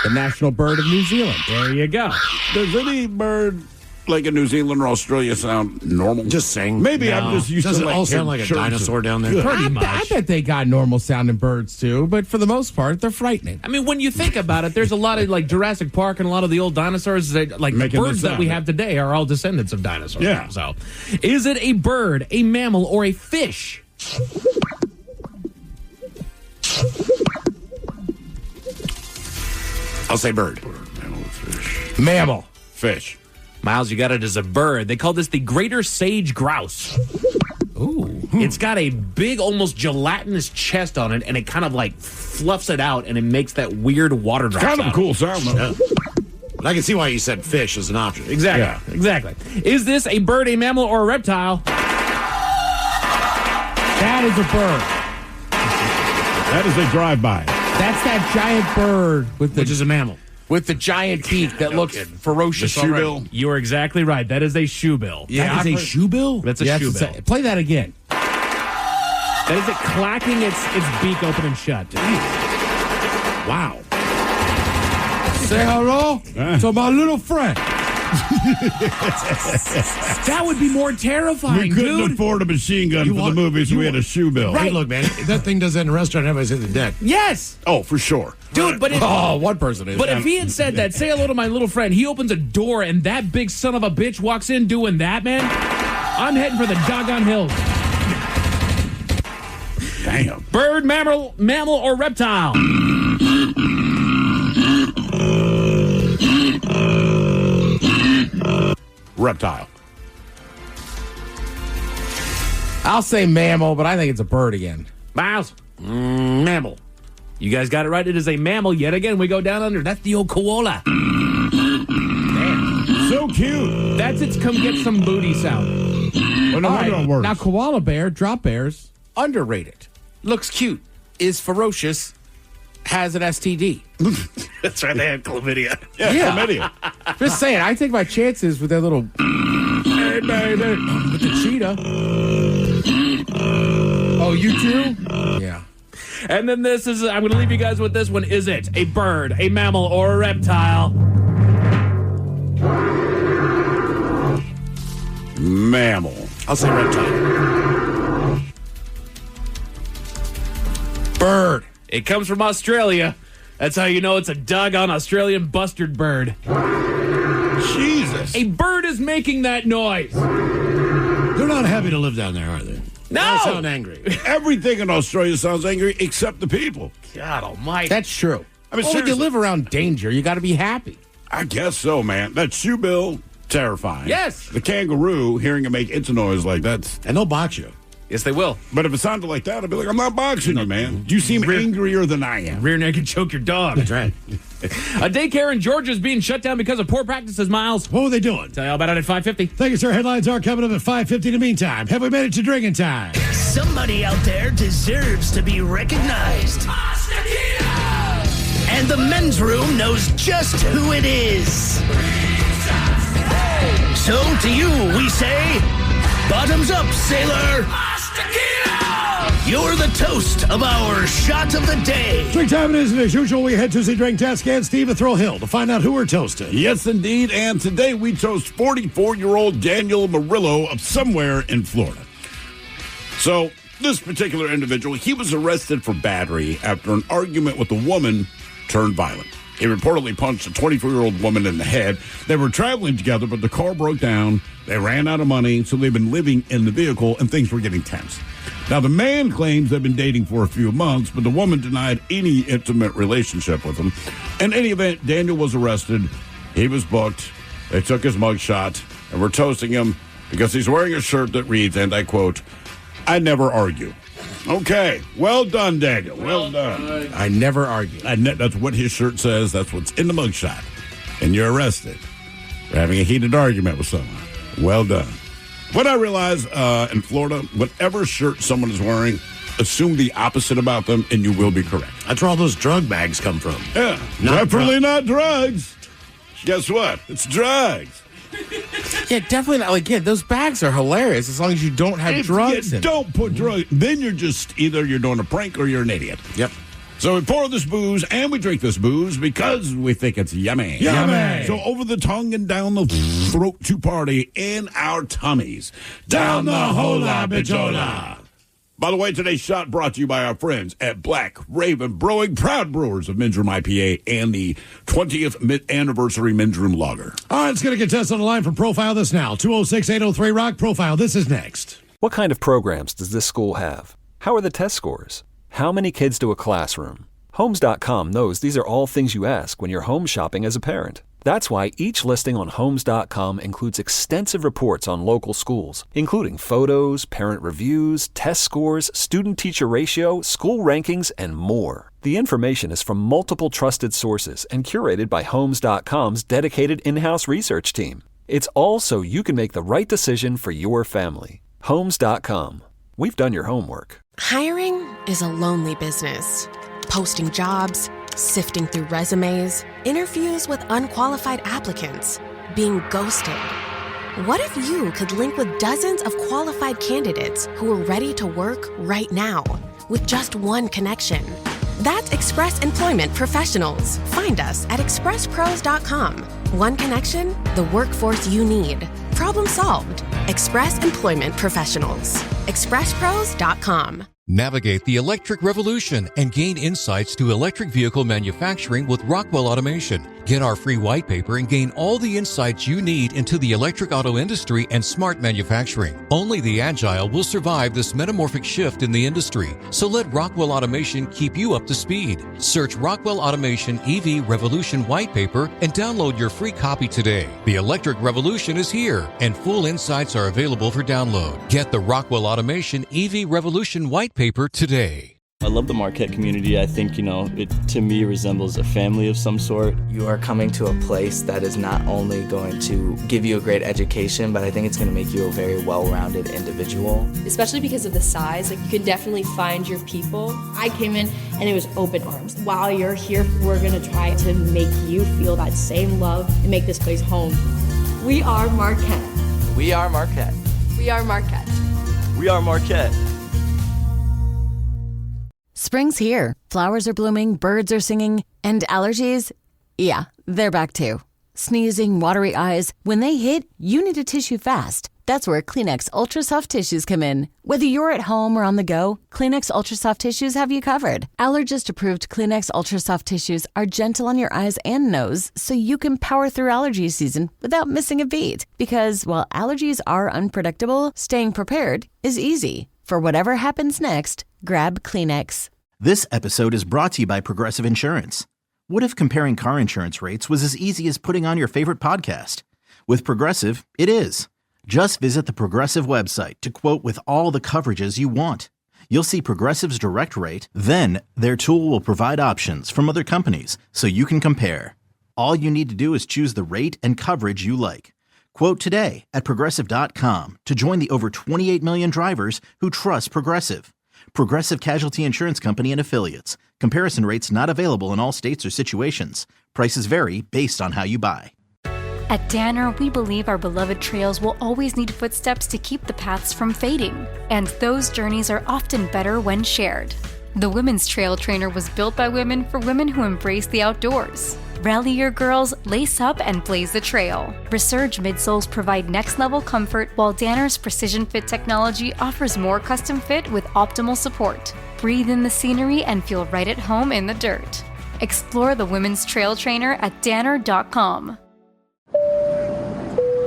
The national bird of New Zealand. There you go. Does any bird, like in New Zealand or Australia, sound normal? Just sing. Maybe I'm just used Does to it all sound like a dinosaur down there? Pretty much. I bet they got normal sounding birds too, but for the most part, they're frightening. I mean, when you think about it, there's a lot of like Jurassic Park and a lot of the old dinosaurs, that, like the Making birds the that we sound. have today are all descendants of dinosaurs. Yeah. So, is it a bird, a mammal, or a fish? I'll say bird. Mammal, fish. Mammal. Fish. Miles, you got it as a bird. They call this the greater sage grouse. Ooh. It's got a big, almost gelatinous chest on it, and it kind of like fluffs it out, and it makes that weird water drop Kind of a cool sound, though. But I can see why you said fish as an option. Exactly. Yeah. Exactly. Is this a bird, a mammal, or a reptile? That is a bird. That is a drive-by. That's that giant bird Which is a mammal. with the giant beak that looks ferocious. The shoebill. You are exactly right. That is a shoebill. Yeah, That is a shoebill? That's a Yeah, shoebill. play that again. That is it clacking its beak open and shut. Wow. Say hello to my little friend. That would be more terrifying, We couldn't dude. afford a machine gun for the movie, so we had a shoe bill. Hey, look, man, if that thing does that in a restaurant, everybody's hit the deck. Yes, Oh, for sure. dude. But if, One person is. but if he had said that, say hello to my little friend. He opens a door and that big son of a bitch walks in doing that, man. I'm heading for the doggone hills. Damn. Bird, mammal, or reptile? Reptile. I'll say mammal, but I think it's a bird again. Miles, mammal. You guys got it right. It is a mammal. Yet again, we go down under. That's the old koala. Damn. So cute. That's its come get some booty sound. Well, no All wonder right, it works. now koala bear, drop bears, underrated. Looks cute, is ferocious, has an STD. That's right. They had chlamydia. Yeah, chlamydia. Just saying, I take my chances with that little hey baby with the cheetah. Oh, you too? Yeah. And then this is, I'm going to leave you guys with this one. Is it a bird, a mammal, or a reptile? Mammal. I'll say reptile. Bird. It comes from Australia. That's how you know it's a doggone Australian bustard bird. Jesus. A bird is making that noise. They're not happy to live down there, are they? No! They sound angry. Everything in Australia sounds angry except the people. God almighty. That's true. I mean, well, when you seriously. live around danger, you got to be happy. I guess so, man. That shoe bill, terrifying. Yes. The kangaroo, hearing it make its noise like that. And they'll box you. Yes, they will. But if it sounded like that, I'd be like, I'm not boxing you, man. You seem angrier than I am. Rear naked choke your dog. That's right. A daycare in Georgia is being shut down because of poor practices, Miles. What were they doing? Tell you all about it at 5:50. Thank you, sir. Headlines are coming up at 5:50. In the meantime, have we made it to drinking time? Somebody out there deserves to be recognized. And the men's room knows just who it is. So to you, we say, bottoms up, sailor. You're the toast of our shot of the day. Drink time it is, and as usual, we head to the drink task and Steve at Thrill Hill to find out who we're toasting. Yes, indeed. And today we toast 44-year-old Daniel Murillo of somewhere in Florida. So this particular individual, he was arrested for battery after an argument with a woman turned violent. He reportedly punched a 24-year-old woman in the head. They were traveling together, but the car broke down. They ran out of money, so they've been living in the vehicle, and things were getting tense. Now, the man claims they've been dating for a few months, but the woman denied any intimate relationship with him. In any event, Daniel was arrested. He was booked. They took his mugshot, and we're toasting him because he's wearing a shirt that reads, and I quote, "I never argue." Okay, well done, Daniel. Well done. I never argue. That's what his shirt says. That's what's in the mugshot. And you're arrested for having a heated argument with someone. Well done. What I realize in Florida, whatever shirt someone is wearing, assume the opposite about them, and you will be correct. That's where all those drug bags come from. Yeah, definitely not drugs. Guess what? It's drugs. Yeah, definitely not. Like, yeah, those bags are hilarious as long as you don't have drugs in. Don't put drugs. Then you're just either you're doing a prank or you're an idiot. Yep. So we pour this booze and we drink this booze because we think it's yummy. Yummy. So over the tongue and down the throat to party in our tummies. Down the hola, bichola. By the way, today's shot brought to you by our friends at Black Raven Brewing, proud brewers of Men's Room IPA and the 20th anniversary Men's Room Lager. All right, let's get a contestant on the line for Profile This Now. 206-803-ROCK. Profile This is next. What kind of programs does this school have? How are the test scores? How many kids do a classroom? Homes.com knows these are all things you ask when you're home shopping as a parent. That's why each listing on Homes.com includes extensive reports on local schools, including photos, parent reviews, test scores, student-teacher ratio, school rankings, and more. The information is from multiple trusted sources and curated by Homes.com's dedicated in-house research team. It's all so you can make the right decision for your family. Homes.com. We've done your homework. Hiring is a lonely business. Posting jobs, sifting through resumes, interviews with unqualified applicants, being ghosted. What if you could link with dozens of qualified candidates who are ready to work right now with just one connection? That's Express Employment Professionals. Find us at expresspros.com. One connection, the workforce you need. Problem solved. Express Employment Professionals. expresspros.com. Navigate the electric revolution and gain insights to electric vehicle manufacturing with Rockwell Automation. Get our free white paper and gain all the insights you need into the electric auto industry and smart manufacturing. Only the agile will survive this metamorphic shift in the industry. So let Rockwell Automation keep you up to speed. Search Rockwell Automation EV Revolution white paper and download your free copy today. The electric revolution is here and full insights are available for download. Get the Rockwell Automation EV Revolution white paper today. I love the Marquette community. I think, it to me resembles a family of some sort. You are coming to a place that is not only going to give you a great education, but I think it's going to make you a very well-rounded individual. Especially because of the size, you can definitely find your people. I came in and it was open arms. While you're here, we're going to try to make you feel that same love and make this place home. We are Marquette. We are Marquette. We are Marquette. We are Marquette. Spring's here. Flowers are blooming, birds are singing, and allergies? Yeah, they're back too. Sneezing, watery eyes. When they hit, you need a tissue fast. That's where Kleenex Ultra Soft Tissues come in. Whether you're at home or on the go, Kleenex Ultra Soft Tissues have you covered. Allergist-approved Kleenex Ultra Soft Tissues are gentle on your eyes and nose, so you can power through allergy season without missing a beat. Because while allergies are unpredictable, staying prepared is easy. For whatever happens next, grab Kleenex. This episode is brought to you by Progressive Insurance. What if comparing car insurance rates was as easy as putting on your favorite podcast? With Progressive, it is. Just visit the Progressive website to quote with all the coverages you want. You'll see Progressive's direct rate, then their tool will provide options from other companies so you can compare. All you need to do is choose the rate and coverage you like. Quote today at Progressive.com to join the over 28 million drivers who trust Progressive. Progressive Casualty Insurance Company and Affiliates. Comparison rates not available in all states or situations. Prices vary based on how you buy. At Danner, we believe our beloved trails will always need footsteps to keep the paths from fading, and those journeys are often better when shared. The Women's Trail Trainer was built by women for women who embrace the outdoors. Rally your girls, lace up, and blaze the trail. Resurge midsoles provide next-level comfort, while Danner's Precision Fit technology offers more custom fit with optimal support. Breathe in the scenery and feel right at home in the dirt. Explore the Women's Trail Trainer at danner.com.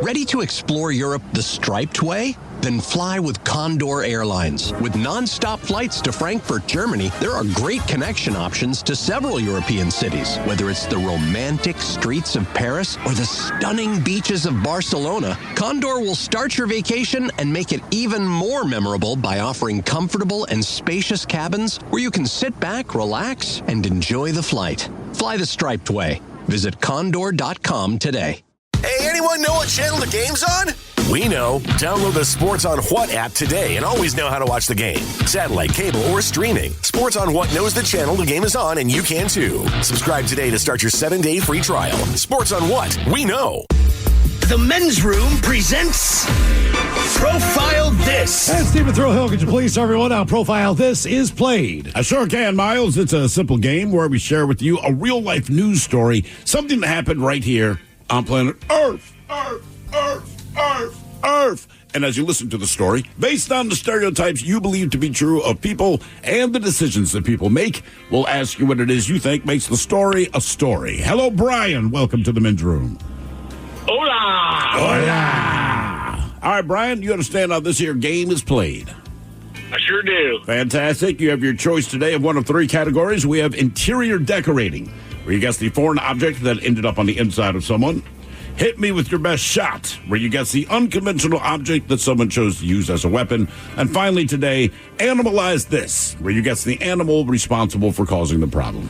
Ready to explore Europe the striped way? Then fly with Condor Airlines. With non-stop flights to Frankfurt, Germany, there are great connection options to several European cities. Whether it's the romantic streets of Paris or the stunning beaches of Barcelona, Condor will start your vacation and make it even more memorable by offering comfortable and spacious cabins where you can sit back, relax, and enjoy the flight. Fly the striped way. Visit condor.com today. Hey, anyone know what channel the game's on? We know. Download the Sports on What app today and always know how to watch the game. Satellite, cable, or streaming. Sports on What knows the channel the game is on, and you can too. Subscribe today to start your 7-day free trial. Sports on What? We know. The Men's Room presents Profile This. And Stephen Thrill-Hill, could you please tell everyone how Profile This is played? I sure can, Miles. It's a simple game where we share with you a real-life news story, something that happened right here on planet Earth. Earth. And as you listen to the story, based on the stereotypes you believe to be true of people and the decisions that people make, we'll ask you what it is you think makes the story a story. Hello, Brian. Welcome to the Men's Room. Hola! All right, Brian, you understand how this here game is played? I sure do. Fantastic. You have your choice today of one of three categories. We have interior decorating, where you guess the foreign object that ended up on the inside of someone. Hit me with your best shot, where you guess the unconventional object that someone chose to use as a weapon. And finally today, Animalize This, where you guess the animal responsible for causing the problem.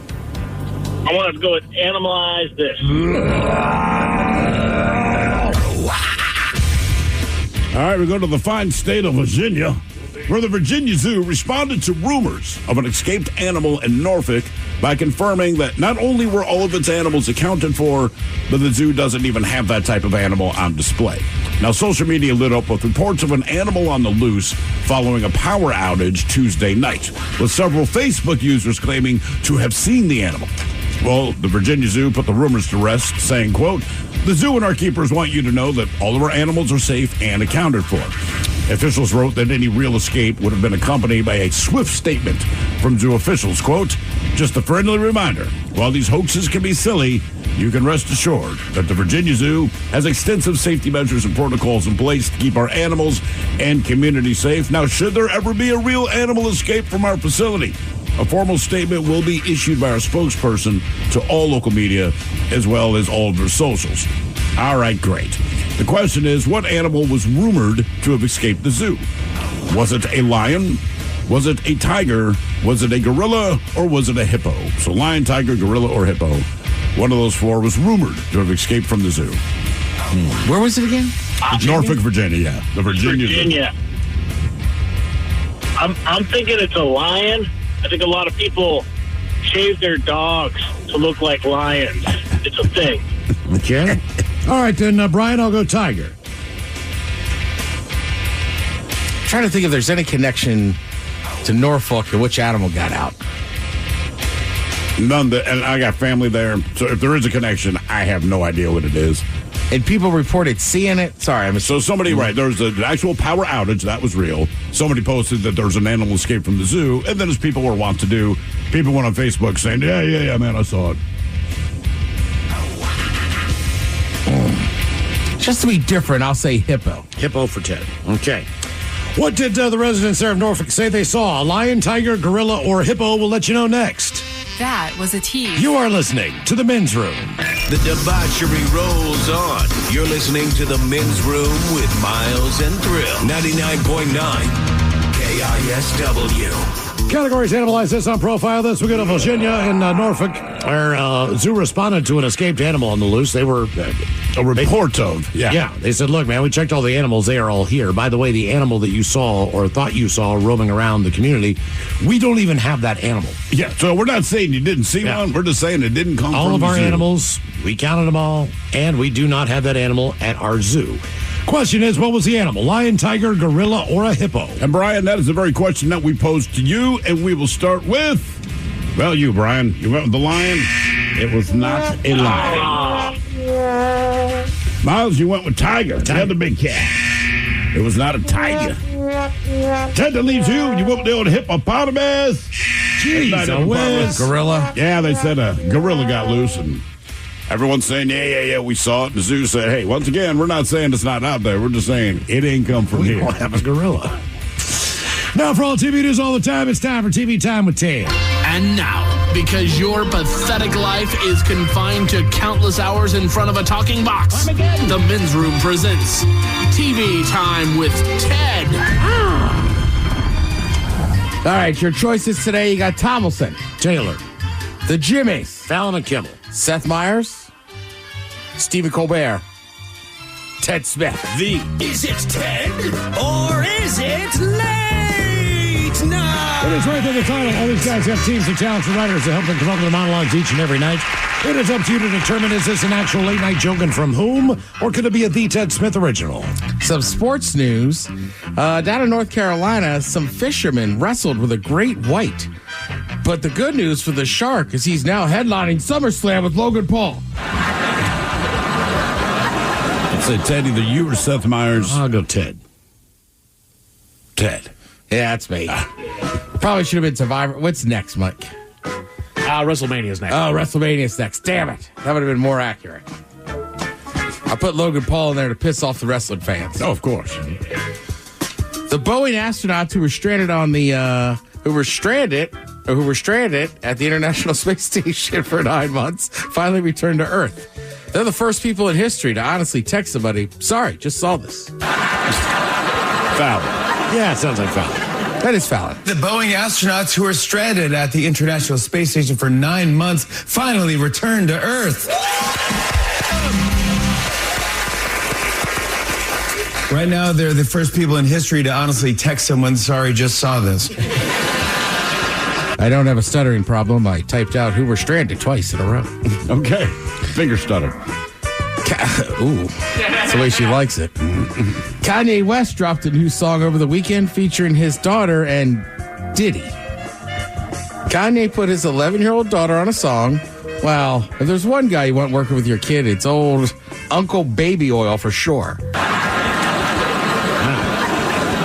I want to go with Animalize This. All right, we go to the fine state of Virginia, where the Virginia Zoo responded to rumors of an escaped animal in Norfolk by confirming that not only were all of its animals accounted for, but the zoo doesn't even have that type of animal on display. Now, social media lit up with reports of an animal on the loose following a power outage Tuesday night, with several Facebook users claiming to have seen the animal. Well, the Virginia Zoo put the rumors to rest, saying, quote, "The zoo and our keepers want you to know that all of our animals are safe and accounted for." Officials wrote that any real escape would have been accompanied by a swift statement from zoo officials, quote, "Just a friendly reminder, while these hoaxes can be silly, you can rest assured that the Virginia Zoo has extensive safety measures and protocols in place to keep our animals and community safe. Now, should there ever be a real animal escape from our facility, a formal statement will be issued by our spokesperson to all local media as well as all of their socials." All right, great. The question is, what animal was rumored to have escaped the zoo? Was it a lion? Was it a tiger? Was it a gorilla? Or was it a hippo? So lion, tiger, gorilla, or hippo. One of those four was rumored to have escaped from the zoo. Where was it again? Norfolk, Virginia, yeah. The Virginia Zoo. I'm thinking it's a lion. I think a lot of people shave their dogs to look like lions. It's a thing. Okay. All right, then, Brian, I'll go tiger. I'm trying to think if there's any connection to Norfolk and which animal got out. None. And I got family there, so if there is a connection, I have no idea what it is. And people reported seeing it. Sorry, so somebody, right, there's an actual power outage. That was real. Somebody posted that there's an animal escape from the zoo. And then, as people were wont to do, people went on Facebook saying, yeah, man, I saw it. Just to be different, I'll say hippo. Hippo for 10. Okay. What did the residents there of Norfolk say they saw? A lion, tiger, gorilla, or hippo? We'll let you know next. That was a tease. You are listening to The Men's Room. The debauchery rolls on. You're listening to The Men's Room with Miles and Thrill. 99.9 KISW. KISW. Categories analyze this on Profile This. We go to Virginia in Norfolk, where zoo responded to an escaped animal on the loose. They were a report of. Yeah. They said, look, man, we checked all the animals. They are all here. By the way, the animal that you saw or thought you saw roaming around the community, we don't even have that animal. Yeah, so we're not saying you didn't see one. We're just saying it didn't come all from of the our zoo. Animals, we counted them all, and we do not have that animal at our zoo. Question is, what was the animal? Lion, tiger, gorilla, or a hippo? And Brian, that is the very question that we posed to you, and we will start with, well, you, Brian. You went with the lion. It was not a lion. Miles, you went with tiger. The other big cat. It was not a tiger. Ted, that leaves you. You went with the old hippopotamus. Jeez, gorilla. Yeah, they said a gorilla got loose, and everyone's saying, yeah, we saw it. The zoo said, hey, once again, we're not saying it's not out there. We're just saying it ain't come from here. We don't have a gorilla. Now, for all TV news all the time, it's time for TV Time with Ted. And now, because your pathetic life is confined to countless hours in front of a talking box, the Men's Room presents TV Time with Ted. All right, your choices today. You got Tomlinson, Taylor, the Jimmies, Fallon and Kimmel, Seth Meyers, Stephen Colbert, Ted Smith. Is it Ted or is it late night? It is right there in the title. All these guys have teams of talented writers that help them come up with their monologues each and every night. It is up to you to determine, is this an actual late night joke and from whom, or could it be a The Ted Smith original? Some sports news. Down in North Carolina, some fishermen wrestled with a great white. But the good news for the Shark is he's now headlining SummerSlam with Logan Paul. I'd say Ted, either you or Seth Meyers. I'll go Ted. Ted. Yeah, that's me. Probably should have been Survivor. What's next, Mike? WrestleMania's next. Oh, WrestleMania's next. Damn it. That would have been more accurate. I put Logan Paul in there to piss off the wrestling fans. Oh, of course. The Boeing astronauts who were stranded on the who were stranded at the International Space Station for 9 months finally returned to Earth. They're the first people in history to honestly text somebody, sorry, just saw this. Foul. Yeah, it sounds like Fallon. That is Fallon. The Boeing astronauts who were stranded at the International Space Station for 9 months finally returned to Earth. Right now, they're the first people in history to honestly text someone, sorry, just saw this. I don't have a stuttering problem. I typed out who were stranded twice in a row. Okay. Finger stutter. Ooh, that's the way she likes it. Kanye West dropped a new song over the weekend featuring his daughter and Diddy. Kanye put his 11-year-old daughter on a song. Well, if there's one guy you want working with your kid, it's old Uncle Baby Oil for sure.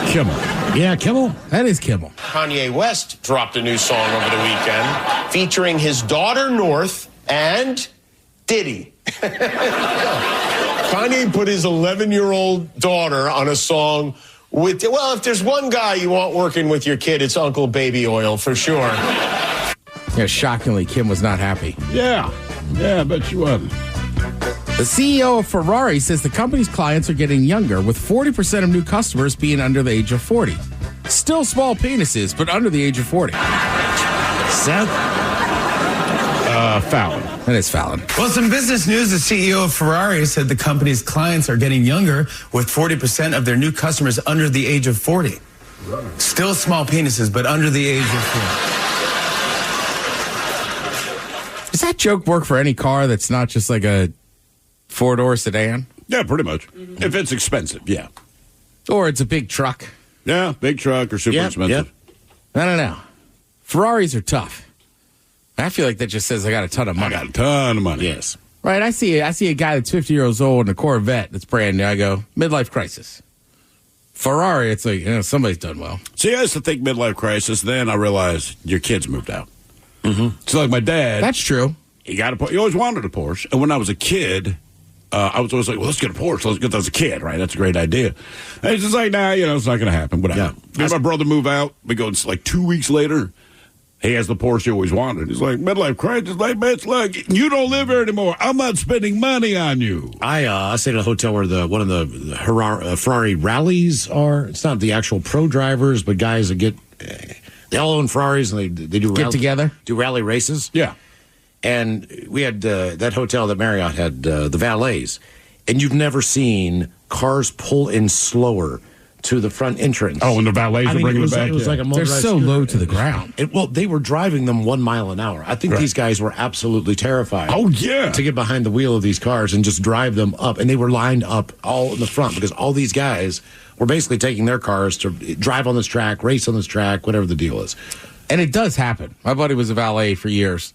Kimmel. Yeah, Kimmel? That is Kimmel. Kanye West dropped a new song over the weekend featuring his daughter North and Diddy. Kanye put his 11-year-old daughter on a song with, well, if there's one guy you want working with your kid, it's Uncle Baby Oil for sure. Yeah, shockingly, Kim was not happy. Yeah, I bet you wasn't. The CEO of Ferrari says the company's clients are getting younger, with 40% of new customers being under the age of 40. Still small penises, but under the age of 40. Seth? Fallon. That is Fallon. Well, some business news. The CEO of Ferrari said the company's clients are getting younger, with 40% of their new customers under the age of 40. Still small penises, but under the age of 40. Does that joke work for any car that's not just like a four-door sedan? Yeah, pretty much. If it's expensive, yeah. Or it's a big truck. Yeah, big truck or super expensive. I don't know. Ferraris are tough. I feel like that just says I got a ton of money. I got a ton of money. Yes. Right, I see a guy that's 50 years old in a Corvette that's brand new. I go, midlife crisis. Ferrari, it's like, somebody's done well. See, I used to think midlife crisis. Then I realized your kids moved out. Mm-hmm. So like my dad. That's true. He always wanted a Porsche. And when I was a kid, I was always like, well, let's get a Porsche. Let's get that as a kid, right? That's a great idea. And he's just like, nah, it's not going to happen. Whatever. Yeah. My brother moved out. We go like 2 weeks later. He has the Porsche he always wanted. He's like, midlife crisis, like, bitch, look, you don't live here anymore. I'm not spending money on you. I stayed at a hotel where one of the Ferrari rallies are. It's not the actual pro drivers, but guys that get, they all own Ferraris and they do together, do rally races. Yeah. And we had that hotel that Marriott had the valets, and you've never seen cars pull in slower to the front entrance. Oh, and the valets are bringing them back. It was like a They're motorized so scooter. low to the ground. Well, they were driving them 1 mile an hour. I think these guys were absolutely terrified. Oh, yeah. To get behind the wheel of these cars and just drive them up. And they were lined up all in the front because all these guys were basically taking their cars to drive on this track, race on this track, whatever the deal is. And it does happen. My buddy was a valet for years,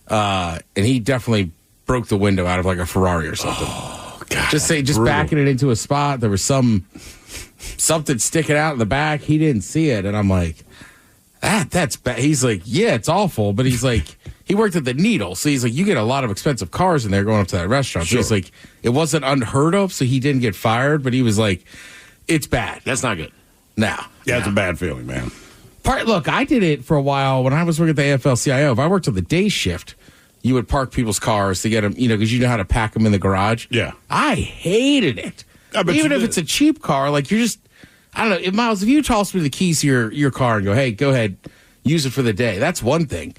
and he definitely broke the window out of like a Ferrari or something. Oh, God. Just backing it into a spot. There was something sticking out in the back. He didn't see it, and I'm like, that's bad. He's like, yeah, it's awful, but he's like, he worked at the Needle, so he's like, you get a lot of expensive cars in there going up to that restaurant. Sure. So he's like, it wasn't unheard of, so he didn't get fired, but he was like, it's bad. That's not good. Now, yeah, it's a bad feeling, man. Look, I did it for a while when I was working at the AFL-CIO. If I worked on the day shift, you would park people's cars to get them, because you know how to pack them in the garage. Yeah. I hated it. Even if it's a cheap car, like you're just, I don't know, Miles, if you toss me the keys to your car and go, hey, go ahead, use it for the day, that's one thing.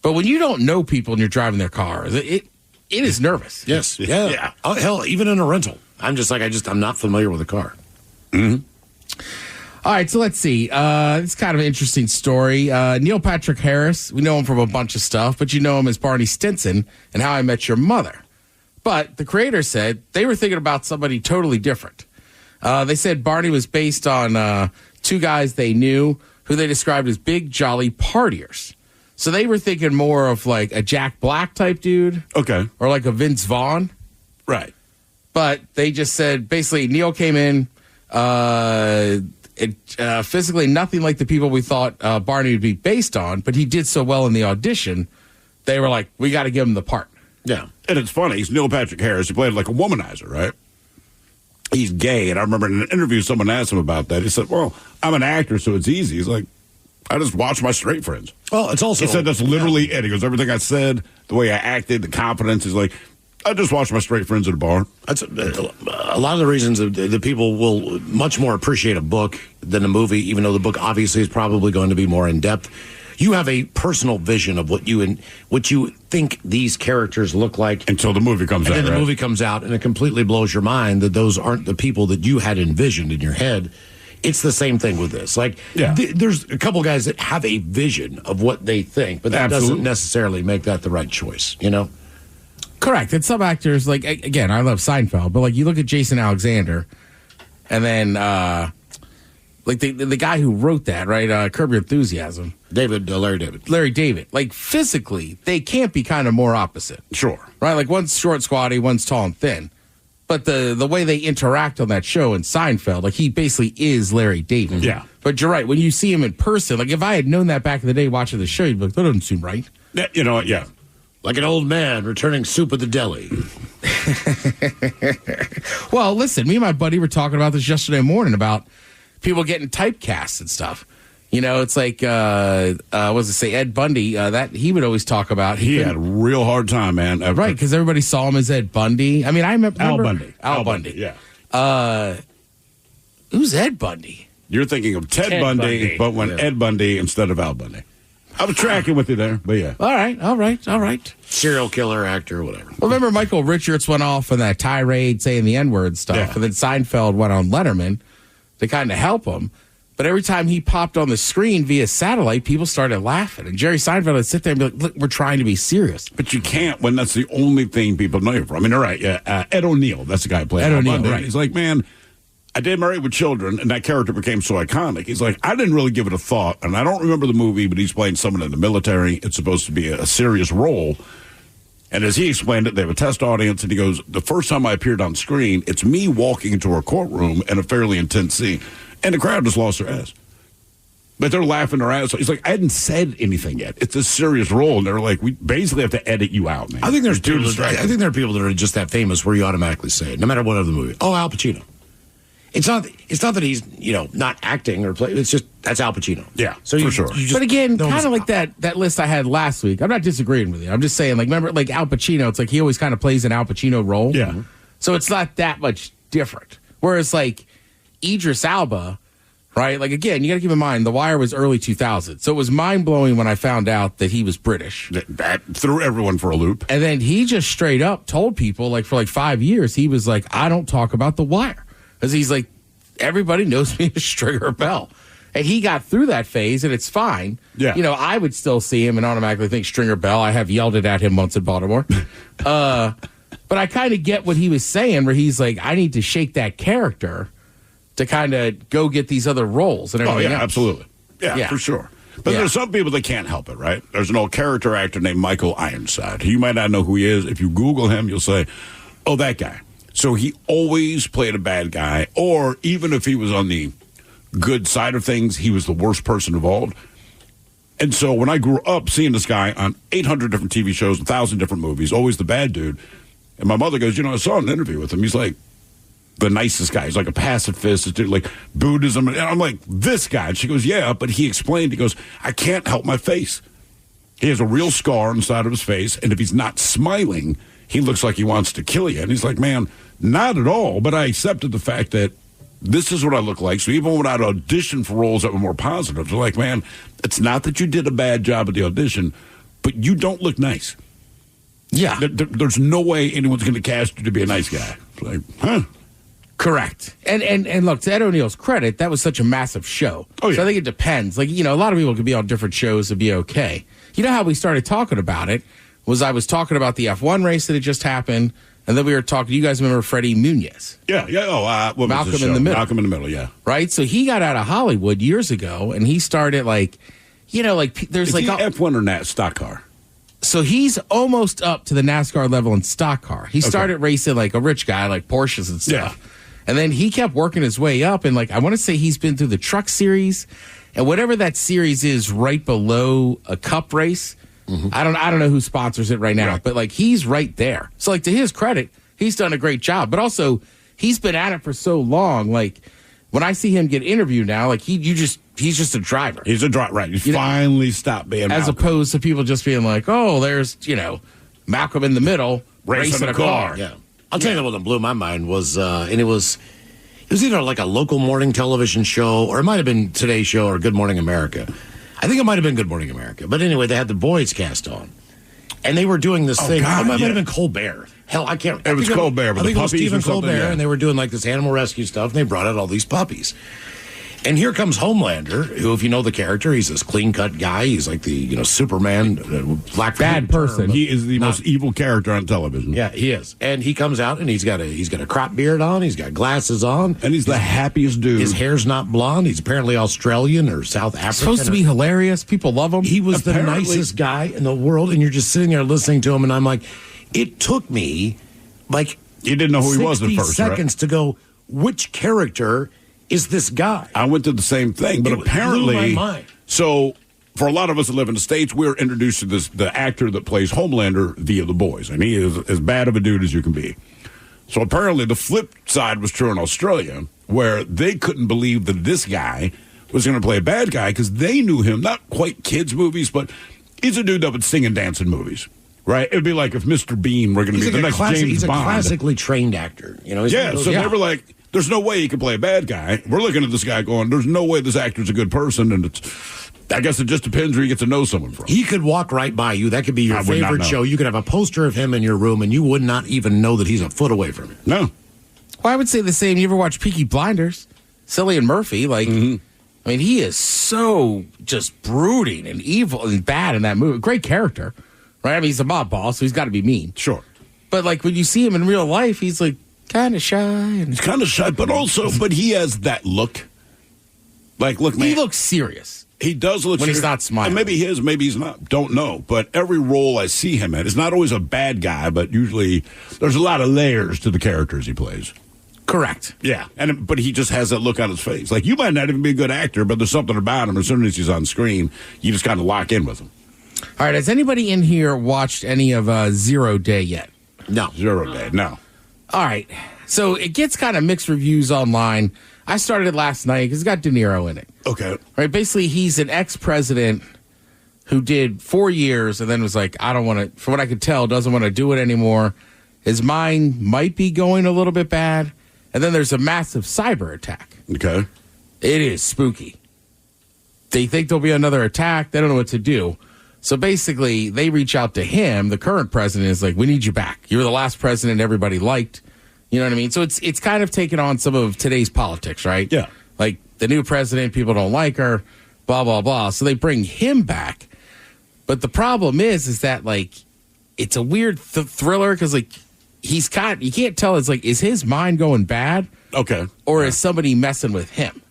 But when you don't know people and you're driving their cars, it is nervous. Yes. Yeah. Oh, hell, even in a rental. I'm just like, I'm not familiar with the car. Mm-hmm. All right, so let's see. It's kind of an interesting story. Neil Patrick Harris, we know him from a bunch of stuff, but you know him as Barney Stinson and How I Met Your Mother. But the creator said they were thinking about somebody totally different. They said Barney was based on two guys they knew who they described as big, jolly partiers. So they were thinking more of like a Jack Black type dude. Okay. Or like a Vince Vaughn. Right. But they just said, basically, Neil came in, physically nothing like the people we thought Barney would be based on, but he did so well in the audition, they were like, we got to give him the part. Yeah. And it's funny. He's Neil Patrick Harris. He played like a womanizer, right? He's gay. And I remember in an interview, someone asked him about that. He said, well, I'm an actor, so it's easy. He's like, I just watch my straight friends. Well, it's also... He said that's literally it. He goes, everything I said, the way I acted, the confidence, is like, I just watch my straight friends at a bar. That's a lot of the reasons that people will much more appreciate a book than a movie, even though the book obviously is probably going to be more in depth. You have a personal vision of what you think these characters look like until the movie comes out. And then the movie comes out, and it completely blows your mind that those aren't the people that you had envisioned in your head. It's the same thing with this. Like, there's a couple guys that have a vision of what they think, but that doesn't necessarily make that the right choice, you know? Correct. And some actors, like, again, I love Seinfeld, but like you look at Jason Alexander, and then like the guy who wrote that, right? Curb Your Enthusiasm. Larry David. Like, physically, they can't be kind of more opposite. Sure. Right? Like, one's short, squatty, one's tall and thin. But the way they interact on that show in Seinfeld, like, he basically is Larry David. Yeah. But you're right. When you see him in person, like, if I had known that back in the day watching the show, you'd be like, that doesn't seem right. Yeah, you know what? Yeah. Like an old man returning soup at the deli. Well, listen, me and my buddy were talking about this yesterday morning about people getting typecast and stuff. You know, it's like, Ed Bundy, that he would always talk about. He had a real hard time, man. Right, because everybody saw him as Ed Bundy. I mean, I remember... Al Bundy. Al Bundy. Yeah. Who's Ed Bundy? You're thinking of Ted Bundy, but when Ed Bundy instead of Al Bundy. I was tracking with you there, but yeah. All right. Serial killer, actor, whatever. Well, remember Michael Richards went off on that tirade saying the N-word stuff, and then Seinfeld went on Letterman to kind of help him. But every time he popped on the screen via satellite, people started laughing. And Jerry Seinfeld would sit there and be like, look, we're trying to be serious. But you can't when that's the only thing people know you from. I mean, all right, yeah. Ed O'Neill, that's the guy who played Ed Al O'Neill, Bundy. right. He's like, man, I did Married with Children, and that character became so iconic. He's like, I didn't really give it a thought, and I don't remember the movie, but he's playing someone in the military. It's supposed to be a serious role. And as he explained it, they have a test audience, and he goes, the first time I appeared on screen, it's me walking into a courtroom in a fairly intense scene. And the crowd just lost their ass. But they're laughing their ass. He's like, I hadn't said anything yet. It's a serious role. And they're like, we basically have to edit you out, man. I think there are people that are just that famous where you automatically say it, no matter what of the movie. Oh, Al Pacino. It's not that he's not acting or play. It's just that's Al Pacino. Yeah, so for sure. But But again, kind of like that list I had last week. I'm not disagreeing with you. I'm just saying, like, remember, like Al Pacino, it's like he always kind of plays an Al Pacino role. Yeah. So it's not that much different. Whereas, like, Idris Elba, right? Like, again, you got to keep in mind, The Wire was early 2000. So it was mind-blowing when I found out that he was British. That threw everyone for a loop. And then he just straight up told people, like, for like 5 years, he was like, I don't talk about The Wire. Because he's like, everybody knows me as Stringer Bell. And he got through that phase, and it's fine. Yeah. I would still see him and automatically think Stringer Bell. I have yelled it at him once in Baltimore. But I kind of get what he was saying, where he's like, I need to shake that character to kind of go get these other roles and everything else. Absolutely. Yeah, for sure. But there's some people that can't help it, right? There's an old character actor named Michael Ironside. You might not know who he is. If you Google him, you'll say, oh, that guy. So he always played a bad guy, or even if he was on the good side of things, he was the worst person involved. And so when I grew up seeing this guy on 800 different TV shows, 1,000 different movies, always the bad dude, and my mother goes, I saw an interview with him. He's like the nicest guy. He's like a pacifist, like Buddhism. And I'm like, this guy. And she goes, yeah, but he explained, he goes, I can't help my face. He has a real scar on the side of his face, and if he's not smiling, he looks like he wants to kill you. And he's like, man, not at all. But I accepted the fact that this is what I look like. So even when I'd audition for roles that were more positive, they're like, man, it's not that you did a bad job at the audition, but you don't look nice. Yeah. There's no way anyone's going to cast you to be a nice guy. It's like, huh? Correct. And look, to Ed O'Neill's credit, that was such a massive show. Oh, yeah. So I think it depends. Like, a lot of people could be on different shows and be okay. You know how we started talking about it was I was talking about the F1 race that had just happened, and then we were talking, you guys remember Freddie Muniz? Yeah. What Malcolm was the in the show? Middle. Malcolm in the Middle, yeah. Right? So he got out of Hollywood years ago, and he started there's Is like he F1 or stock car? So he's almost up to the NASCAR level in stock car. He started racing like a rich guy, like Porsches and stuff. Yeah. And then he kept working his way up. And I want to say he's been through the truck series and whatever that series is right below a cup race. Mm-hmm. I don't know who sponsors it right now, but he's right there. So to his credit, he's done a great job. But also he's been at it for so long. When I see him get interviewed now, he's just a driver. He's a driver, right? He's finally stopped being as Malcolm. Opposed to people just being like, oh, there's Malcolm in the Middle racing a car. Yeah, I'll tell you the one that blew my mind was, and it was either like a local morning television show or it might have been Today's Show or Good Morning America. I think it might have been Good Morning America, but anyway, they had the boys cast on, and they were doing this thing. God, it might have been Colbert. Hell, I can't. It was Colbert, but I think the it was puppies Stephen or something, Colbert, yeah. and they were doing this animal rescue stuff, and they brought out all these puppies. And here comes Homelander, who, if you know the character, he's this clean-cut guy. He's like the, Superman, black bad person. He is the most evil character on television. Yeah, he is. And he comes out, and he's got a crop beard on. He's got glasses on. And he's the happiest dude. His hair's not blonde. He's apparently Australian or South African. Supposed to be hilarious. People love him. He was the nicest guy in the world, and you're just sitting there listening to him, and I'm like, it took me, you didn't know who he was at first, seconds to go, which character is this guy? I went through the same thing, but apparently, blew my mind. So for a lot of us that live in the States, we're introduced to the actor that plays Homelander via The Boys, and he is as bad of a dude as you can be. So apparently the flip side was true in Australia, where they couldn't believe that this guy was going to play a bad guy because they knew him, not quite kids' movies, but he's a dude that would sing and dance in movies. Right? It would be like if Mr. Bean were going to be the next James Bond. He's a classically trained actor. They were like, there's no way he could play a bad guy. We're looking at this guy going, there's no way this actor's a good person. And I guess it just depends where you get to know someone from. He could walk right by you. That could be your favorite show. You could have a poster of him in your room, and you would not even know that he's a foot away from you. No. Well, I would say the same. You ever watch Peaky Blinders? Cillian Murphy, I mean, he is so just brooding and evil and bad in that movie. Great character, right? I mean, he's a mob boss, so he's got to be mean. Sure. But, when you see him in real life, he's, kind of shy. He's kind of shy, but he has that look. Look, man. He looks serious. He does look when serious. He's not smiling. And maybe he is, maybe he's not. Don't know. But every role I see him in is not always a bad guy, but usually there's a lot of layers to the characters he plays. Correct. Yeah. But he just has that look on his face. You might not even be a good actor, but there's something about him. As soon as he's on screen, you just kind of lock in with him. All right. Has anybody in here watched any of Zero Day yet? No. Zero Day, no. All right. So it gets kind of mixed reviews online. I started it last night because it's got De Niro in it. Okay. Right. Basically, he's an ex-president who did 4 years and then was like, I don't want to, from what I could tell, doesn't want to do it anymore. His mind might be going a little bit bad. And then there's a massive cyber attack. Okay. It is spooky. They think there'll be another attack. They don't know what to do. So basically, they reach out to him. The current president is like, we need you back. You were the last president everybody liked. You know what I mean? So it's kind of taken on some of today's politics, right? Yeah. Like the new president, people don't like her, blah, blah, blah. So they bring him back. But the problem is that, like, it's a weird thriller because, like, you can't tell. It's like, is his mind going bad? Okay. Or is somebody messing with him?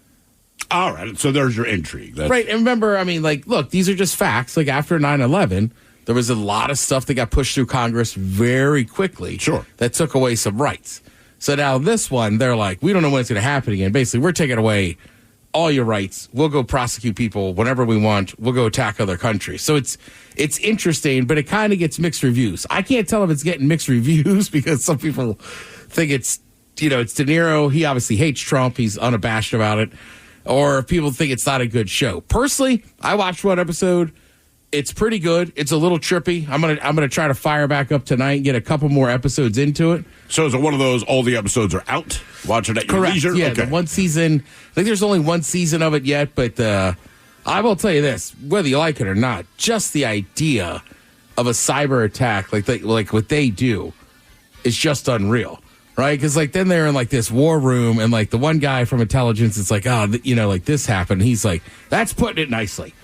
All right. So there's your intrigue. Right. And remember, I mean, like, look, these are just facts. Like, after 9/11, there was a lot of stuff that got pushed through Congress very quickly. Sure. That took away some rights. So now this one, they're like, we don't know when it's going to happen again. Basically, we're taking away all your rights. We'll go prosecute people whenever we want. We'll go attack other countries. So it's interesting, but it kind of gets mixed reviews. I can't tell if it's getting mixed reviews because some people think it's De Niro. He obviously hates Trump. He's unabashed about it. Or if people think it's not a good show. Personally, I watched one episode. It's pretty good. It's a little trippy. I'm gonna try to fire back up tonight and get a couple more episodes into it. So is it one of those, all the episodes are out? Watch it at your Correct. leisure? Yeah, Okay. the one season. I think there's only one season of it yet, but I will tell you this, whether you like it or not, just the idea of a cyber attack like what they do is just unreal. Right? Because, like, then they're in, like, this war room, and, like, the one guy from intelligence is like, like, this happened. He's like, that's putting it nicely.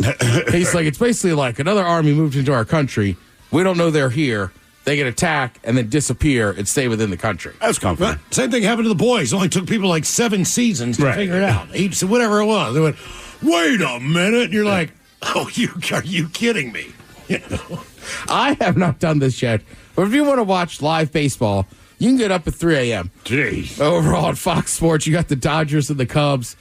He's like, it's basically like another army moved into our country. We don't know they're here. They get attacked and then disappear and stay within the country. That's comforting. Well, same thing happened to the boys. It only took people like 7 seasons to figure it out. Each, whatever it was. They went, wait a minute. And you're like, oh, are you kidding me? You know? I have not done this yet. But if you want to watch live baseball, you can get up at 3 a.m. Jeez. Overall on Fox Sports, you got the Dodgers and the Cubs.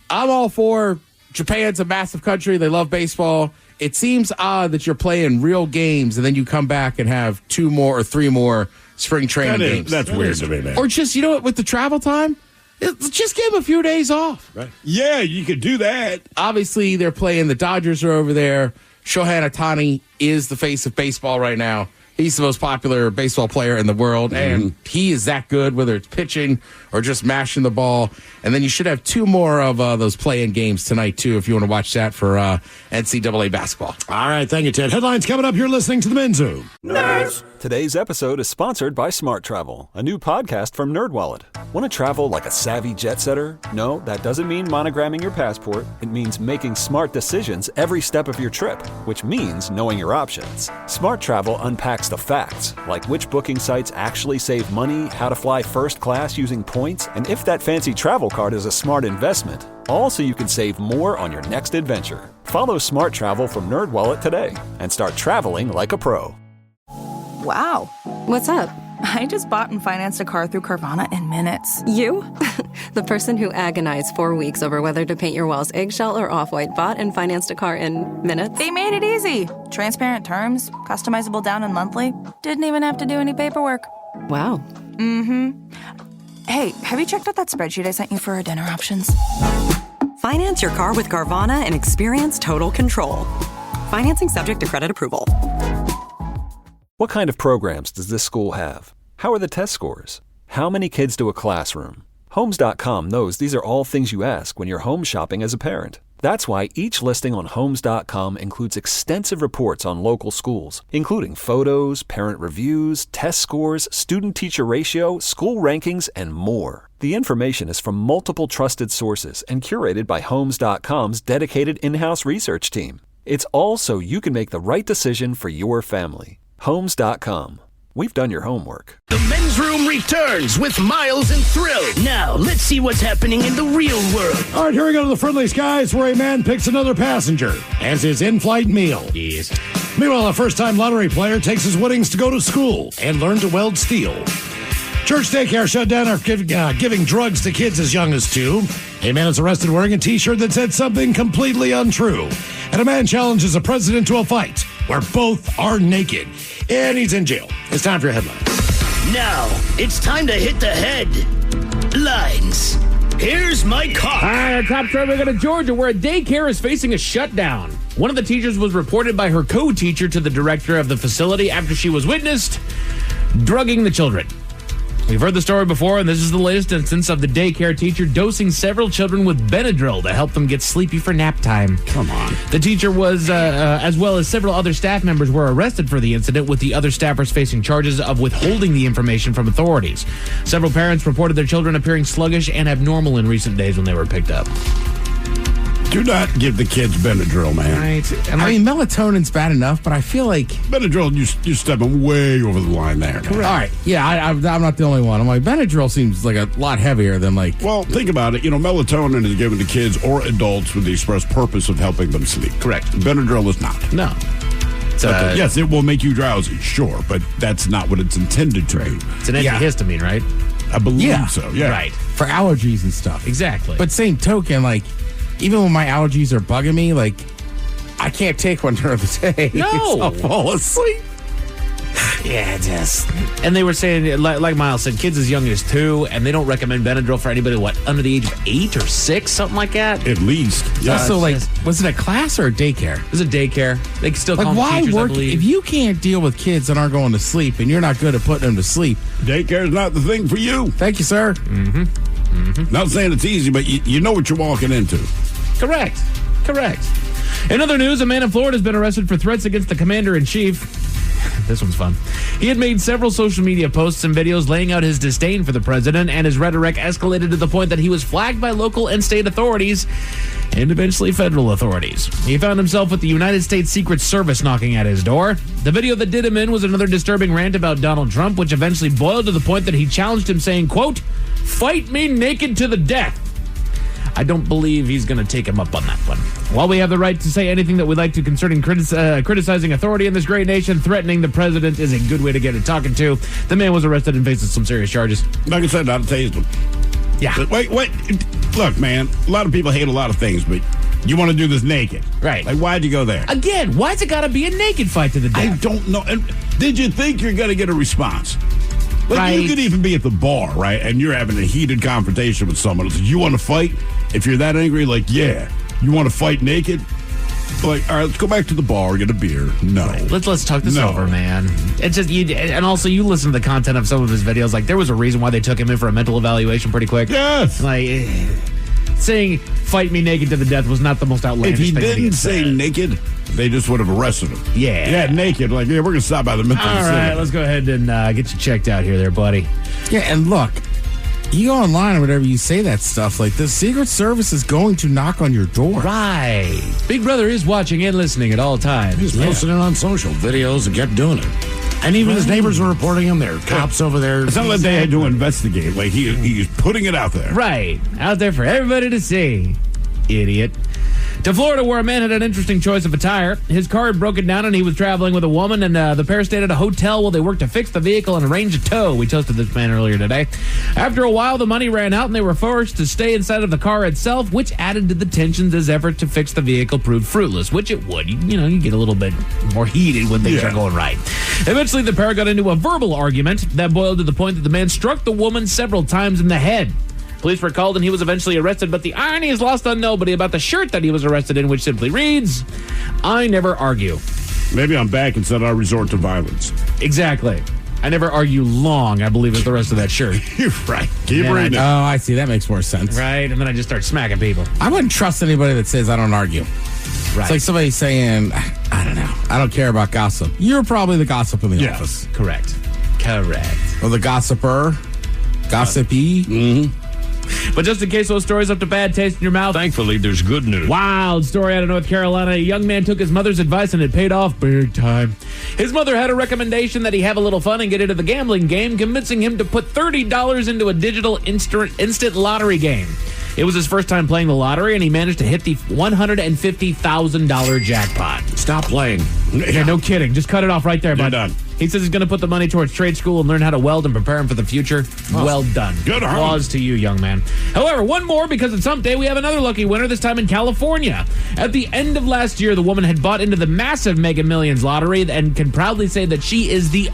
I'm all for Japan's a massive country. They love baseball. It seems odd that you're playing real games and then you come back and have 2 more or 3 more spring training games. That's weird to me, man. Or just, you know what, with the travel time, just give them a few days off. Right. Yeah, you could do that. Obviously, they're playing. The Dodgers are over there. Shohei Ohtani is the face of baseball right now. He's the most popular baseball player in the world, and he is that good, whether it's pitching or just mashing the ball. And then you should have 2 more of those play-in games tonight, too, if you want to watch that for NCAA basketball. All right, thank you, Ted. Headlines coming up. You're listening to the Men's Zoom. Nerds! Today's episode is sponsored by Smart Travel, a new podcast from NerdWallet. Want to travel like a savvy jet setter? No, that doesn't mean monogramming your passport. It means making smart decisions every step of your trip, which means knowing your options. Smart Travel unpacks the facts, like which booking sites actually save money, how to fly first class using points, and if that fancy travel card is a smart investment. All so you can save more on your next adventure. Follow Smart Travel from NerdWallet today and start traveling like a pro. Wow. What's up? I just bought and financed a car through Carvana in minutes. You? The person who agonized 4 weeks over whether to paint your walls eggshell or off-white bought and financed a car in minutes? They made it easy. Transparent terms, customizable down and monthly. Didn't even have to do any paperwork. Wow. Mm-hmm. Hey, have you checked out that spreadsheet I sent you for our dinner options? Finance your car with Carvana and experience total control. Financing subject to credit approval. What kind of programs does this school have? How are the test scores? How many kids to a classroom? Homes.com knows these are all things you ask when you're home shopping as a parent. That's why each listing on Homes.com includes extensive reports on local schools, including photos, parent reviews, test scores, student-teacher ratio, school rankings, and more. The information is from multiple trusted sources and curated by Homes.com's dedicated in-house research team. It's all so you can make the right decision for your family. Homes.com. We've done your homework. The men's room returns with Miles and Thrill. Now, let's see what's happening in the real world. All right, here we go to the friendly skies where a man picks another passenger as his in-flight meal. Yes. Meanwhile, a first-time lottery player takes his winnings to go to school and learn to weld steel. Church daycare shut down after giving drugs to kids as young as 2. A man is arrested wearing a T-shirt that said something completely untrue. And a man challenges a president to a fight where both are naked. And he's in jail. It's time for your headlines. Now, it's time to hit the headlines. Here's my cop. All right, our top story, we go to Georgia, where a daycare is facing a shutdown. One of the teachers was reported by her co-teacher to the director of the facility after she was witnessed drugging the children. We've heard the story before, and this is the latest instance of the daycare teacher dosing several children with Benadryl to help them get sleepy for nap time. Come on. The teacher was, as well as several other staff members, were arrested for the incident, with the other staffers facing charges of withholding the information from authorities. Several parents reported their children appearing sluggish and abnormal in recent days when they were picked up. Do not give the kids Benadryl, man. Right. I mean, melatonin's bad enough, but I feel like Benadryl, you're stepping way over the line there. All right. Yeah, I'm not the only one. I'm like, Benadryl seems like a lot heavier than like... Well, think about it. Melatonin is given to kids or adults with the express purpose of helping them sleep. Correct. Benadryl is not. No. Yes, it will make you drowsy, sure, but that's not what it's intended to do. It's an antihistamine, right? I believe so, yeah. Right. For allergies and stuff. Exactly. But same token, like, even when my allergies are bugging me, like, I can't take one during the day. No. I'll fall asleep. Yeah, just. And they were saying, like Miles said, kids as young as 2, and they don't recommend Benadryl for anybody, under the age of 8 or 6, something like that? At least. Yeah. Also, was it a class or a daycare? It was a daycare. They can still call them why teachers, work I believe. if you can't deal with kids that aren't going to sleep and you're not good at putting them to sleep? Daycare is not the thing for you. Thank you, sir. Not saying it's easy, but you know what you're walking into. Correct. In other news, a man in Florida has been arrested for threats against the commander-in-chief. This one's fun. He had made several social media posts and videos laying out his disdain for the president, and his rhetoric escalated to the point that he was flagged by local and state authorities and eventually federal authorities. He found himself with the United States Secret Service knocking at his door. The video that did him in was another disturbing rant about Donald Trump, which eventually boiled to the point that he challenged him, saying, quote, "Fight me naked to the death." I don't believe he's going to take him up on that one. While we have the right to say anything that we like to concerning criticizing authority in this great nation, threatening the president is a good way to get it talking to. The man was arrested and faces some serious charges. Like I said, I'd tased him. Yeah. But wait. Look, man, a lot of people hate a lot of things, but you want to do this naked. Right. Like, why'd you go there? Again, why's it got to be a naked fight to the death? I don't know. And did you think you're going to get a response? Like, you could even be at the bar, right? And you're having a heated confrontation with someone. It's like, you want to fight? If you're that angry, like, yeah. You want to fight naked? Like, all right, let's go back to the bar, get a beer. No. Right. Let's talk this over, man. It's just, and also you listen to the content of some of his videos. Like, there was a reason why they took him in for a mental evaluation pretty quick. Yes. Like, saying "fight me naked to the death" was not the most outlandish thing. If he thing didn't say naked, they just would have arrested him. Yeah, naked. Like, yeah, we're gonna stop by the mental facility. All right, let's go ahead and get you checked out here, buddy. Yeah, and look, you go online or whatever, you say that stuff. Like, the Secret Service is going to knock on your door. Right. Big Brother is watching and listening at all times. He's posting it on social videos and kept doing it. And even his neighbors were reporting him. There are cops over there. It's not like they had to investigate. Like, he's putting it out there. Right. Out there for everybody to see. Idiot. To Florida, where a man had an interesting choice of attire. His car had broken down and he was traveling with a woman, and the pair stayed at a hotel while they worked to fix the vehicle and arrange a tow. We toasted this man earlier today. After a while, the money ran out and they were forced to stay inside of the car itself, which added to the tensions as effort to fix the vehicle proved fruitless, which it would. You get a little bit more heated when things are going right. Eventually, the pair got into a verbal argument that boiled to the point that the man struck the woman several times in the head. Police were called and he was eventually arrested, but the irony is lost on nobody about the shirt that he was arrested in, which simply reads, "I never argue." Maybe I'm back and said I resort to violence. Exactly. I never argue long, I believe is the rest of that shirt. You're right. Keep reading. Oh, I see. That makes more sense. Right, and then I just start smacking people. I wouldn't trust anybody that says I don't argue. Right. It's like somebody saying, I don't know, I don't care about gossip. You're probably the gossip in the office. Correct. Or the gossiper. Gossipy. Mm-hmm. But just in case those stories left a bad taste in your mouth. Thankfully, there's good news. Wild story out of North Carolina. A young man took his mother's advice and it paid off big time. His mother had a recommendation that he have a little fun and get into the gambling game, convincing him to put $30 into a digital instant lottery game. It was his first time playing the lottery, and he managed to hit the $150,000 jackpot. Stop playing. Yeah, no kidding. Just cut it off right there, bud. You're done. He says he's going to put the money towards trade school and learn how to weld and prepare him for the future. Awesome. Well done. Good on. Applause to you, young man. However, one more, because it's hump day, we have another lucky winner, this time in California. At the end of last year, the woman had bought into the massive Mega Millions lottery and can proudly say that she is the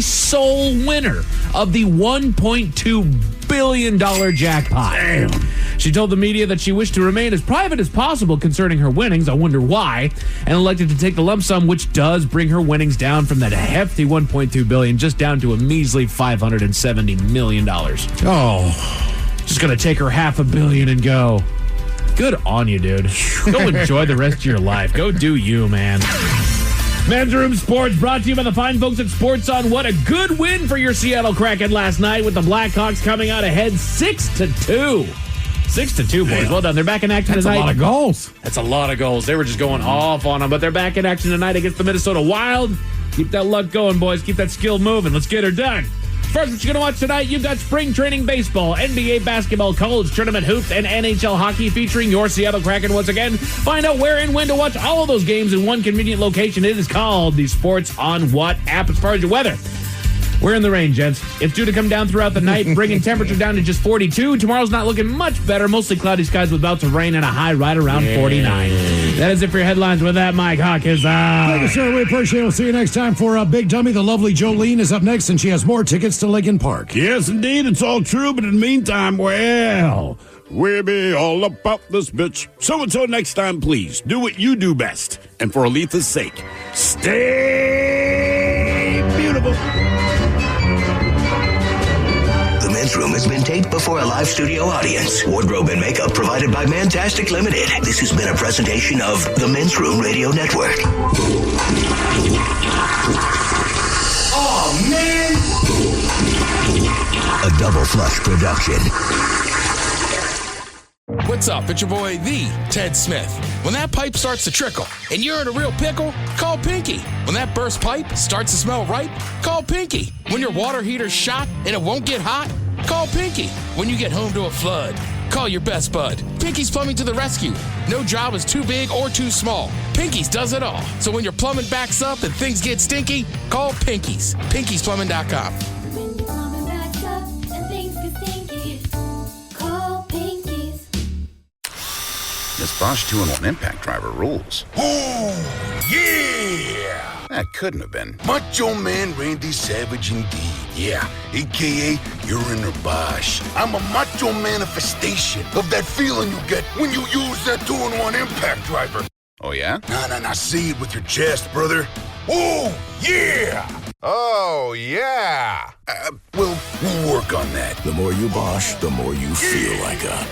sole winner of the $1.2 billion jackpot. Damn. She told the media that she wished to remain as private as possible concerning her winnings. I wonder why. And elected to take the lump sum, which does bring her winnings down from that hefty $1.2 billion just down to a measly $570 million. Oh, just gonna take her $500 million and go. Good on you, dude. Go enjoy the rest of your life. Go do you, man. Men's Room Sports brought to you by the fine folks at Sports on What. A good win for your Seattle Kraken last night with the Blackhawks coming out ahead 6-2. 6-2, boys. Well done. They're back in action tonight. That's a lot of goals. That's a lot of goals. They were just going off on them, but they're back in action tonight against the Minnesota Wild. Keep that luck going, boys. Keep that skill moving. Let's get her done. First, what you're going to watch tonight, you've got spring training baseball, NBA basketball, college tournament hoops, and NHL hockey featuring your Seattle Kraken once again. Find out where and when to watch all of those games in one convenient location. It is called the Sports on What app. As far as your weather, we're in the rain, gents. It's due to come down throughout the night, bringing temperature down to just 42. Tomorrow's not looking much better. Mostly cloudy skies with bouts of rain and a high right around 49. That is it for your headlines. With that, Mike Hawk is Thank you, sir. We appreciate it. We'll see you next time for Big Dummy. The lovely Jolene is up next, and she has more tickets to Lincoln Park. Yes, indeed. It's all true. But in the meantime, well, we'll be all about this bitch. So until next time, please do what you do best. And for Aletha's sake, stay beautiful. The Men's Room has been taped before a live studio audience. Wardrobe and makeup provided by Mantastic Limited. This has been a presentation of the Men's Room Radio Network. Oh, man! A Double Flush production. What's up? It's your boy, the Ted Smith. When that pipe starts to trickle and you're in a real pickle, call Pinky. When that burst pipe starts to smell ripe, call Pinky. When your water heater's shot and it won't get hot, call Pinky. When you get home to a flood, call your best bud. Pinky's Plumbing to the rescue. No job is too big or too small. Pinky's does it all. So when your plumbing backs up and things get stinky, call Pinky's. Pinky'sPlumbing.com. This Bosch 2-in-1 impact driver rules. Oh, yeah! That couldn't have been. Macho Man Randy Savage indeed, yeah. A.K.A. you're in a Bosch. I'm a macho manifestation of that feeling you get when you use that 2-in-1 impact driver. Oh, yeah? Nah, say it with your chest, brother. Oh, yeah! Oh, yeah! We'll work on that. The more you Bosch, the more you feel like a...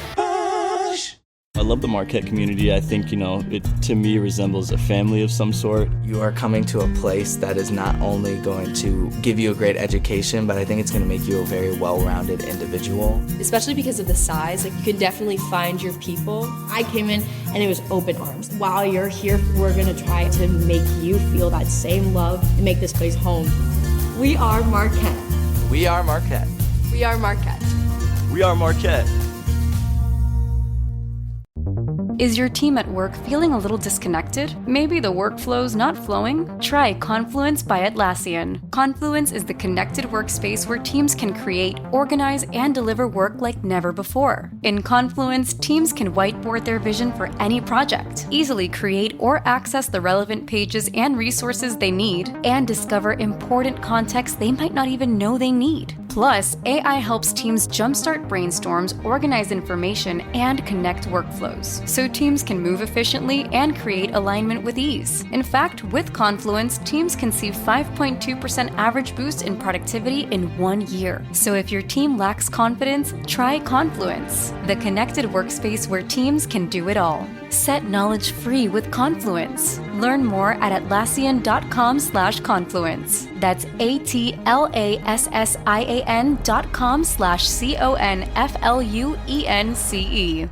I love the Marquette community. I think, it to me resembles a family of some sort. You are coming to a place that is not only going to give you a great education, but I think it's going to make you a very well-rounded individual. Especially because of the size, you can definitely find your people. I came in and it was open arms. While you're here, we're going to try to make you feel that same love and make this place home. We are Marquette. We are Marquette. We are Marquette. We are Marquette. Is your team at work feeling a little disconnected? Maybe the workflow's not flowing? Try Confluence by Atlassian. Confluence is the connected workspace where teams can create, organize, and deliver work like never before. In Confluence, teams can whiteboard their vision for any project, easily create or access the relevant pages and resources they need, and discover important context they might not even know they need. Plus, AI helps teams jumpstart brainstorms, organize information, and connect workflows, so teams can move efficiently and create alignment with ease. In fact, with Confluence, teams can see 5.2% average boost in productivity in 1 year. So if your team lacks confidence, try Confluence, the connected workspace where teams can do it all. Set knowledge free with Confluence. Learn more at Atlassian.com/Confluence. That's ATLASSIAN.com/CONFLUENCE.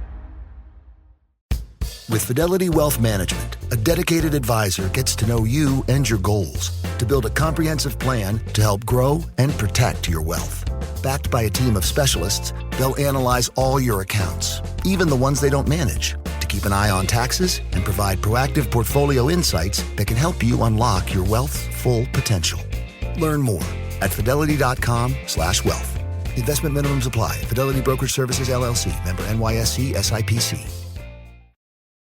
With Fidelity Wealth Management, a dedicated advisor gets to know you and your goals to build a comprehensive plan to help grow and protect your wealth. Backed by a team of specialists, they'll analyze all your accounts, even the ones they don't manage, to keep an eye on taxes and provide proactive portfolio insights that can help you unlock your wealth's full potential. Learn more at fidelity.com/wealth. Investment minimums apply. Fidelity Brokerage Services, LLC. Member NYSE SIPC.